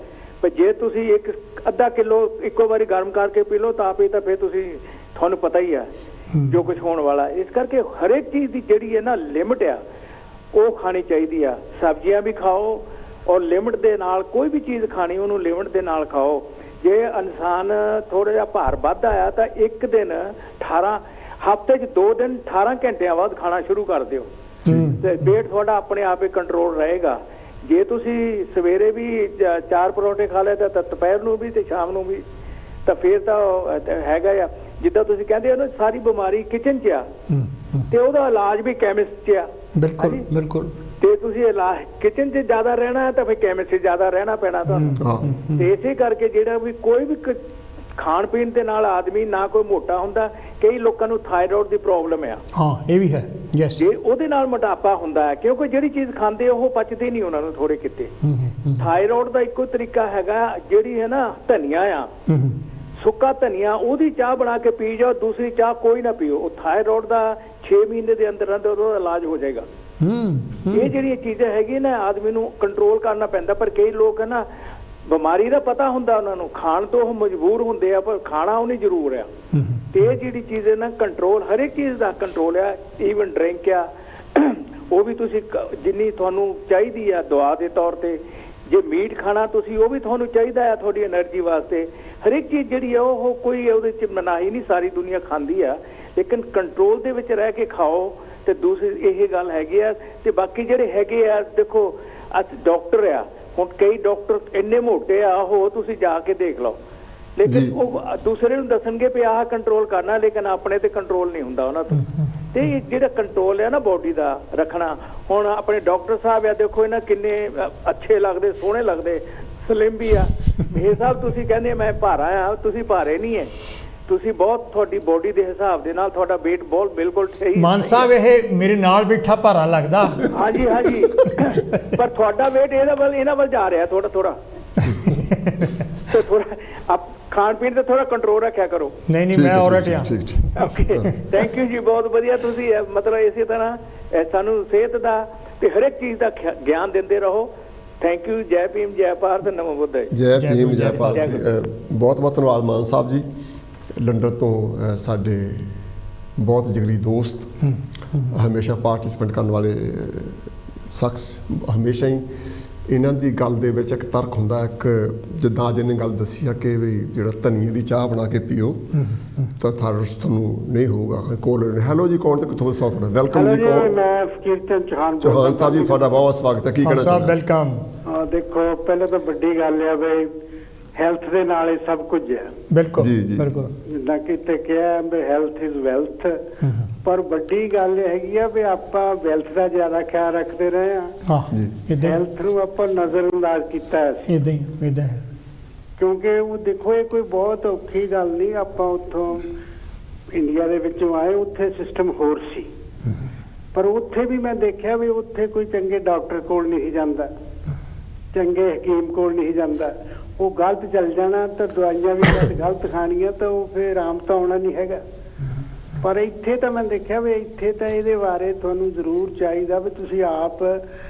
D: ਪਰ ਜੇ ਤੁਸੀਂ ਇੱਕ ਅੱਧਾ ਕਿਲੋ ਇੱਕੋ ਵਾਰੀ ਗਰਮ ਕਰਕੇ ਪੀ ਲਓ ਤਾਂ ਫਿਰ ਤੁਸੀਂ, ਤੁਹਾਨੂੰ ਪਤਾ ਹੀ ਆ ਜੋ ਕੁਝ ਹੋਣ ਵਾਲਾ। ਇਸ ਕਰਕੇ ਹਰੇਕ ਚੀਜ਼ ਦੀ ਜਿਹੜੀ ਹੈ ਨਾ ਲਿਮਟ ਆ ਉਹ ਖਾਣੀ ਚਾਹੀਦੀ ਆ। ਸਬਜ਼ੀਆਂ ਵੀ ਖਾਓ ਔਰ ਲਿਮਟ ਦੇ ਨਾਲ, ਕੋਈ ਵੀ ਚੀਜ਼ ਖਾਣੀ ਉਹਨੂੰ ਲਿਮਟ ਦੇ ਨਾਲ ਖਾਓ। ਜੇ ਇਨਸਾਨ ਥੋੜਾ ਜਿਹਾ ਭਾਰ ਵੱਧਦਾ ਆ ਤਾਂ ਇੱਕ ਦਿਨ 18 ਹਫ਼ਤੇ 'ਚ 2 ਦਿਨ 18 ਘੰਟਿਆਂ ਬਾਅਦ ਖਾਣਾ ਸ਼ੁਰੂ ਕਰ ਦਿਓ ਤੇ ਪੇਟ ਤੁਹਾਡਾ ਆਪਣੇ ਆਪ ਹੀ ਕੰਟਰੋਲ ਰਹੇਗਾ। ਜੇ ਤੁਸੀਂ ਸਵੇਰੇ ਵੀ 4 ਪਰੌਂਠੇ ਖਾ ਲਏ ਤਾਂ ਦੁਪਹਿਰ ਨੂੰ ਵੀ ਤੇ ਸ਼ਾਮ ਨੂੰ ਵੀ, ਤਾਂ ਫਿਰ ਤਾਂ ਹੈਗਾ ਆ। ਜਿੱਦਾਂ ਤੁਸੀਂ ਕਹਿੰਦੇ ਹੋ ਨਾ, ਸਾਰੀ ਬਿਮਾਰੀ ਕਿਚਨ 'ਚ ਆ ਤੇ ਉਹਦਾ ਇਲਾਜ ਵੀ ਕੈਮਿਸਟ 'ਚ ਆ।
B: ਬਿਲਕੁਲ।
D: ਤੇ ਤੁਸੀਂ ਇਲਾਜ ਕਿਚਨ 'ਚ ਜ਼ਿਆਦਾ ਰਹਿਣਾ ਹੈ ਤਾਂ ਫਿਰ ਕੈਮਿਸਟ 'ਚ ਜ਼ਿਆਦਾ ਰਹਿਣਾ ਪੈਣਾ ਤੁਹਾਨੂੰ। ਤੇ ਇਸੇ ਕਰਕੇ ਜਿਹੜਾ ਵੀ ਕੋਈ ਵੀ ਖਾਣ ਪੀਣ ਦੇ ਨਾਲ ਆਦਮੀ ਨਾ ਕੋਈ ਮੋਟਾ ਹੁੰਦਾ। ਕਈ ਲੋਕਾਂ ਨੂੰ ਥਾਇਰਾਇਡ ਦੀ ਪ੍ਰੋਬਲਮ ਆ।
B: ਇਹ ਵੀ ਹੈ, ਯੈਸ।
D: ਜੇ ਉਹਦੇ ਨਾਲ ਮੋਟਾਪਾ ਹੁੰਦਾ ਹੈ ਕਿਉਂਕਿ ਜਿਹੜੀ ਚੀਜ਼ ਖਾਂਦੇ ਉਹ ਪਚਦੀ ਨਹੀਂ ਉਹਨਾਂ ਨੂੰ ਥੋੜੇ ਕਿਤੇ। ਥਾਇਰਾਇਡ ਦਾ ਇੱਕੋ ਤਰੀਕਾ ਹੈਗਾ, ਜਿਹੜੀ ਹੈ ਨਾ ਧਨੀਆ ਆ, ਸੁੱਕਾ ਧਨੀਆ, ਉਹਦੀ ਚਾਹ ਬਣਾ ਕੇ ਪੀ ਜਾਓ, ਦੂਸਰੀ ਚਾਹ ਕੋਈ ਨਾ ਪੀਓ। ਉਹ ਥਾਇਰਾਇਡ ਦਾ 6 ਮਹੀਨੇ ਦੇ ਅੰਦਰ ਅੰਦਰ ਉਹਦਾ ਇਲਾਜ ਹੋ ਜਾਏਗਾ। ਇਹ ਜਿਹੜੀਆਂ ਚੀਜ਼ਾਂ ਹੈਗੀਆਂ ਨਾ ਆਦਮੀ ਨੂੰ ਕੰਟਰੋਲ ਕਰਨਾ ਪੈਂਦਾ। ਪਰ ਕਈ ਲੋਕ ਹੈ ਨਾ, ਬਿਮਾਰੀ ਦਾ ਪਤਾ ਹੁੰਦਾ ਉਹਨਾਂ ਨੂੰ, ਖਾਣ ਤੋਂ ਉਹ ਮਜਬੂਰ ਹੁੰਦੇ ਆ ਪਰ ਖਾਣਾ ਉਹ ਨਹੀਂ ਜ਼ਰੂਰ ਆ। ਤੇ ਇਹ ਜਿਹੜੀ ਚੀਜ਼ ਹੈ ਨਾ, ਕੰਟਰੋਲ, ਹਰ ਇੱਕ ਚੀਜ਼ ਦਾ ਕੰਟਰੋਲ ਆ। ਈਵਨ ਡਰਿੰਕ ਆ, ਉਹ ਵੀ ਤੁਸੀਂ ਜਿੰਨੀ ਤੁਹਾਨੂੰ ਚਾਹੀਦੀ ਆ ਦਵਾ ਦੇ ਤੌਰ ਤੇ। ਜੇ ਮੀਟ ਖਾਣਾ ਤੁਸੀਂ, ਉਹ ਵੀ ਤੁਹਾਨੂੰ ਚਾਹੀਦਾ ਆ ਤੁਹਾਡੀ એનર્ਜੀ ਵਾਸਤੇ। ਹਰ ਇੱਕ ਚੀਜ਼ ਜਿਹੜੀ ਆ ਉਹ ਕੋਈ ਉਹਦੇ 'ਚ ਮਨਾਹੀ ਨਹੀਂ, ਸਾਰੀ ਦੁਨੀਆ ਖਾਂਦੀ ਆ, ਲੇਕਿਨ ਕੰਟਰੋਲ ਦੇ ਵਿੱਚ ਰਹਿ ਕੇ ਖਾਓ। ਤੇ ਦੂਸਰੀ ਇਹ ਗੱਲ ਹੈਗੀ ਆ। ਤੇ ਬਾਕੀ ਜਿਹੜੇ ਹੈਗੇ ਆ, ਦੇਖੋ ਡਾਕਟਰ ਆ, ਹੁਣ ਕਈ ਡਾਕਟਰ ਇੰਨੇ ਮੋਟੇ ਆ, ਉਹ ਤੁਸੀਂ ਜਾ ਕੇ ਦੇਖ ਲਓ, ਲੇਕਿਨ ਉਹ ਦੂਸਰੇ ਨੂੰ ਦੱਸਣਗੇ ਵੀ ਆਹ ਕੰਟਰੋਲ ਕਰਨਾ, ਲੇਕਿਨ ਆਪਣੇ ਤੇ ਕੰਟਰੋਲ ਨਹੀਂ ਹੁੰਦਾ ਉਹਨਾਂ ਤੋਂ। ਤੇ ਜਿਹੜਾ ਕੰਟਰੋਲ ਹੈ ਨਾ ਬੋਡੀ ਦਾ ਰੱਖਣਾ, ਹੁਣ ਆਪਣੇ ਡਾਕਟਰ ਸਾਹਿਬ ਆ, ਦੇਖੋ ਇਹਨਾਂ ਕਿੰਨੇ ਅੱਛੇ ਲੱਗਦੇ, ਸੋਹਣੇ ਲੱਗਦੇ, ਸਲਿਮ ਵੀ ਆ। ਇਹ ਸਾਹਿਬ ਤੁਸੀਂ ਕਹਿੰਦੇ ਮੈਂ ਭਾਰਾ ਆ, ਤੁਸੀਂ ਭਾਰੇ ਨਹੀਂ ਹੈ। ਤੁਸੀਂ ਬਹੁਤ ਤੁਹਾਡੀ ਬੋਡੀ ਦੇ ਹਿਸਾਬ ਦੇ ਨਾਲ ਤੁਹਾਡਾ weight ਬਹੁਤ ਬਿਲਕੁਲ ਸਹੀ
B: ਮਾਨ ਸਾਹਿਬ ਇਹ ਮੇਰੇ ਨਾਲ ਬੈਠਾ ਭਾਰਾ ਲੱਗਦਾ।
D: ਹਾਂਜੀ ਹਾਂਜੀ ਪਰ ਤੁਹਾਡਾ weight ਇਹਨਾਂ ਵੱਲ ਜਾ ਰਿਹਾ ਥੋੜਾ ਤੇ ਥੋੜਾ ਆਪ ਖਾਣ ਪੀਣ ਤੇ ਥੋੜਾ ਕੰਟਰੋਲ ਰੱਖਿਆ ਕਰੋ।
B: ਨਹੀਂ ਮੈਂ ਔਰਤ ਆ।
D: ਓਕੇ ਥੈਂਕ ਯੂ ਜੀ ਬਹੁਤ ਵਧੀਆ ਤੁਸੀਂ ਮਤਲਬ ਇਸੇ ਤਰ੍ਹਾਂ ਸਾਨੂੰ ਸਿਹਤ ਦਾ ਤੇ ਹਰ ਇੱਕ ਚੀਜ਼ ਦਾ ਗਿਆਨ ਦਿੰਦੇ ਰਹੋ। Thank you. ਜੈ ਭੀਮ ਜੈ ਭਾਰਤ ਨਮੋ ਬੁੱਧੇ।
A: ਜੈ ਭੀਮ ਜੈ ਭਾਰਤ। ਬਹੁਤ ਬਹੁਤ ਧੰਨਵਾਦ ਮਾਨ ਸਾਹਿਬ ਜੀ। ਲੰਡਨ ਤੋਂ ਸਾਡੇ ਬਹੁਤ ਜਿਗਰੀ ਦੋਸਤ, ਹਮੇਸ਼ਾ ਪਾਰਟਿਸਿਪੇਟ ਕਰਨ ਵਾਲੇ ਸ਼ਖਸ, ਹਮੇਸ਼ਾ ਹੀ ਇਹਨਾਂ ਦੀ ਗੱਲ ਦੇ ਵਿੱਚ ਇੱਕ ਤਰਕ ਹੁੰਦਾ। ਇੱਕ ਜਿੱਦਾਂ ਅੱਜ ਇਹਨੇ ਗੱਲ ਦੱਸੀ ਆ ਕਿ ਵੀ ਜਿਹੜਾ ਧਨੀਏ ਦੀ ਚਾਹ ਬਣਾ ਕੇ ਪੀਓ ਤਾਂ ਤੁਹਾਨੂੰ ਨਹੀਂ ਹੋਊਗਾ। ਕੋਲ ਹੈਲੋ ਜੀ, ਕੌਣ ਤੇ ਕਿੱਥੋਂ ਤੁਹਾਡਾ? ਵੈਲਕਮ ਜੀ। ਕੌਣ?
E: ਮੈਂ ਫਕੀਰ
A: ਚੌਹਾਨ ਸਾਹਿਬ ਜੀ, ਤੁਹਾਡਾ ਬਹੁਤ ਸਵਾਗਤ ਹੈ। ਕੀ ਕਹਿਣਾ ਚਾਹੁੰਦੇ?
B: ਵੈਲਕਮ।
E: ਦੇਖੋ ਪਹਿਲਾਂ ਤਾਂ ਵੱਡੀ ਗੱਲ ਹੈ ਵੀ ਹੈਲਥ ਦੇ ਨਾਲ ਹੀ ਸਭ ਕੁਝ ਹੈ।
B: ਬਿਲਕੁਲ
A: ਜੀ
B: ਬਿਲਕੁਲ।
E: ਜਿੱਦਾਂ ਕਿਤੇ ਕਿਹਾ ਵੀ ਹੈਲਥ ਇਜ਼ ਵੈਲਥ, ਪਰ ਵੱਡੀ ਗੱਲ ਇਹ ਹੈਗੀ ਆ ਵੀ ਆਪਾਂ ਵੈਲਥ ਦਾ ਜ਼ਿਆਦਾ ਖਿਆਲ ਰੱਖਦੇ ਰਹੇ ਆ।
B: ਹਾਂ ਇਦਾਂ
E: ਹੈਲਥ ਨੂੰ ਆਪਾਂ ਨਜ਼ਰਅੰਦਾਜ਼ ਕੀਤਾ ਸੀ।
B: ਇਦਾਂ ਹੈ
E: ਕਿਉਂਕਿ ਉਹ ਦੇਖੋ ਇਹ ਕੋਈ ਬਹੁਤ ਔਖੀ ਗੱਲ ਨਹੀਂ। ਆਪਾਂ ਉੱਥੋਂ ਇੰਡੀਆ ਦੇ ਵਿੱਚੋਂ ਆਏ, ਉੱਥੇ ਸਿਸਟਮ ਹੋਰ ਸੀ, ਪਰ ਉੱਥੇ ਵੀ ਮੈਂ ਦੇਖਿਆ ਵੀ ਉੱਥੇ ਕੋਈ ਚੰਗੇ ਡਾਕਟਰ ਕੋਲ ਨਹੀਂ ਜਾਂਦਾ, ਚੰਗੇ ਹਕੀਮ ਕੋਲ ਨਹੀਂ ਜਾਂਦਾ। ਉਹ ਗਲਤ ਚੱਲ ਜਾਣਾ ਤਾਂ ਦਵਾਈਆਂ ਵੀ ਗਲਤ ਖਾਣੀਆਂ ਤਾਂ ਉਹ ਫਿਰ ਆਰਾਮ ਤਾਂ ਆਉਣਾ ਨਹੀਂ ਹੈਗਾ। ਪਰ ਇੱਥੇ ਤਾਂ ਮੈਂ ਦੇਖਿਆ ਵੀ ਇੱਥੇ ਤਾਂ ਇਹਦੇ ਬਾਰੇ ਤੁਹਾਨੂੰ ਜ਼ਰੂਰ ਚਾਹੀਦਾ ਵੀ ਤੁਸੀਂ ਆਪ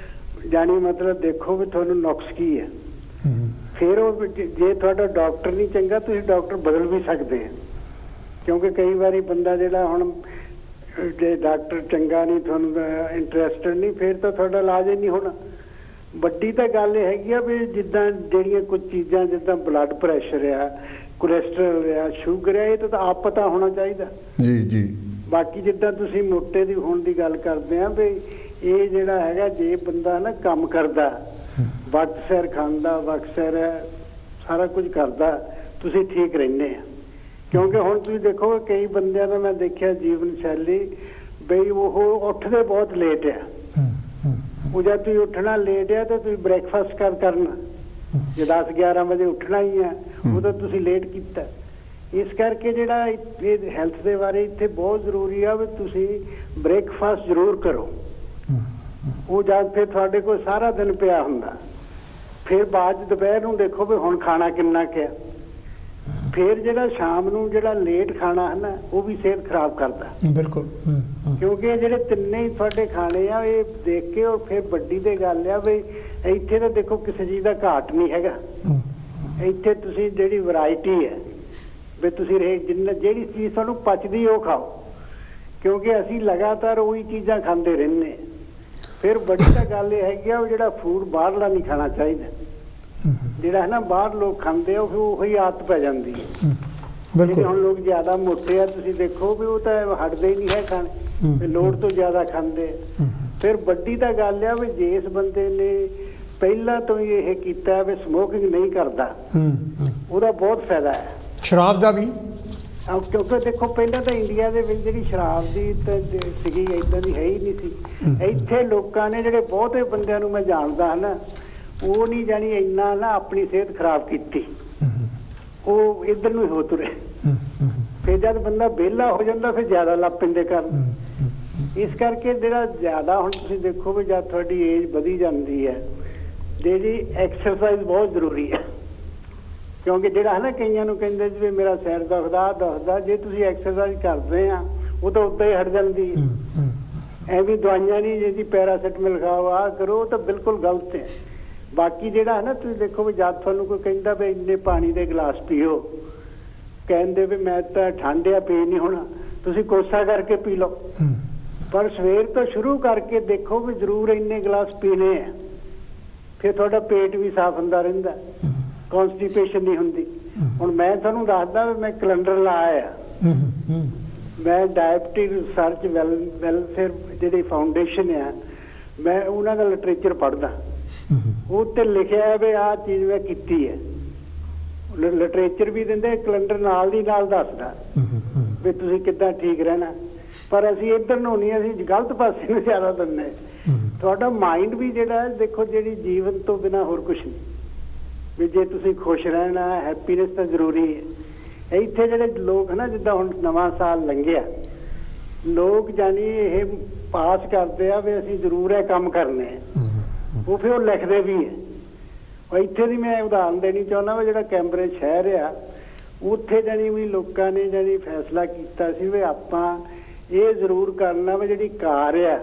E: ਜਾਣੀ ਮਤਲਬ ਦੇਖੋ ਵੀ ਤੁਹਾਨੂੰ ਨੁਕਸ ਕੀ ਹੈ। ਫਿਰ ਉਹ ਜੇ ਤੁਹਾਡਾ ਡਾਕਟਰ ਨਹੀਂ ਚੰਗਾ ਤੁਸੀਂ ਡਾਕਟਰ ਬਦਲ ਵੀ ਸਕਦੇ ਆ, ਕਿਉਂਕਿ ਕਈ ਵਾਰੀ ਬੰਦਾ ਜਿਹੜਾ ਹੁਣ ਜੇ ਡਾਕਟਰ ਚੰਗਾ ਨਹੀਂ, ਤੁਹਾਨੂੰ ਇੰਟਰਸਟਡ ਨਹੀਂ, ਫਿਰ ਤਾਂ ਤੁਹਾਡਾ ਇਲਾਜ ਹੀ ਨਹੀਂ ਹੋਣਾ। ਵੱਡੀ ਤਾਂ ਗੱਲ ਇਹ ਹੈਗੀ ਆ ਵੀ ਜਿੱਦਾਂ ਜਿਹੜੀਆਂ ਕੁਝ ਚੀਜ਼ਾਂ ਜਿੱਦਾਂ ਬਲੱਡ ਪ੍ਰੈਸ਼ਰ ਆ, ਕੋਲੇਸਟ੍ਰੋਲ ਆ, ਸ਼ੂਗਰ ਆ, ਇਹ ਤਾਂ ਆਪ ਪਤਾ ਹੋਣਾ ਚਾਹੀਦਾ।
A: ਜੀ ਜੀ।
E: ਬਾਕੀ ਜਿੱਦਾਂ ਤੁਸੀਂ ਮੋਟੇ ਦੀ ਹੋਣ ਦੀ ਗੱਲ ਕਰਦੇ ਆ ਵੀ ਇਹ ਜਿਹੜਾ ਹੈਗਾ ਜੇ ਬੰਦਾ ਨਾ ਕੰਮ ਕਰਦਾ, ਵਕਤ ਸਿਰ ਖਾਂਦਾ, ਵਕਤ ਸਿਰ ਸਾਰਾ ਕੁਝ ਕਰਦਾ, ਤੁਸੀਂ ਠੀਕ ਰਹਿੰਦੇ ਆ। ਕਿਉਂਕਿ ਹੁਣ ਤੁਸੀਂ ਦੇਖੋ ਕਈ ਬੰਦਿਆਂ ਦਾ ਮੈਂ ਦੇਖਿਆ ਜੀਵਨ ਸ਼ੈਲੀ ਬਈ ਉਹ ਉੱਠਦੇ ਬਹੁਤ ਲੇਟ ਆ। ਉਹ ਜਦ ਤੁਸੀਂ ਉੱਠਣਾ ਲੇਟ ਆ ਤਾਂ ਤੁਸੀਂ ਬ੍ਰੇਕਫਾਸਟ ਕਰਨਾ, ਜੇ 10-11 ਵਜੇ ਉੱਠਣਾ ਹੀ ਆ ਉਦੋਂ ਤੁਸੀਂ ਲੇਟ ਕੀਤਾ। ਇਸ ਕਰਕੇ ਜਿਹੜਾ ਇਹ ਹੈਲਥ ਦੇ ਬਾਰੇ ਇੱਥੇ ਬਹੁਤ ਜ਼ਰੂਰੀ ਆ ਵੀ ਤੁਸੀਂ ਬ੍ਰੇਕਫਾਸਟ ਜ਼ਰੂਰ ਕਰੋ। ਉਹ ਜਦ ਫਿਰ ਤੁਹਾਡੇ ਕੋਲ ਸਾਰਾ ਦਿਨ ਪਿਆ ਹੁੰਦਾ, ਫਿਰ ਬਾਅਦ ਦੁਪਹਿਰ ਨੂੰ ਦੇਖੋ ਵੀ ਹੁਣ ਖਾਣਾ ਕਿੰਨਾ ਕੁ ਆ। ਫਿਰ ਜਿਹੜਾ ਸ਼ਾਮ ਨੂੰ ਜਿਹੜਾ ਲੇਟ ਖਾਣਾ ਹੈ ਨਾ ਉਹ ਵੀ ਸਿਹਤ ਖਰਾਬ ਕਰਦਾ।
B: ਬਿਲਕੁਲ।
E: ਕਿਉਂਕਿ ਇਹ ਜਿਹੜੇ ਤਿੰਨੇ ਹੀ ਤੁਹਾਡੇ ਖਾਣੇ ਆ ਇਹ ਦੇਖ ਕੇ ਉਹ ਫਿਰ ਵੱਡੀ ਤੇ ਗੱਲ ਆ ਵੀ ਇੱਥੇ ਤਾਂ ਦੇਖੋ ਕਿਸੇ ਚੀਜ਼ ਦਾ ਘਾਟ ਨਹੀਂ ਹੈਗਾ। ਇੱਥੇ ਤੁਸੀਂ ਜਿਹੜੀ ਵੈਰਾਈਟੀ ਹੈ ਵੀ ਤੁਸੀਂ ਜਿਹੜੀ ਚੀਜ਼ ਤੁਹਾਨੂੰ ਪਚਦੀ ਉਹ ਖਾਓ, ਕਿਉਂਕਿ ਅਸੀਂ ਲਗਾਤਾਰ ਉਹੀ ਚੀਜ਼ਾਂ ਖਾਂਦੇ ਰਹਿੰਦੇ। ਫਿਰ ਵੱਡੀ ਤਾਂ ਗੱਲ ਇਹ ਹੈਗੀ ਆ ਜਿਹੜਾ ਫੂਡ ਬਾਹਰਲਾ ਨਹੀਂ ਖਾਣਾ ਚਾਹੀਦਾ। ਜਿਹੜਾ ਹੈ ਨਾ ਬਾਹਰ ਲੋਕ ਖਾਂਦੇ ਆ ਉਹੀ ਆਦਤ ਪੈ ਜਾਂਦੀ ਹੈ। ਜਿਹੜੇ ਹੁਣ ਲੋਕ ਜ਼ਿਆਦਾ ਮੋਟੇ ਆ ਤੁਸੀਂ ਦੇਖੋ ਵੀ ਉਹ ਤਾਂ ਹਟਦੇ ਹੀ ਨਹੀਂ ਹੈ ਖਾਣੇ, ਤੇ ਲੋੜ ਤੋਂ ਜ਼ਿਆਦਾ ਖਾਂਦੇ ਆ। ਫਿਰ ਵੱਡੀ ਤਾਂ ਗੱਲ ਆ ਵੀ ਜਿਸ ਬੰਦੇ ਨੇ ਪਹਿਲਾਂ ਤੋਂ ਹੀ ਇਹ ਕੀਤਾ ਵੀ ਸਮੋਕਿੰਗ ਨਹੀਂ ਕਰਦਾ, ਉਹਦਾ ਬਹੁਤ ਫਾਇਦਾ ਹੈ।
B: ਸ਼ਰਾਬ ਦਾ ਵੀ,
E: ਕਿਉਂਕਿ ਦੇਖੋ ਪਹਿਲਾਂ ਤਾਂ ਇੰਡੀਆ ਦੇ ਵਿੱਚ ਜਿਹੜੀ ਸ਼ਰਾਬ ਦੀ ਤਾਂ ਸੀਗੀ ਇਦਾਂ ਦੀ ਹੈ ਹੀ ਨਹੀਂ ਸੀ। ਇੱਥੇ ਲੋਕਾਂ ਨੇ ਜਿਹੜੇ ਬਹੁਤੇ ਬੰਦਿਆਂ ਨੂੰ ਮੈਂ ਜਾਣਦਾ ਨਾ ਉਹ ਨਹੀਂ ਜਾਣੀ ਇੰਨਾ ਨਾ ਆਪਣੀ ਸਿਹਤ ਖਰਾਬ ਕੀਤੀ, ਉਹ ਇੱਧਰ ਨੂੰ ਹੋ ਤੁਰੇ। ਫਿਰ ਜਦ ਬੰਦਾ ਵਿਹਲਾ ਹੋ ਜਾਂਦਾ ਫਿਰ ਜ਼ਿਆਦਾ ਲੱਭ ਪੈਂਦੇ ਕਰਨ। ਇਸ ਕਰਕੇ ਜਿਹੜਾ ਜ਼ਿਆਦਾ ਹੁਣ ਤੁਸੀਂ ਦੇਖੋ ਵੀ ਜਦ ਤੁਹਾਡੀ ਏਜ ਵਧੀ ਜਾਂਦੀ ਹੈ ਜਿਹੜੀ ਐਕਸਰਸਾਈਜ਼ ਬਹੁਤ ਜ਼ਰੂਰੀ ਹੈ। ਕਿਉਂਕਿ ਜਿਹੜਾ ਹੈ ਨਾ ਕਈਆਂ ਨੂੰ ਕਹਿੰਦੇ ਜਿਵੇਂ ਮੇਰਾ ਸਿਰ ਦੁਖਦਾ, ਜੇ ਤੁਸੀਂ ਐਕਸਰਸਾਈਜ਼ ਕਰਦੇ ਆ ਉਹ ਤਾਂ ਉੱਦਾਂ ਹੀ ਹਟ ਜਾਂਦੀ ਹੈ। ਐਵੇਂ ਦਵਾਈਆਂ ਨਹੀਂ ਜਿਹਦੀ ਪੈਰਾਸੀਟਾਮੋਲ ਖਾਓ ਆਹ ਕਰੋ, ਉਹ ਤਾਂ ਬਿਲਕੁਲ ਗਲਤ ਹੈ। ਬਾਕੀ ਜਿਹੜਾ ਹੈ ਨਾ ਤੁਸੀਂ ਦੇਖੋ ਵੀ ਜਦ ਤੁਹਾਨੂੰ ਕੋਈ ਕਹਿੰਦਾ ਵੀ ਇੰਨੇ ਪਾਣੀ ਦੇ ਗਲਾਸ ਪੀਓ, ਕਹਿੰਦੇ ਵੀ ਮੈਂ ਤਾਂ ਠੰਡ ਆ ਪੀ ਨਹੀਂ ਹੋਣਾ, ਤੁਸੀਂ ਕੋਸਾ ਕਰਕੇ ਪੀ ਲਓ। ਪਰ ਸਵੇਰ ਤੋਂ ਸ਼ੁਰੂ ਕਰਕੇ ਦੇਖੋ ਵੀ ਜ਼ਰੂਰ ਇੰਨੇ ਗਲਾਸ ਪੀਣੇ ਆ, ਫਿਰ ਤੁਹਾਡਾ ਪੇਟ ਵੀ ਸਾਫ਼ ਹੁੰਦਾ ਰਹਿੰਦਾ, ਕੌਨਸਟੀਪੇਸ਼ਨ ਨਹੀਂ ਹੁੰਦੀ। ਹੁਣ ਮੈਂ ਤੁਹਾਨੂੰ ਦੱਸਦਾ ਵੀ ਮੈਂ ਕੈਲੰਡਰ ਲਾਇਆ, ਮੈਂ ਡਾਇਬਟਿਕ ਰਿਸਰਚ ਵੈਲਫੇਅਰ ਜਿਹੜੀ ਫਾਊਂਡੇਸ਼ਨ ਆ ਮੈਂ ਉਹਨਾਂ ਦਾ ਲਿਟਰੇਚਰ ਪੜ੍ਹਦਾ। ਉਹ ਤੇ ਲਿਖਿਆ ਹੈ ਵੀ ਆਹ ਚੀਜ਼ ਮੈਂ ਕੀਤੀ ਹੈ, ਲਿਟਰੇਚਰ ਵੀ ਦਿੰਦੇ, ਕੈਲੰਡਰ ਨਾਲ ਦੀ ਨਾਲ ਦੱਸਦਾ ਵੀ ਤੁਸੀਂ ਕਿੱਦਾਂ ਠੀਕ ਰਹਿਣਾ। ਪਰ ਅਸੀਂ ਇੱਧਰ ਨੂੰ ਨਹੀਂ, ਅਸੀਂ ਗਲਤ ਪਾਸੇ ਨੂੰ ਜ਼ਿਆਦਾ ਦਿੰਦੇ। ਤੁਹਾਡਾ ਮਾਈਂਡ ਵੀ ਜਿਹੜਾ ਦੇਖੋ ਜਿਹੜੀ ਜੀਵਨ ਤੋਂ ਬਿਨਾਂ ਹੋਰ ਕੁਛ ਨਹੀਂ। ਵੀ ਜੇ ਤੁਸੀਂ ਖੁਸ਼ ਰਹਿਣਾ, ਹੈਪੀਨੈਸ ਤਾਂ ਜ਼ਰੂਰੀ ਹੈ। ਇੱਥੇ ਜਿਹੜੇ ਲੋਕ ਨਾ, ਜਿੱਦਾਂ ਹੁਣ ਨਵਾਂ ਸਾਲ ਲੰਘਿਆ, ਲੋਕ ਜਾਨੀ ਇਹ ਪਾਸ ਕਰਦੇ ਆ ਵੀ ਅਸੀਂ ਜ਼ਰੂਰ ਇਹ ਕੰਮ ਕਰਨੇ ਆ, ਉਹ ਫਿਰ ਉਹ ਲਿਖਦੇ ਵੀ ਹੈ। ਇੱਥੇ ਦੀ ਮੈਂ ਉਦਾਹਰਨ ਦੇਣੀ ਚਾਹੁੰਦਾ ਵਾ, ਜਿਹੜਾ ਕੈਂਬਰਿਜ ਸ਼ਹਿਰ ਆ, ਉੱਥੇ ਜਾਨੀ ਵੀ ਲੋਕਾਂ ਨੇ ਜਾਨੀ ਫੈਸਲਾ ਕੀਤਾ ਸੀ ਵੀ ਆਪਾਂ ਇਹ ਜ਼ਰੂਰ ਕਰਨਾ ਵੀ ਜਿਹੜੀ ਕਾਰ ਆ,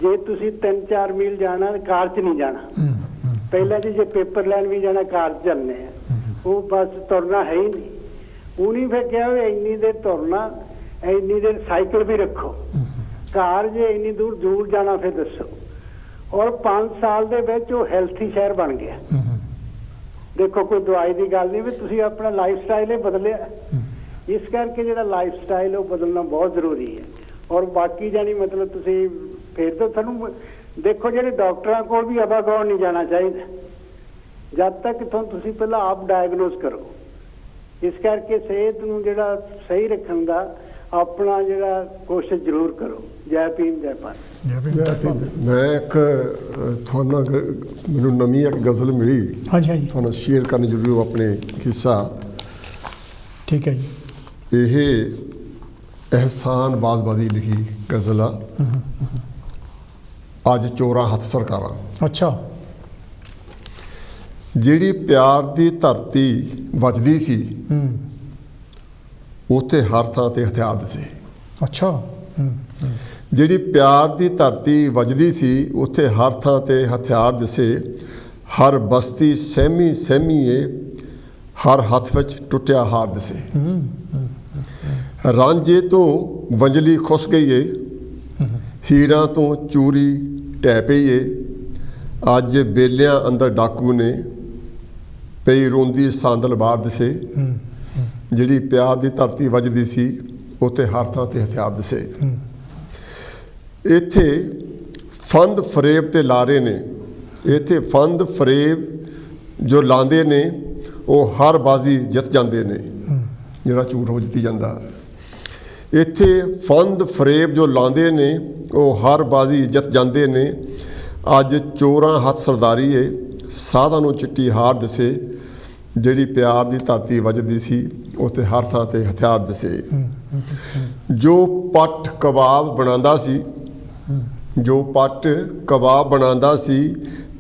E: ਜੇ ਤੁਸੀਂ 3-4 ਮੀਲ ਜਾਣਾ ਕਾਰ 'ਚ ਨਹੀਂ ਜਾਣਾ। ਪਹਿਲਾਂ ਜੀ ਜੇ ਪੇਪਰ ਲੈਣ ਵੀ ਜਾਣਾ ਕਾਰ 'ਚ ਚੱਲਣੇ ਆ, ਉਹ ਬਸ ਤੁਰਨਾ ਹੈ ਹੀ ਨਹੀਂ। ਉਹਨੇ ਫਿਰ ਕਿਹਾ ਵੀ ਇੰਨੀ ਦੇਰ ਤੁਰਨਾ, ਇੰਨੀ ਦੇਰ ਸਾਈਕਲ ਵੀ ਰੱਖੋ, ਕਾਰ ਜੇ ਇੰਨੀ ਦੂਰ ਜਾਣਾ ਫਿਰ ਦੱਸੋ। ਔਰ 5 ਸਾਲ ਦੇ ਵਿੱਚ ਉਹ ਹੈਲਥੀ ਸ਼ਹਿਰ ਬਣ ਗਿਆ। ਦੇਖੋ ਕੋਈ ਦਵਾਈ ਦੀ ਗੱਲ ਨਹੀਂ, ਵੀ ਤੁਸੀਂ ਆਪਣਾ ਲਾਈਫ ਸਟਾਈਲ ਹੀ ਬਦਲਿਆ। ਇਸ ਕਰਕੇ ਜਿਹੜਾ ਲਾਈਫ ਸਟਾਈਲ ਉਹ ਬਦਲਣਾ ਬਹੁਤ ਜ਼ਰੂਰੀ ਹੈ। ਔਰ ਬਾਕੀ ਜਾਨੀ ਮਤਲਬ ਤੁਸੀਂ ਫਿਰ ਤਾਂ ਤੁਹਾਨੂੰ ਦੇਖੋ, ਜਿਹੜੇ ਡਾਕਟਰਾਂ ਕੋਲ ਵੀ ਆਵਾਗੌਰ ਨਹੀਂ ਜਾਣਾ ਚਾਹੀਦਾ ਜਦ ਤੱਕ ਤੁਸੀਂ ਪਹਿਲਾਂ ਆਪ ਡਾਇਗਨੋਸ ਕਰੋ। ਇਸ ਕਰਕੇ ਸਿਹਤ ਨੂੰ ਜਿਹੜਾ ਸਹੀ ਰੱਖਣ ਦਾ ਆਪਣਾ ਜਿਹੜਾ ਕੋਸ਼ਿਸ਼ ਜ਼ਰੂਰ ਕਰੋ। ਜੈ ਭੀਮ, ਜੈ ਭਾਰਤ।
A: ਮੈਂ ਇੱਕ ਤੁਹਾਨੂੰ ਮੈਨੂੰ ਨਵੀਂ ਇੱਕ ਗਜ਼ਲ ਮਿਲੀ,
B: ਹਾਂਜੀ
A: ਤੁਹਾਨੂੰ ਸ਼ੇਅਰ ਕਰਨੀ ਜ਼ਰੂਰੀ ਹੋ ਆਪਣੇ ਹਿੱਸਾ।
B: ਠੀਕ ਹੈ ਜੀ।
A: ਇਹ ਅਹਿਸਾਨ ਬਾਜ਼ਬਾਦੀ ਲਿਖੀ ਗਜ਼ਲ ਆ। ਅੱਜ ਚੋਰਾਂ ਹੱਥ ਸਰਕਾਰਾਂ।
B: ਅੱਛਾ।
A: ਜਿਹੜੀ ਪਿਆਰ ਦੀ ਧਰਤੀ ਵੱਜਦੀ ਸੀ, ਉੱਥੇ ਹਰ ਥਾਂ ਤੇ ਹਥਿਆਰ ਦਿਸੇ।
B: ਅੱਛਾ।
A: ਜਿਹੜੀ ਪਿਆਰ ਦੀ ਧਰਤੀ ਵੱਜਦੀ ਸੀ, ਉੱਥੇ ਹਰ ਥਾਂ ਤੇ ਹਥਿਆਰ ਦਿਸੇ। ਹਰ ਬਸਤੀ ਸਹਿਮੀ ਸਹਿਮੀਏ, ਹਰ ਹੱਥ ਵਿੱਚ ਟੁੱਟਿਆ ਹਾਰ ਦਿਸੇ। ਰਾਂਝੇ ਤੋਂ ਵੰਜਲੀ ਖੁੱਸ ਗਈ ਏ, ਹੀਰਾਂ ਤੋਂ ਚੂਰੀ ਢਹਿ ਪਈ ਏ। ਅੱਜ ਬੇਲਿਆਂ ਅੰਦਰ ਡਾਕੂ ਨੇ, ਪਈ ਰੋਂਦੀ ਸਾਂਦਲ ਬਾਹਰ ਦਿਸੇ। ਜਿਹੜੀ ਪਿਆਰ ਦੀ ਧਰਤੀ ਵੱਜਦੀ ਸੀ, ਉੱਥੇ ਹਰ ਥਾਂ ਤੇ ਹਥਿਆਰ ਦਿਸੇ। ਇੱਥੇ ਫੰਦ ਫਰੇਬ ਤੇ ਲਾਰੇ ਨੇ, ਇੱਥੇ ਫੰਦ ਫਰੇਬ ਜੋ ਲਾਉਂਦੇ ਨੇ, ਉਹ ਹਰ ਬਾਜ਼ੀ ਜਿੱਤ ਜਾਂਦੇ ਨੇ। ਜਿਹੜਾ ਝੂਠ ਹੋ ਜਿੱਤੀ ਜਾਂਦਾ। ਇੱਥੇ ਫੰਦ ਫਰੇਬ ਜੋ ਲਾਉਂਦੇ ਨੇ, ਉਹ ਹਰ ਬਾਜ਼ੀ ਜਿੱਤ ਜਾਂਦੇ ਨੇ। ਅੱਜ ਚੋਰਾਂ ਹੱਥ ਸਰਦਾਰੀ ਏ, ਸਾਧਾਂ ਨੂੰ ਚਿੱਟੀ ਹਾਰ ਦਿਸੇ। ਜਿਹੜੀ ਪਿਆਰ ਦੀ ਧਰਤੀ ਵੱਜਦੀ ਸੀ, ਉੱਥੇ ਹਰ ਥਾਂ ਤੇ ਹਥਿਆਰ ਦਿਸੇ। ਜੋ ਪੱਟ ਕਬਾਬ ਬਣਾਉਂਦਾ ਸੀ, ਜੋ ਪੱਟ ਕਬਾਬ ਬਣਾਉਂਦਾ ਸੀ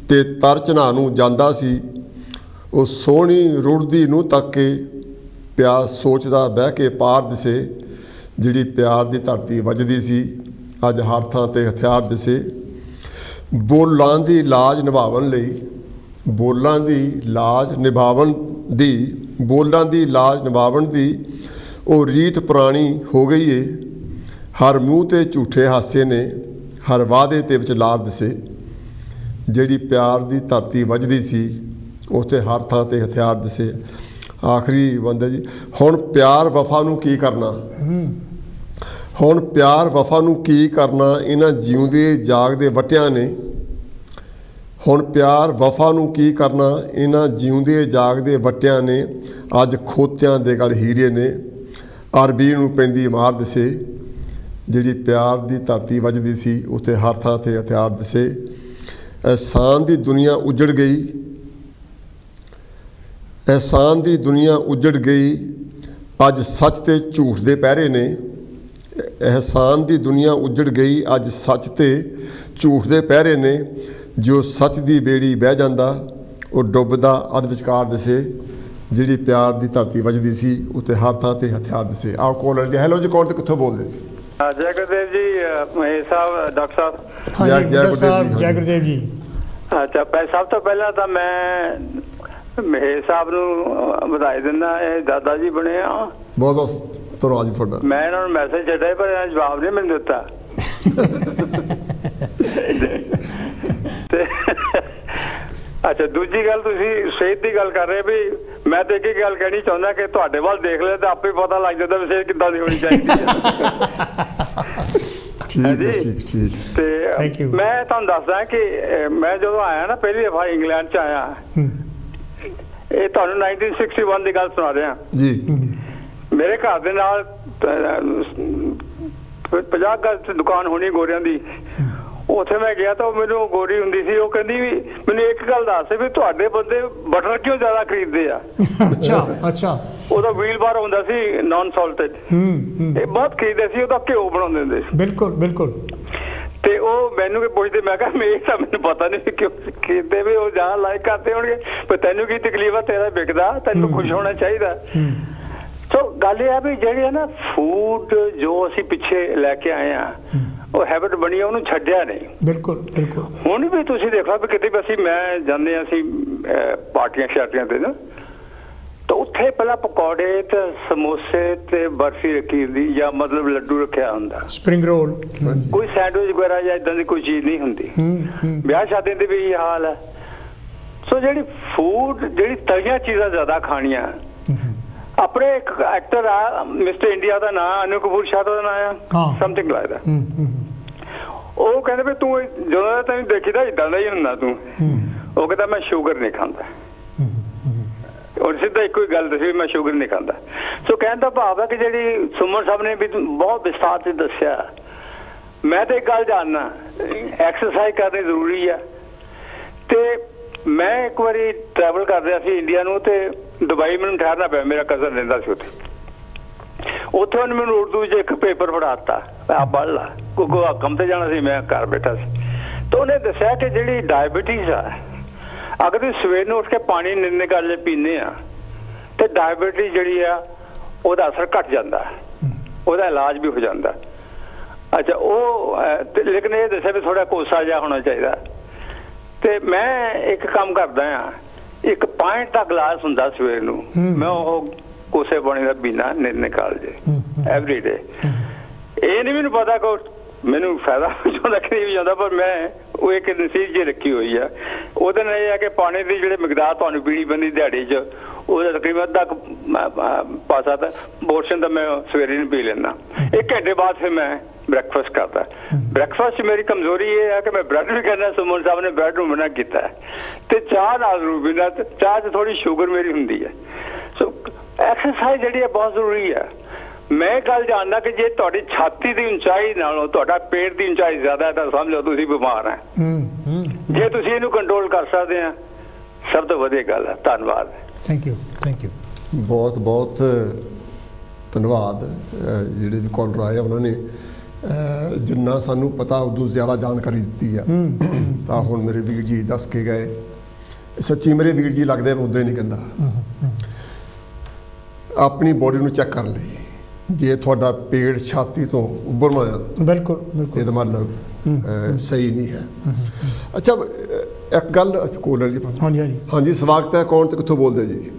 A: ਤੇ ਤਰ ਚਨਾ ਨੂੰ ਜਾਂਦਾ ਸੀ, ਉਹ ਸੋਹਣੀ ਰੁੜਦੀ ਨੂੰ ਤੱਕ ਕੇ ਪਿਆਸ ਸੋਚਦਾ ਬਹਿ ਕੇ ਪਾਰ ਦਿਸੇ। ਜਿਹੜੀ ਪਿਆਰ ਦੀ ਧਰਤੀ ਵੱਜਦੀ ਸੀ, ਅੱਜ ਹਰ ਥਾਂ ਤੇ ਹਥਿਆਰ ਦਿਸੇ। ਬੋਲਾਂ ਦੀ ਲਾਜ ਨਿਭਾਉਣ ਲਈ, ਬੋਲਾਂ ਦੀ ਲਾਜ ਨਿਭਾਉਣ ਦੀ, ਬੋਲਾਂ ਦੀ ਲਾਜ ਨਿਭਾਉਣ ਦੀ ਉਹ ਰੀਤ ਪੁਰਾਣੀ ਹੋ ਗਈ ਏ। ਹਰ ਮੂੰਹ ਤੇ ਝੂਠੇ ਹਾਸੇ ਨੇ, ਹਰ ਵਾਅਦੇ ਤੇ ਵਿਚਲਾਰ ਦਿਸੇ। ਜਿਹੜੀ ਪਿਆਰ ਦੀ ਧਰਤੀ ਵੱਜਦੀ ਸੀ, ਉੱਥੇ ਹਰ ਥਾਂ ਤੇ ਹਥਿਆਰ ਦਿਸੇ। ਆਖਰੀ ਬੰਦਾ ਜੀ, ਹੁਣ ਪਿਆਰ ਵਫਾ ਨੂੰ ਕੀ ਕਰਨਾ, ਹੁਣ ਪਿਆਰ ਵਫਾ ਨੂੰ ਕੀ ਕਰਨਾ, ਇਹਨਾਂ ਜਿਉਂਦੇ ਜਾਗਦੇ ਵੱਟਿਆਂ ਨੇ। ਹੁਣ ਪਿਆਰ ਵਫਾ ਨੂੰ ਕੀ ਕਰਨਾ, ਇਹਨਾਂ ਜਿਉਂਦੇ ਜਾਗਦੇ ਵੱਟਿਆਂ ਨੇ। ਅੱਜ ਖੋਤਿਆਂ ਦੇ ਗਲ ਹੀਰੇ ਨੇ, ਅਰਬੀ ਨੂੰ ਪੈਂਦੀ ਮਾਰ ਦਿਸੇ। ਜਿਹੜੀ ਪਿਆਰ ਦੀ ਧਰਤੀ ਵੱਜਦੀ ਸੀ, ਉੱਥੇ ਹਰ ਥਾਂ ਤੇ ਹਥਿਆਰ ਦਿਸੇ। ਅਹਿਸਾਨ ਦੀ ਦੁਨੀਆ ਉਜੜ ਗਈ, ਅਹਿਸਾਨ ਦੀ ਦੁਨੀਆ ਉਜੜ ਗਈ। ਅੱਜ ਸੱਚ ਤੇ ਝੂਠ ਦੇ ਪਹਿਰੇ ਨੇ। ਅਹਿਸਾਨ ਦੀ ਦੁਨੀਆ ਉਜੜ ਗਈ, ਅੱਜ ਸੱਚ ਤੇ ਝੂਠ ਦੇ ਪਹਿਰੇ ਨੇ। ਜੋ ਸੱਚ ਦੀ ਬੇੜੀ ਬਹਿ ਜਾਂਦਾ, ਉਹ ਡੁੱਬਦਾ ਅੱਧ ਵਿਚਕਾਰ ਦਿਸੇ। ਜਿਹੜੀ ਪਿਆਰ ਦੀ ਧਰਤੀ ਵੱਜਦੀ ਸੀ, ਉੱਥੇ ਹਰ ਥਾਂ ਤੇ ਹਥਿਆਰ ਦਿਸੇ। ਆਹ ਕੋਲ ਹੈਲੋ ਜੀ, ਕੌਣ ਤੇ ਕਿੱਥੋਂ ਬੋਲਦੇ ਸੀ?
F: ਜੈ ਗੁਰਦੇਵ ਜੀ, ਮਹੇਸ਼ ਸਾਹਿਬ, ਡਾਕਟਰ ਸਾਹਿਬ।
B: ਜੈ ਗੁਰਦੇਵ ਜੀ।
F: ਅੱਛਾ, ਸਭ ਤੋਂ ਪਹਿਲਾਂ ਤਾਂ ਮੈਂ ਮਹੇਸ਼ ਸਾਹਿਬ ਨੂੰ ਵਧਾਈ ਦਿੰਦਾ, ਇਹ ਦਾਦਾ ਜੀ ਬਣੇ ਆ।
A: ਬਹੁਤ ਬਹੁਤ ਧੰਨਵਾਦ ਜੀ ਤੁਹਾਡਾ।
F: ਮੈਂ ਇਹਨਾਂ ਨੂੰ ਮੈਸੇਜ ਛੱਡਿਆ, ਪਰ ਇਹਨਾਂ ਜਵਾਬ ਨਹੀਂ ਮੈਨੂੰ ਦਿੱਤਾ। ਅੱਛਾ, ਦੂਜੀ ਗੱਲ, ਤੁਸੀਂ ਸਿਹਤ ਦੀ ਗੱਲ ਕਰ ਰਹੇ ਵੀ, ਮੈਂ ਤਾਂ ਇੱਕ ਗੱਲ ਕਹਿਣੀ ਚਾਹੁੰਦਾ ਕਿ ਤੁਹਾਡੇ ਵੱਲ ਦੇਖ ਲਿਆ ਤਾਂ ਆਪੇ ਪਤਾ ਲੱਗ ਜਾਂਦਾ ਵੀ ਸਿਹਤ ਕਿੱਦਾਂ ਦੀ ਹੋਣੀ ਚਾਹੀਦੀ ਹੈ। ਤੇ ਮੈਂ ਤੁਹਾਨੂੰ ਦੱਸਦਾ ਕਿ ਮੈਂ ਜਦੋਂ ਆਇਆ ਨਾ ਪਹਿਲੀ ਦਫਾ ਇੰਗਲੈਂਡ 'ਚ ਆਇਆ, ਇਹ ਤੁਹਾਨੂੰ 1961 ਦੀ ਗੱਲ ਸੁਣਾ ਰਿਹਾ
A: ਜੀ।
F: ਮੇਰੇ ਘਰ ਦੇ ਨਾਲ 50 ਗਜ਼ ਦੁਕਾਨ ਹੋਣੀ ਗੋਰਿਆਂ ਦੀ। ਉੱਥੇ ਮੈਂ ਗਿਆ ਤਾਂ ਮੈਨੂੰ ਗੋਰੀ ਹੁੰਦੀ ਸੀ, ਉਹ ਕਹਿੰਦੀ ਵੀ ਮੈਨੂੰ ਇੱਕ ਗੱਲ ਦੱਸ ਵੀ ਤੁਹਾਡੇ ਬੰਦੇ ਬਟਰ ਕਿਉਂ ਜ਼ਿਆਦਾ ਖਰੀਦਦੇ ਆ?
B: ਅੱਛਾ।
F: ਉਹਦਾ ਵੀਲ ਬਾਰ ਹੁੰਦਾ ਸੀ ਨਾਨ ਸਾਲਟਡ, ਇਹ ਬਹੁਤ ਖਰੀਦਦੇ ਸੀ, ਉਹਦਾ ਘਿਓ ਬਣਾਉਂਦੇ ਹੁੰਦੇ ਸੀ।
B: ਬਿਲਕੁਲ ਬਿਲਕੁਲ।
F: ਤੇ ਉਹ ਮੈਨੂੰ ਕੀ ਪੁੱਛਦੇ, ਮੈਂ ਕਿਹਾ ਮੈਂ ਤਾਂ ਮੈਨੂੰ ਪਤਾ ਨਹੀਂ ਕਿਉਂ ਖਰੀਦਦੇ ਵੀ, ਉਹ ਜਾਂ ਲਾਈਕ ਕਰਦੇ ਹੋਣਗੇ, ਪਰ ਤੈਨੂੰ ਕੀ ਤਕਲੀਫ ਆ, ਤੇਰਾ ਵਿਕਦਾ, ਤੈਨੂੰ ਖੁਸ਼ ਹੋਣਾ ਚਾਹੀਦਾ। ਸੋ ਗੱਲ ਇਹ ਆ ਵੀ ਜਿਹੜੀ ਹੈ ਨਾ ਫੂਡ ਜੋ ਅਸੀਂ ਪਿੱਛੇ ਲੈ ਕੇ ਆਏ ਆ, ਉਹ ਹੈਬਿਟ ਬਣੀ ਆ, ਉਹਨੂੰ ਛੱਡਿਆ ਨਹੀਂ।
B: ਬਿਲਕੁਲ ਬਿਲਕੁਲ।
F: ਹੁਣ ਵੀ ਤੁਸੀਂ ਦੇਖੋ ਵੀ ਕਿਤੇ ਵੀ ਅਸੀਂ ਮੈਂ ਜਾਂਦੇ ਹਾਂ ਅਸੀਂ ਪਾਰਟੀਆਂ ਸ਼ਾਰਟੀਆਂ ਤੇ ਨਾ, ਤਾਂ ਉੱਥੇ ਪਹਿਲਾਂ ਪਕੌੜੇ ਤੇ ਸਮੋਸੇ ਤੇ ਬਰਫੀ ਰੱਖੀ ਹੁੰਦੀ, ਜਾਂ ਮਤਲਬ ਲੱਡੂ ਰੱਖਿਆ ਹੁੰਦਾ,
B: ਸਪਰਿੰਗ ਰੋਲ,
F: ਕੋਈ ਸੈਂਡਵਿਚ ਵਗੈਰਾ ਜਾਂ ਇਦਾਂ ਦੀ ਕੋਈ ਚੀਜ਼ ਨਹੀਂ ਹੁੰਦੀ। ਵਿਆਹ ਸ਼ਾਦੀ ਦੇ ਵੀ ਇਹ ਹਾਲ ਹੈ। ਸੋ ਜਿਹੜੀ ਫੂਡ, ਜਿਹੜੀ ਤਲੀਆਂ ਚੀਜ਼ਾਂ ਜ਼ਿਆਦਾ ਖਾਣੀਆਂ। ਆਪਣੇ ਇੱਕ ਐਕਟਰ ਆ ਮਿਸਟਰ ਇੰਡੀਆ ਦਾ ਨਾਂ ਅਨੂ ਕਪੂਰ ਸ਼ਾਹ ਦਾ ਨਾਂ ਆ, ਸਮਥਿੰਗ ਲਾਈਕ ਦੈਟ। ਉਹ ਕਹਿੰਦੇ ਵੀ ਤੂੰ ਜਦੋਂ ਤੈਨੂੰ ਦੇਖੀਦਾ ਇਦਾਂ ਦਾ ਹੀ ਹੁੰਦਾ ਤੂੰ। ਉਹ ਕਹਿੰਦਾ ਮੈਂ ਸ਼ੂਗਰ ਨਹੀਂ ਖਾਂਦਾ, ਔਰ ਸਿੱਧਾ ਇੱਕੋ ਹੀ ਗੱਲ ਦੱਸੀ, ਮੈਂ ਸ਼ੂਗਰ ਨਹੀਂ ਖਾਂਦਾ। ਸੋ ਕਹਿਣ ਦਾ ਭਾਵ ਹੈ ਕਿ ਜਿਹੜੀ ਸੁਮਨ ਸਾਹਿਬ ਨੇ ਵੀ ਬਹੁਤ ਵਿਸਥਾਰ ਚ ਦੱਸਿਆ, ਮੈਂ ਤਾਂ ਇੱਕ ਗੱਲ ਜਾਣਨਾ, ਐਕਸਰਸਾਈਜ਼ ਕਰਨੀ ਜ਼ਰੂਰੀ ਆ। ਤੇ ਮੈਂ ਇੱਕ ਵਾਰੀ ਟਰੈਵਲ ਕਰ ਰਿਹਾ ਸੀ ਇੰਡੀਆ ਨੂੰ, ਤੇ ਦੁਬਈ ਮੈਨੂੰ ਠਹਿਰਨਾ ਪਿਆ, ਮੇਰਾ ਕਜ਼ਨ ਰਹਿੰਦਾ ਸੀ ਉੱਥੇ। ਉੱਥੇ ਉਹਨੇ ਮੈਨੂੰ ਉਰਦੂ ਵਿੱਚ ਇੱਕ ਪੇਪਰ ਫੜਾਤਾ, ਆ ਪੜ੍ਹ ਲਾ, ਕਿਉਂਕਿ ਕੰਮ ਤੇ ਜਾਣਾ ਸੀ, ਮੈਂ ਘਰ ਬੈਠਾ ਸੀ। ਤਾਂ ਉਹਨੇ ਦੱਸਿਆ ਕਿ ਜਿਹੜੀ ਡਾਇਬਟੀਜ਼ ਆ, ਅਗਰ ਤੁਸੀਂ ਸਵੇਰ ਨੂੰ ਉੱਠ ਕੇ ਪਾਣੀ ਨਿੰਨੇ ਗੱਲ ਪੀਂਦੇ ਆ, ਤੇ ਡਾਇਬਟੀਜ਼ ਜਿਹੜੀ ਆ ਉਹਦਾ ਅਸਰ ਘਟ ਜਾਂਦਾ, ਉਹਦਾ ਇਲਾਜ ਵੀ ਹੋ ਜਾਂਦਾ। ਅੱਛਾ, ਉਹ ਲੇਕਿਨ ਇਹ ਦੱਸਿਆ ਵੀ ਥੋੜਾ ਕੋਸਾ ਜਿਹਾ ਹੋਣਾ ਚਾਹੀਦਾ। ਤੇ ਮੈਂ ਇੱਕ ਕੰਮ ਕਰਦਾ ਆ, ਇੱਕ ਪਾਣੀ ਦਾ ਗਲਾਸ ਹੁੰਦਾ ਸਵੇਰ ਨੂੰ, ਮੈਂ ਉਹ ਕੋਸੇ ਪਾਣੀ ਦਾ ਪੀਣਾ ਨਿਕਾਲ ਜੇ ਐਵਰੀ ਡੇ। ਇਹ ਨਹੀਂ ਮੈਨੂੰ ਪਤਾ ਕਿ ਮੈਨੂੰ ਫਾਇਦਾ ਚਾਹੁੰਦਾ ਕਿ ਨਹੀਂ ਜਾਂਦਾ, ਪਰ ਮੈਂ ਉਹ ਇੱਕ ਨਸੀਹਤ ਜਿਹੀ ਰੱਖੀ ਹੋਈ ਆ। ਉਹਦੇ ਨਾਲ ਇਹ ਹੈ ਕਿ ਪਾਣੀ ਦੀ ਜਿਹੜੀ ਮਿਕਦਾਰ ਤੁਹਾਨੂੰ ਪੀਣੀ ਪੈਂਦੀ ਦਿਹਾੜੀ 'ਚ, ਉਹਦਾ ਤਕਰੀਬਨ ਅੱਧਾ ਪਾਸਾ ਤਾਂ ਪੋਰਸ਼ਨ ਤਾਂ ਮੈਂ ਸਵੇਰੇ ਨੂੰ ਪੀ ਲੈਂਦਾ। 1 ਘੰਟੇ ਬਾਅਦ ਫਿਰ ਮੈਂ ਬ੍ਰੇਕਫਾਸਟ ਕਰਦਾ। ਬ੍ਰੇਕਫਾਸਟ 'ਚ ਮੇਰੀ ਕਮਜ਼ੋਰੀ ਇਹ ਹੈ ਕਿ ਮੈਂ ਬ੍ਰੈਡ ਵੀ ਕਰਨਾ, ਸੁਮਨ ਸਾਹਿਬ ਨੇ ਬ੍ਰੈਡ ਨੂੰ ਮਨਾ ਕੀਤਾ, ਤੇ ਚਾਹ ਨਾਲ ਜ਼ਰੂਰ ਪੀਂਦਾ, ਚਾਹ 'ਚ ਥੋੜੀ ਸ਼ੂਗਰ ਮੇਰੀ ਹੁੰਦੀ ਹੈ। ਸੋ ਐਕਸਰਸਾਈਜ਼ ਜਿਹੜੀ ਹੈ ਬਹੁਤ ਜ਼ਰੂਰੀ ਹੈ। ਮੈਂ ਗੱਲ ਜਾਣਦਾ ਕਿ ਜੇ ਤੁਹਾਡੀ ਛਾਤੀ ਦੀ ਉਚਾਈ ਨਾਲੋਂ ਤੁਹਾਡਾ ਪੇਟ ਦੀ ਉਚਾਈ ਜ਼ਿਆਦਾ ਹੈ, ਤਾਂ ਸਮਝ ਲਓ ਤੁਸੀਂ ਬਿਮਾਰ ਹੈ। ਜੇ ਤੁਸੀਂ ਇਹਨੂੰ ਕੰਟਰੋਲ ਕਰ ਸਕਦੇ ਆ, ਸਭ ਤੋਂ ਵਧੀਆ ਗੱਲ ਹੈ। ਧੰਨਵਾਦ।
B: Thank you, thank you.
A: ਬਹੁਤ ਬਹੁਤ ਧੰਨਵਾਦ। ਜਿਹੜੇ ਵੀ ਕਾਲਰ ਆਏ ਉਹਨਾਂ ਨੇ ਜਿੰਨਾ ਸਾਨੂੰ ਪਤਾ ਉਦੋਂ ਜ਼ਿਆਦਾ ਜਾਣਕਾਰੀ ਦਿੱਤੀ ਆ। ਤਾਂ ਹੁਣ ਮੇਰੇ ਵੀਰ ਜੀ ਦੱਸ ਕੇ ਗਏ, ਸੱਚੀ ਮੇਰੇ ਵੀਰ ਜੀ ਲੱਗਦੇ ਉਦੋਂ ਹੀ ਨਹੀਂ ਕਹਿੰਦਾ। ਆਪਣੀ ਬੋਡੀ ਨੂੰ ਚੈੱਕ ਕਰ ਲਈ, ਜੇ ਤੁਹਾਡਾ ਪੇਟ ਛਾਤੀ ਤੋਂ ਉੱਭਰਨਾ ਆ,
B: ਬਿਲਕੁਲ ਬਿਲਕੁਲ,
A: ਇਹਦਾ ਮਤਲਬ ਸਹੀ ਨਹੀਂ ਹੈ। ਅੱਛਾ, ਇੱਕ ਗੱਲ ਕੋਲਰ ਜੀ।
B: ਹਾਂਜੀ ਹਾਂਜੀ
A: ਹਾਂਜੀ, ਸਵਾਗਤ ਹੈ। ਕੌਣ ਤੇ ਕਿੱਥੋਂ ਬੋਲਦੇ ਜੀ?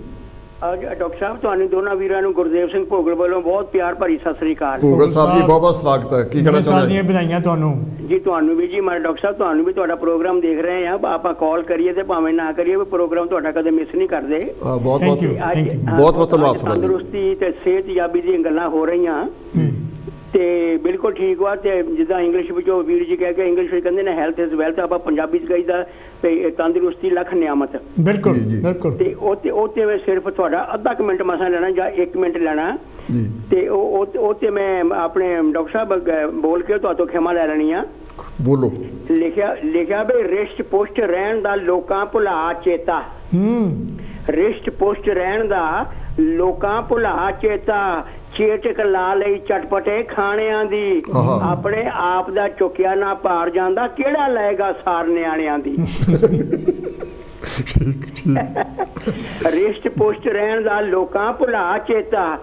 G: ਡਾਕਟਰ ਸਾਹਿਬ, ਤੁਹਾਨੂੰ ਦੋਨਾਂ ਵੀਰਾਂ ਨੂੰ ਗੁਰਦੇਵ ਸਿੰਘ ਭੋਗਲ ਵੱਲੋਂ ਬਹੁਤ ਪਿਆਰ ਭਰੀ ਸਤਿ ਸ੍ਰੀ ਅਕਾਲ।
A: ਭੋਗਲ ਸਾਹਿਬ ਜੀ, ਬਹੁਤ ਬਹੁਤ ਸਵਾਗਤ ਹੈ। ਕੀ ਕਹਿਣਾ ਚਾਹੁੰਦੇ
B: ਹੋ? ਵਧਾਈਆਂ ਤੁਹਾਨੂੰ
G: ਜੀ। ਤੁਹਾਨੂੰ ਵੀ ਜੀ, ਮੈਂ ਡਾਕਟਰ ਸਾਹਿਬ ਤੁਹਾਨੂੰ ਵੀ ਤੁਹਾਡਾ ਪ੍ਰੋਗਰਾਮ ਦੇਖ ਰਹੇ ਆ। ਆਪਾਂ ਕਾਲ ਕਰੀਏ ਤੇ ਭਾਵੇਂ ਨਾ ਕਰੀਏ, ਵੀ ਪ੍ਰੋਗਰਾਮ ਤੁਹਾਡਾ ਕਦੇ ਮਿਸ ਨਹੀਂ ਕਰਦੇ।
A: ਬਹੁਤ ਬਹੁਤ ਬਹੁਤ ਬਹੁਤ ਧੰਨਵਾਦ।
G: ਤੰਦਰੁਸਤੀ ਤੇ ਸਿਹਤਯਾਬੀ ਦੀਆਂ ਗੱਲਾਂ ਹੋ ਰਹੀਆਂ ਤੇ ਬਿਲਕੁਲ ਠੀਕ ਵਾ। ਤੇ ਜਿੱਦਾਂ ਇੰਗਲਿਸ਼ ਵਿੱਚ ਉਹ ਵੀਰ ਜੀ ਕਹਿ ਕੇ, ਇੰਗਲਿਸ਼ ਵਿੱਚ ਕਹਿੰਦੇ ਨੇ ਹੈਲਥ ਇਜ਼ ਵੈਲਥ, ਆਪਾਂ ਪੰਜਾਬੀ 'ਚ ਕਹੀਦਾ ਤੇ ਤੰਦਰੁਸਤੀ ਲੱਖ ਨਿਆਮਤ।
B: ਬਿਲਕੁਲ ਬਿਲਕੁਲ।
G: ਤੇ ਉਹ ਤੇ ਮੈਂ ਸਿਰਫ ਤੁਹਾਡਾ ਅੱਧਾ ਕੁ ਮਿੰਟ ਮਸਾਂ ਲੈਣਾ ਜਾਂ 1 ਮਿੰਟ ਲੈਣਾ, ਤੇ ਉਹ ਤੇ ਮੈਂ ਆਪਣੇ ਡਾਕਟਰ ਸਾਹਿਬ ਬੋਲ ਕੇ ਤੁਹਾਤੋਂ ਖਿਮਾ ਲੈ ਲੈਣੀ ਆ।
A: ਬੋਲੋ।
G: ਲਿਖਿਆ ਵੀ ਰਿਸ਼ਟ ਪੁਸ਼ਟ ਰਹਿਣ ਦਾ ਲੋਕਾਂ ਭੁਲਾ ਚੇਤਾ। ਰਿਸ਼ਟ ਪੁਸ਼ਟ ਰਹਿਣ ਦਾ ਲੋਕਾਂ ਭੁਲਾ ਚੇਤਾ, ਚੇਚਕ ਲਾ ਲਈ ਚਟਪਟੇ ਖਾਣਿਆਂ ਦੀ, ਆਪਣੇ ਆਪ ਦਾ ਚੁੱਕਿਆ ਨਾ ਭਾਰ ਜਾਂਦਾ, ਕਿਹੜਾ ਲਏਗਾ ਸਾਰ ਨਿਆਣਿਆਂ ਦੀ। ਰਿਸ਼ਟ ਪੁਸ਼ਟ ਰਹਿਣ ਦਾ ਲੋਕਾਂ ਭੁਲਾ ਚੇਤਾ,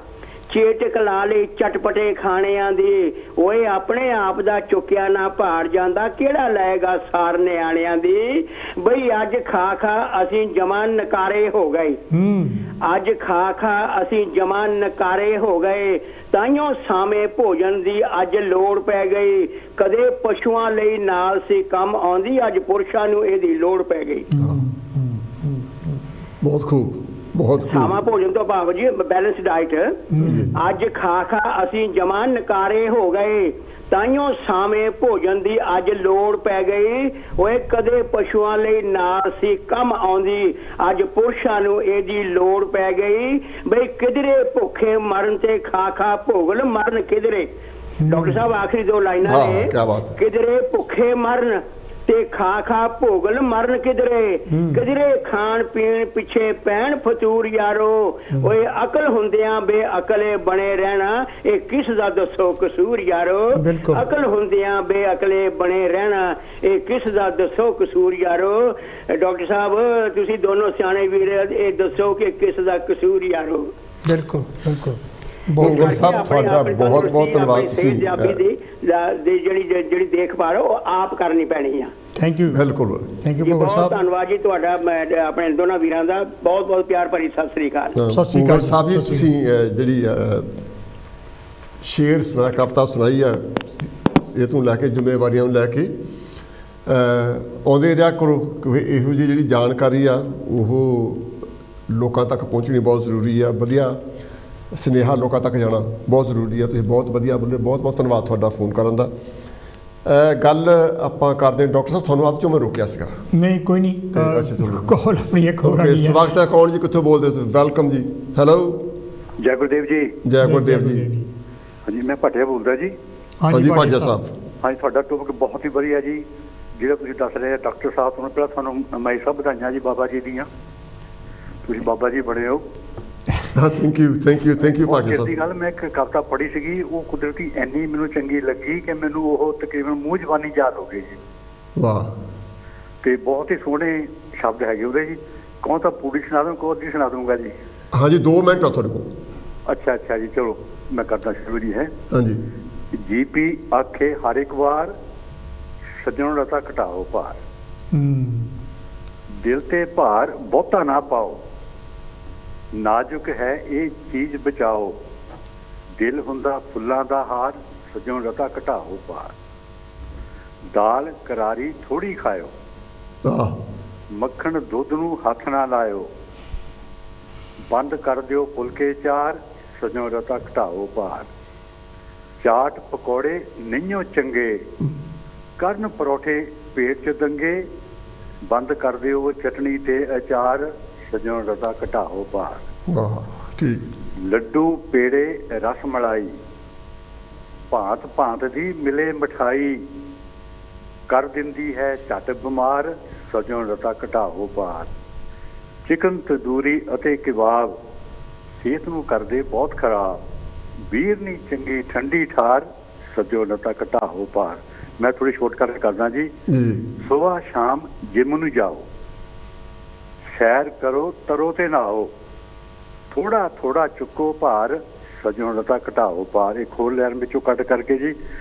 G: ਚੇਚਕ ਲਾ ਲਈ ਚਟਪਟੇ ਖਾਣਿਆਂ ਦੀ, ਓਏ ਆਪਣੇ ਆਪ ਦਾ ਚੁੱਕਿਆ ਨਾ ਭਾਰ ਜਾਂਦਾ, ਕਿਹੜਾ ਲਏਗਾ ਸਾਰ ਨਿਆਣਿਆਂ ਦੀ। ਬਈ ਅੱਜ ਖਾ ਖਾ ਅਸੀਂ ਜਮਾਂ ਨਕਾਰੇ ਹੋ ਗਏ, ਅੱਜ ਖਾ ਖਾ ਅਸੀਂ ਜਮਾਂ ਨਕਾਰੇ ਹੋ ਗਏ, ਤਾਈਓ ਸਾਵੇਂ ਭੋਜਨ ਦੀ ਅੱਜ ਲੋੜ ਪੈ ਗਈ। ਕਦੇ ਪਸ਼ੂਆਂ ਲਈ ਨਾਲ ਸੀ ਕੰਮ ਆਉਂਦੀ, ਅੱਜ ਪੁਰਸ਼ਾਂ ਨੂੰ ਇਹਦੀ ਲੋੜ ਪੈ ਗਈ।
A: ਬਹੁਤ ਖੂਬ, ਬਹੁਤ ਖੂਬ।
G: ਸਾਵਾਂ ਭੋਜਨ ਤੋਂ ਭਾਵ ਜੀ ਬੈਲੈਂਸ ਡਾਈਟ। ਅੱਜ ਖਾ ਖਾ ਅਸੀਂ ਜਮਾਂ ਨਕਾਰੇ ਹੋ ਗਏ, ਤਾਈਓ ਸਾਵੇਂ ਭੋਜਨ ਦੀ ਅੱਜ ਲੋੜ ਪੈ ਗਈ। ਓਏ ਕਦੇ ਪਸ਼ੂਆਂ ਲਈ ਨਾ ਸੀ ਕੰਮ ਆਉਂਦੀ, ਅੱਜ ਪੁਰਸ਼ਾਂ ਨੂੰ ਇਹਦੀ ਲੋੜ ਪੈ ਗਈ। ਬਈ ਕਿਧਰੇ ਭੁੱਖੇ ਮਰਨ ਤੇ ਖਾ ਖਾ ਭੋਗਲ ਮਰਨ ਕਿਧਰੇ। ਡਾਕਟਰ ਸਾਹਿਬ ਆਖਰੀ 2 ਲਾਈਨਾਂ ਨੇ, ਕਿਧਰੇ ਭੁੱਖੇ ਮਰਨ ਤੇ ਖਾ ਖਾ ਭੋਗਲ ਮਰਨ ਕਿਧਰੇ ਕਿਧਰੇ ਖਾਣ ਪੀਣ ਪਿੱਛੇ ਪੈਣ ਫਤੂਰ ਯਾਰੋ ਓਏ ਅਕਲ ਹੁੰਦਿਆਂ ਬੇਅਕਲੇ ਬਣੇ ਰਹਿਣਾ ਇਹ ਕਿਸ ਦਾ ਦੱਸੋ ਕਸੂਰ ਯਾਰੋ ਅਕਲ ਹੁੰਦਿਆਂ ਬੇਅਕਲੇ ਬਣੇ ਰਹਿਣਾ ਇਹ ਕਿਸ ਦਾ ਦੱਸੋ ਕਸੂਰ ਯਾਰੋ ਡਾਕਟਰ ਸਾਹਿਬ ਤੁਸੀਂ ਦੋਨੋਂ ਸਿਆਣੇ ਵੀਰ ਇਹ ਦੱਸੋ ਕਿ ਕਿਸ ਦਾ ਕਸੂਰ ਯਾਰੋ
B: ਬਿਲਕੁਲ ਬਿਲਕੁਲ
A: ਭੁੱਗਲ ਸਾਹਿਬ ਤੁਹਾਡਾ ਬਹੁਤ ਬਹੁਤ ਧੰਨਵਾਦ ਤੁਸੀਂ
G: ਦੀ ਜਿਹੜੀ ਦੇਖਭਾਲ ਉਹ ਆਪ ਕਰਨੀ ਪੈਣੀ ਆ
B: ਥੈਂਕ ਯੂ
A: ਬਿਲਕੁਲ
B: ਥੈਂਕ ਯੂ ਭੁੱਗਲ ਸਾਹਿਬ
G: ਧੰਨਵਾਦ ਜੀ ਤੁਹਾਡਾ ਆਪਣੇ ਦੋਨਾਂ ਵੀਰਾਂ ਦਾ ਬਹੁਤ ਬਹੁਤ ਪਿਆਰ ਭਰੀ ਸਤਿ ਸ੍ਰੀ ਅਕਾਲ
A: ਭੁੱਗਲ ਸਾਹਿਬ ਜੀ ਤੁਸੀਂ ਜਿਹੜੀ ਸ਼ੇਰ ਸੁਣਾ ਕਵਿਤਾ ਸੁਣਾਈ ਆ ਇਹ ਤੋਂ ਲੈ ਕੇ ਜ਼ਿੰਮੇਵਾਰੀਆਂ ਨੂੰ ਲੈ ਕੇ ਆਉਂਦੇ ਰਿਹਾ ਕਰੋ ਕਿ ਇਹੋ ਜਿਹੀ ਜਿਹੜੀ ਜਾਣਕਾਰੀ ਆ ਉਹ ਲੋਕਾਂ ਤੱਕ ਪਹੁੰਚਣੀ ਬਹੁਤ ਜ਼ਰੂਰੀ ਆ ਵਧੀਆ ਸੁਨੇਹਾ ਲੋਕਾਂ ਤੱਕ ਜਾਣਾ ਬਹੁਤ ਜ਼ਰੂਰੀ ਆ ਤੁਸੀਂ ਬਹੁਤ ਵਧੀਆ ਬੋਲੇ ਬਹੁਤ ਬਹੁਤ ਧੰਨਵਾਦ ਤੁਹਾਡਾ ਫੋਨ ਕਰਨ ਦਾ ਗੱਲ ਆਪਾਂ ਕਰਦੇ ਡਾਕਟਰ ਸਾਹਿਬ ਤੁਹਾਨੂੰ ਆਪ ਚੋਂ ਮੈਂ ਰੋਕਿਆ ਸੀਗਾ
B: ਨਹੀਂ ਕੋਈ ਨਹੀਂ ਕੋਲ ਆਪਣੀ ਇੱਕ ਹੋਰ
A: ਓਕੇ ਸਵਾਗਤ ਹੈ ਕੌਣ ਜੀ ਕਿੱਥੋਂ ਬੋਲਦੇ ਤੁਸੀਂ ਵੈਲਕਮ ਜੀ ਹੈਲੋ
H: ਜੈ ਗੁਰਦੇਵ ਜੀ
A: ਜੈ ਗੁਰਦੇਵ ਜੀ
H: ਹਾਂਜੀ ਮੈਂ ਭੱਟਿਆ ਬੋਲਦਾ ਜੀ
A: ਹਾਂਜੀ ਭਾਟੀਆ ਸਾਹਿਬ
H: ਹਾਂਜੀ ਤੁਹਾਡਾ ਟੌਪਿਕ ਬਹੁਤ ਹੀ ਵਧੀਆ ਜੀ ਜਿਹੜਾ ਤੁਸੀਂ ਦੱਸ ਰਹੇ ਡਾਕਟਰ ਸਾਹਿਬ ਤੋਂ ਪਹਿਲਾਂ ਤੁਹਾਨੂੰ ਮੈਂ ਸਭ ਵਧਾਈਆਂ ਜੀ ਬਾਬਾ ਜੀ ਦੀਆਂ ਤੁਸੀਂ ਬਾਬਾ ਜੀ ਬਣੇ ਹੋ
A: ਥੈਂਕ ਯੂ ਭਾਟੀਆ ਸਾਹਿਬ
H: ਦੀ ਗੱਲ ਮੈਂ ਇੱਕ ਕਵਿਤਾ ਪੜ੍ਹੀ ਸੀਗੀ ਉਹ ਕੁਦਰਤੀ ਇੰਨੀ ਮੈਨੂੰ ਚੰਗੀ ਲੱਗੀ ਕਿ ਮੈਨੂੰ ਉਹ ਤਕਰੀਬਨ ਮੂੰਹ ਜ਼ਬਾਨੀ ਯਾਦ ਹੋ ਗਈ ਜੀ
A: ਵਾਹ
H: ਤੇ ਬਹੁਤ ਹੀ ਸੋਹਣੇ ਸ਼ਬਦ ਹੈਗੇ ਉਹਦੇ ਜੀ ਕੌਣ ਤਾਂ ਪੂਰੀ ਸੁਣਾ ਦੂੰ ਕੌਣ ਦੀ ਸੁਣਾ ਦੂੰਗਾ ਜੀ
A: ਹਾਂਜੀ 2 ਮਿੰਟ ਆ ਤੁਹਾਡੇ ਕੋਲ
H: ਅੱਛਾ ਜੀ ਚਲੋ ਮੈਂ ਕਰਦਾ ਸ਼ੁਰੂ ਜੀ ਹੈ
A: ਹਾਂਜੀ
H: ਜੀਪੀ ਆਖੇ ਹਰ ਇੱਕ ਵਾਰ ਸੱਜਣ ਰਤਾ ਘਟਾਓ ਭਾਰ ਦਿਲ ਤੇ ਭਾਰ ਬਹੁਤਾ ਨਾ ਪਾਓ ਨਾਜ਼ੁਕ ਹੈ ਇਹ ਚੀਜ਼ ਬਚਾਓ ਦਿਲ ਹੁੰਦਾ ਫੁੱਲਾਂ ਦਾ ਹਾਰ ਸੱਜਣ ਰਤਾ ਘਟਾਓ ਭਾਰ ਦਾਲ ਕਰਾਰੀ ਥੋੜੀ ਖਾਇਓ ਮੱਖਣ ਦੁੱਧ ਨੂੰ ਹੱਥ ਨਾ ਲਾਇਓ ਬੰਦ ਕਰ ਦਿਓ ਫੁਲਕੇ ਚਾਰ ਸੱਜਣ ਰਤਾ ਘਟਾਓ ਭਾਰ ਚਾਟ ਪਕੌੜੇ ਨਹੀਂਓ ਚੰਗੇ ਕਰਨ ਪਰੌਠੇ ਪੇਟ 'ਚ ਦੰਗੇ ਬੰਦ ਕਰ ਦਿਓ ਚਟਣੀ ਤੇ ਅਚਾਰ ਸੱਜਣ ਰਤਾ ਘਟਾਓ ਭਾਰ
A: ਵਾਹ ਠੀਕ
H: ਲੱਡੂ ਪੇੜੇ ਰਸ ਮਲਾਈ ਭਾਂਤ ਭਾਂਤ ਦੀ ਮਿਲੇ ਮਠਾਈ ਕਰ ਦਿੰਦੀ ਹੈ ਝੱਟ ਬਿਮਾਰ ਸੱਜਣ ਰਤਾ ਘਟਾਓ ਭਾਰ ਚਿਕਨ ਤੰਦੂਰੀ ਅਤੇ ਕਬਾਬ ਸਿਹਤ ਨੂੰ ਕਰਦੇ ਬਹੁਤ ਖਰਾਬ ਵੀਰ ਨਹੀਂ ਚੰਗੀ ਠੰਡੀ ਠਾਰ ਸੱਜਣ ਰਤਾ ਘਟਾਓ ਭਾਰ ਮੈਂ ਥੋੜੀ ਸ਼ਾਰਟਕਟ ਕਰਦਾ ਜੀ ਸੁਬਾਹ ਸ਼ਾਮ ਜਿਮ ਨੂੰ ਜਾਓ ਸੈਰ ਕਰੋ ਤਰੋ ਤੇ ਨਹਾਓ ਥੋੜਾ ਥੋੜਾ ਚੁੱਕੋ ਭਾਰ ਸੱਜਣ ਰਤਾ ਘਟਾਓ ਭਾਰ ਇੱਕ ਹੋਰ ਲਾਈਨ ਵਿੱਚੋਂ ਕੱਟ ਕਰਕੇ ਜੀ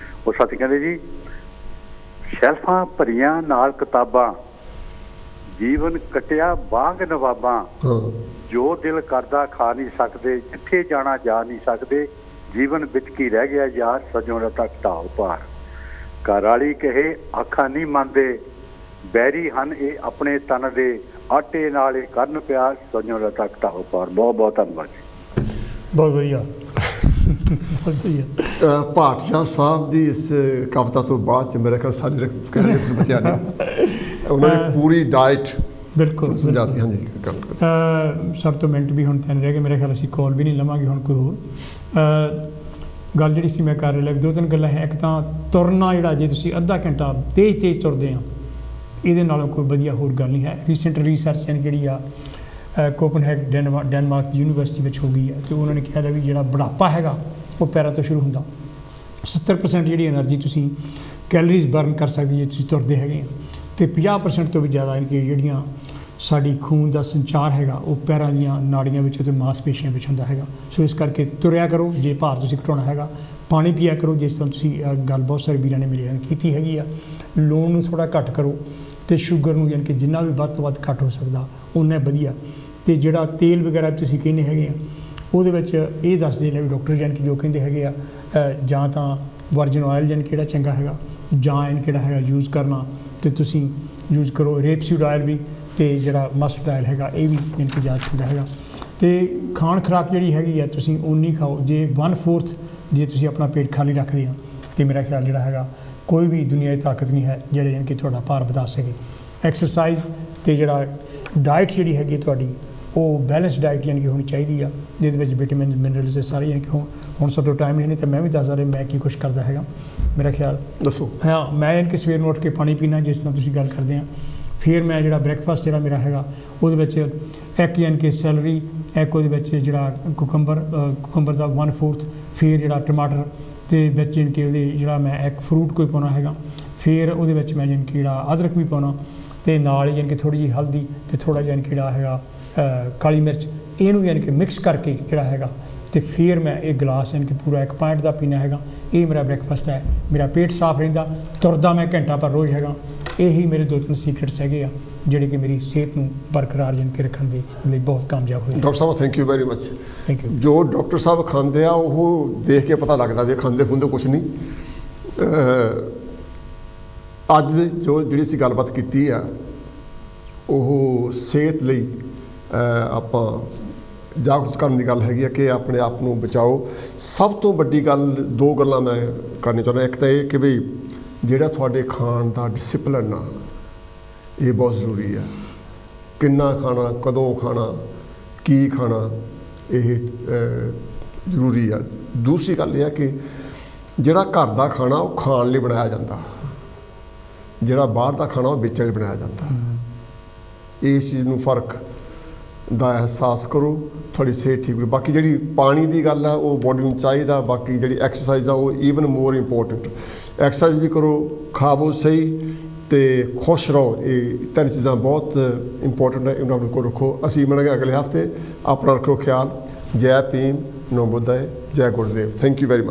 H: ਉਹ ਸਾਥੀ ਕਹਿੰਦੇ ਜੀ ਸ਼ੈਲਫਾਂ ਭਰੀਆਂ ਨਾਲ ਕਿਤਾਬਾਂ ਜੀਵਨ ਕਟਿਆ ਵਾਂਗ ਨਵਾਬਾਂ ਜੋ ਦਿਲ ਕਰਦਾ ਖਾ ਨਹੀਂ ਸਕਦੇ ਜਿੱਥੇ ਜਾਣਾ ਜਾ ਨਹੀਂ ਸਕਦੇ ਜੀਵਨ ਵਿੱਚ ਕੀ ਰਹਿ ਗਿਆ ਯਾਰ ਸੱਜਣ ਰਤਾ ਘਟਾਓ ਭਾਰ ਘਰ ਵਾਲੀ ਕਹੇ ਆਖਾਂ ਨਹੀਂ ਮੰਨਦੇ ਬੈਰੀ ਹਨ ਇਹ ਆਪਣੇ ਤਨ ਦੇ ਆਟੇ ਨਾਲ ਇਹ ਕਰਨ ਪਿਆਰ ਸੱਜਣ ਰਤਾ ਘਟਾਓ ਭਾਰ ਬਹੁਤ ਬਹੁਤ ਧੰਨਵਾਦ ਜੀ
B: ਬਹੁਤ ਵਧੀਆ
A: ਭਾਟੀਆ ਸਾਹਿਬ ਦੀ ਇਸ ਕਵਿਤਾ ਤੋਂ ਬਾਅਦ ਚ ਮੇਰੇ ਖਿਆਲ ਸਾਰੇ ਕਹਿਣੇ ਬੱਚਿਆਂ ਨੇ ਉਹਨਾਂ ਨੇ ਪੂਰੀ ਡਾਈਟ
B: ਬਿਲਕੁਲ
A: ਸਮਝਾਤੀ ਹਾਂਜੀ
B: ਸਭ ਤੋਂ ਮਿੰਟ ਵੀ ਹੁਣ 3 ਰਹਿ ਗਏ ਮੇਰੇ ਖਿਆਲ ਅਸੀਂ ਕਾਲ ਵੀ ਨਹੀਂ ਲਵਾਂਗੇ ਹੁਣ ਕੋਈ ਹੋਰ ਗੱਲ ਜਿਹੜੀ ਸੀ ਮੈਂ ਕਰ ਰਿਹਾ 2-3 ਗੱਲਾਂ ਹੈ ਇੱਕ ਤਾਂ ਤੁਰਨਾ ਜਿਹੜਾ ਜੇ ਤੁਸੀਂ ਅੱਧਾ ਘੰਟਾ ਤੇਜ਼ ਤੁਰਦੇ ਆ ਇਹਦੇ ਨਾਲੋਂ ਕੋਈ ਵਧੀਆ ਹੋਰ ਗੱਲ ਨਹੀਂ ਹੈ ਰੀਸੈਂਟ ਰਿਸਰਚ ਜਿਹੜੀ ਆ ਕੋਪਨਹੈਗਨ ਡੈਨਮਾਰਕ ਦੀ ਯੂਨੀਵਰਸਿਟੀ ਵਿੱਚ ਹੋ ਗਈ ਹੈ ਅਤੇ ਉਹਨਾਂ ਨੇ ਕਿਹਾ ਵੀ ਜਿਹੜਾ ਬੁਢਾਪਾ ਹੈਗਾ ਉਹ ਪੈਰਾਂ ਤੋਂ ਸ਼ੁਰੂ ਹੁੰਦਾ 70% ਜਿਹੜੀ એનર્ਜੀ ਤੁਸੀਂ ਕੈਲਰੀਜ਼ ਬਰਨ ਕਰ ਸਕਦੇ ਜੇ ਤੁਸੀਂ ਤੁਰਦੇ ਹੈਗੇ ਅਤੇ 50% ਤੋਂ ਵੀ ਜ਼ਿਆਦਾ ਕਿ ਜਿਹੜੀਆਂ ਸਾਡੀ ਖੂਨ ਦਾ ਸੰਚਾਰ ਹੈਗਾ ਉਹ ਪੈਰਾਂ ਦੀਆਂ ਨਾੜੀਆਂ ਵਿੱਚ ਅਤੇ ਮਾਸਪੇਸ਼ੀਆਂ ਵਿੱਚ ਹੁੰਦਾ ਹੈਗਾ ਸੋ ਇਸ ਕਰਕੇ ਤੁਰਿਆ ਕਰੋ ਜੇ ਭਾਰ ਤੁਸੀਂ ਘਟਾਉਣਾ ਹੈਗਾ ਪਾਣੀ ਪੀਆ ਕਰੋ ਜਿਸ ਤਰ੍ਹਾਂ ਤੁਸੀਂ ਗੱਲ ਬਹੁਤ ਸਾਰੇ ਵੀਰਾਂ ਨੇ ਮੇਰੇ ਨਾਲ ਕੀਤੀ ਹੈਗੀ ਆ ਲੂਣ ਨੂੰ ਥੋੜ੍ਹਾ ਘੱਟ ਕਰੋ ਅਤੇ ਸ਼ੂਗਰ ਨੂੰ ਯਾਨੀ ਕਿ ਜਿੰਨਾ ਵੀ ਵੱਧ ਤੋਂ ਵੱਧ ਘੱਟ ਹੋ ਸਕਦਾ ਉਨਾ ਵਧੀਆ ਅਤੇ ਜਿਹੜਾ ਤੇਲ ਵਗੈਰਾ ਤੁਸੀਂ ਕਹਿੰਦੇ ਹੈਗੇ ਆ ਉਹਦੇ ਵਿੱਚ ਇਹ ਦੱਸਦੇ ਨੇ ਵੀ ਡਾਕਟਰ ਯਾਨੀ ਕਿ ਜੋ ਕਹਿੰਦੇ ਹੈਗੇ ਆ ਜਾਂ ਤਾਂ ਵਰਜਨ ਆਇਲ ਯਾਨੀ ਕਿਹੜਾ ਚੰਗਾ ਹੈਗਾ ਜਾਂ ਇਹਨ ਕਿਹੜਾ ਹੈਗਾ ਯੂਜ਼ ਕਰਨਾ ਅਤੇ ਤੁਸੀਂ ਯੂਜ਼ ਕਰੋ ਰੇਪਸੀਡ ਆਇਲ ਵੀ ਅਤੇ ਜਿਹੜਾ ਮਸਟਰਡ ਆਇਲ ਹੈਗਾ ਇਹ ਵੀ ਯਾਨੀ ਕਿ ਜ਼ਿਆਦਾ ਚੰਗਾ ਹੈਗਾ ਅਤੇ ਖਾਣ ਖੁਰਾਕ ਜਿਹੜੀ ਹੈਗੀ ਆ ਤੁਸੀਂ ਓਨੀ ਖਾਓ ਜੇ 1/4 ਜੇ ਤੁਸੀਂ ਆਪਣਾ ਪੇਟ ਖਾਲੀ ਰੱਖਦੇ ਆ ਤਾਂ ਮੇਰਾ ਖਿਆਲ ਜਿਹੜਾ ਹੈਗਾ ਕੋਈ ਵੀ ਦੁਨੀਆ ਦੀ ਤਾਕਤ ਨਹੀਂ ਹੈ ਜਿਹੜੇ ਯਾਨੀ ਕਿ ਤੁਹਾਡਾ ਭਾਰ ਵਧਾ ਸਕੇ ਐਕਸਰਸਾਈਜ਼ ਅਤੇ ਜਿਹੜਾ ਡਾਇਟ ਜਿਹੜੀ ਹੈਗੀ ਤੁਹਾਡੀ ਉਹ ਬੈਲੈਂਸ ਡਾਈਟ ਯਾਨੀ ਕਿ ਹੋਣੀ ਚਾਹੀਦੀ ਆ, ਜਿਹਦੇ ਵਿੱਚ ਵਿਟਾਮਿਨ ਮਿਨਰਲਸ ਦੇ ਸਾਰੇ, ਯਾਨੀ ਕਿ ਹੁਣ ਸਭ ਤੋਂ ਟਾਈਮ ਨਹੀਂ ਤਾਂ ਮੈਂ ਵੀ ਦੱਸਦਾ ਰਿਹਾ ਮੈਂ ਕੀ ਕੁਛ ਕਰਦਾ ਹੈਗਾ। ਮੇਰਾ ਖਿਆਲ
A: ਦੱਸੋ।
B: ਹਾਂ, ਮੈਂ ਯਾਨੀ ਕਿ ਸਵੇਰ ਨੂੰ ਉੱਠ ਕੇ ਪਾਣੀ ਪੀਣਾ, ਜਿਸ ਤਰ੍ਹਾਂ ਤੁਸੀਂ ਗੱਲ ਕਰਦੇ ਆ। ਫਿਰ ਮੈਂ ਜਿਹੜਾ ਬ੍ਰੇਕਫਾਸਟ ਜਿਹੜਾ ਮੇਰਾ ਹੈਗਾ ਉਹਦੇ ਵਿੱਚ ਇੱਕ ਯਾਨੀ ਕਿ ਸੈਲਰੀ, ਇੱਕ ਉਹਦੇ ਵਿੱਚ ਜਿਹੜਾ ਕੁਕੰਬਰ ਦਾ 1/4, ਫਿਰ ਜਿਹੜਾ ਟਮਾਟਰ ਦੇ ਵਿੱਚ ਯਾਨੀ ਕਿ ਉਹਦੇ ਜਿਹੜਾ ਮੈਂ ਇੱਕ ਫਰੂਟ ਕੋਈ ਪਾਉਣਾ ਹੈਗਾ, ਫਿਰ ਉਹਦੇ ਵਿੱਚ ਮੈਂ ਯਾਨੀ ਕਿ ਜਿਹੜਾ ਅਦਰਕ ਵੀ ਪਾਉਣਾ, ਅਤੇ ਨਾਲ ਯਾਨੀ ਕਿ ਥੋੜ੍ਹੀ ਜਿਹੀ ਹਲਦੀ ਅਤੇ ਥੋੜ੍ਹਾ ਜਿਹਾ ਯਾਨੀ ਕਿ ਜਿਹੜਾ ਹੈਗਾ ਕਾਲੀ ਮਿਰਚ, ਇਹਨੂੰ ਯਾਨੀ ਕਿ ਮਿਕਸ ਕਰਕੇ ਜਿਹੜਾ ਹੈਗਾ, ਅਤੇ ਫਿਰ ਮੈਂ ਇਹ ਗਲਾਸ ਯਾਨੀ ਕਿ ਪੂਰਾ 1 ਪॉइंट ਦਾ ਪੀਣਾ ਹੈਗਾ। ਇਹ ਮੇਰਾ ਬ੍ਰੇਕਫਾਸਟ ਹੈ। ਮੇਰਾ ਪੇਟ ਸਾਫ਼ ਰਹਿੰਦਾ, ਤੁਰਦਾ ਮੈਂ ਘੰਟਾ ਪਰ ਰੋਜ਼ ਹੈਗਾ। ਇਹੀ ਮੇਰੇ 2-3 ਸੀਕਰਟਸ ਹੈਗੇ ਆ ਜਿਹੜੇ ਕਿ ਮੇਰੀ ਸਿਹਤ ਨੂੰ ਬਰਕਰਾਰ ਯਾਨੀ ਕਿ ਰੱਖਣ ਦੇ ਲਈ ਬਹੁਤ ਕਾਮਯਾਬ ਹੋਏ।
A: Doctor Sahib thank you very much.
B: Thank you.
A: ਜੋ ਡਾਕਟਰ ਸਾਹਿਬ ਖਾਂਦੇ ਆ ਉਹ ਦੇਖ ਕੇ ਪਤਾ ਲੱਗਦਾ ਵੀ ਖਾਂਦੇ ਖੁੰਦੇ ਕੁਛ ਨਹੀਂ। ਅੱਜ ਦੇ ਜਿਹੜੀ ਅਸੀਂ ਗੱਲਬਾਤ ਕੀਤੀ ਆ ਉਹ ਸਿਹਤ ਲਈ ਆਪਾਂ ਜਾਗਰੂਕ ਕਰਨ ਦੀ ਗੱਲ ਹੈਗੀ ਆ ਕਿ ਆਪਣੇ ਆਪ ਨੂੰ ਬਚਾਓ। ਸਭ ਤੋਂ ਵੱਡੀ ਗੱਲ 2 ਗੱਲਾਂ ਮੈਂ ਕਰਨੀ ਚਾਹੁੰਦਾ। ਇੱਕ ਤਾਂ ਇਹ ਕਿ ਵੀ ਜਿਹੜਾ ਤੁਹਾਡੇ ਖਾਣ ਦਾ ਡਿਸਿਪਲਿਨ ਆ ਇਹ ਬਹੁਤ ਜ਼ਰੂਰੀ ਆ। ਕਿੰਨਾ ਖਾਣਾ, ਕਦੋਂ ਖਾਣਾ, ਕੀ ਖਾਣਾ, ਇਹ ਜ਼ਰੂਰੀ ਆ। ਦੂਸਰੀ ਗੱਲ ਇਹ ਆ ਕਿ ਜਿਹੜਾ ਘਰ ਦਾ ਖਾਣਾ ਉਹ ਖਾਣ ਲਈ ਬਣਾਇਆ ਜਾਂਦਾ, ਜਿਹੜਾ ਬਾਹਰ ਦਾ ਖਾਣਾ ਉਹ ਵੇਚਣ ਲਈ ਬਣਾਇਆ ਜਾਂਦਾ। ਇਸ ਚੀਜ਼ ਨੂੰ ਫ਼ਰਕ ਦਾ ਅਹਿਸਾਸ ਕਰੋ, ਤੁਹਾਡੀ ਸਿਹਤ ਠੀਕ ਹੋਵੇ। ਬਾਕੀ ਜਿਹੜੀ ਪਾਣੀ ਦੀ ਗੱਲ ਆ ਉਹ ਬੋਡੀ ਨੂੰ ਚਾਹੀਦਾ। ਬਾਕੀ ਜਿਹੜੀ ਐਕਸਰਸਾਈਜ਼ ਆ ਉਹ ਈਵਨ ਮੋਰ ਇੰਪੋਰਟੈਂਟ। ਐਕਸਰਸਾਈਜ਼ ਵੀ ਕਰੋ, ਖਾਵੋ ਸਹੀ ਅਤੇ ਖੁਸ਼ ਰਹੋ। ਇਹ 3 ਚੀਜ਼ਾਂ ਬਹੁਤ ਇੰਪੋਰਟੈਂਟ ਹੈ, ਇਹਨਾਂ ਨੂੰ ਰੱਖੋ। ਅਸੀਂ ਮਿਲਾਂਗੇ ਅਗਲੇ ਹਫ਼ਤੇ। ਆਪਣਾ ਰੱਖੋ ਖਿਆਲ। ਜੈ ਭੀਮ, ਨਮੋ ਬੁੱਧਾਏ, ਜੈ Gurdev. Thank you very much.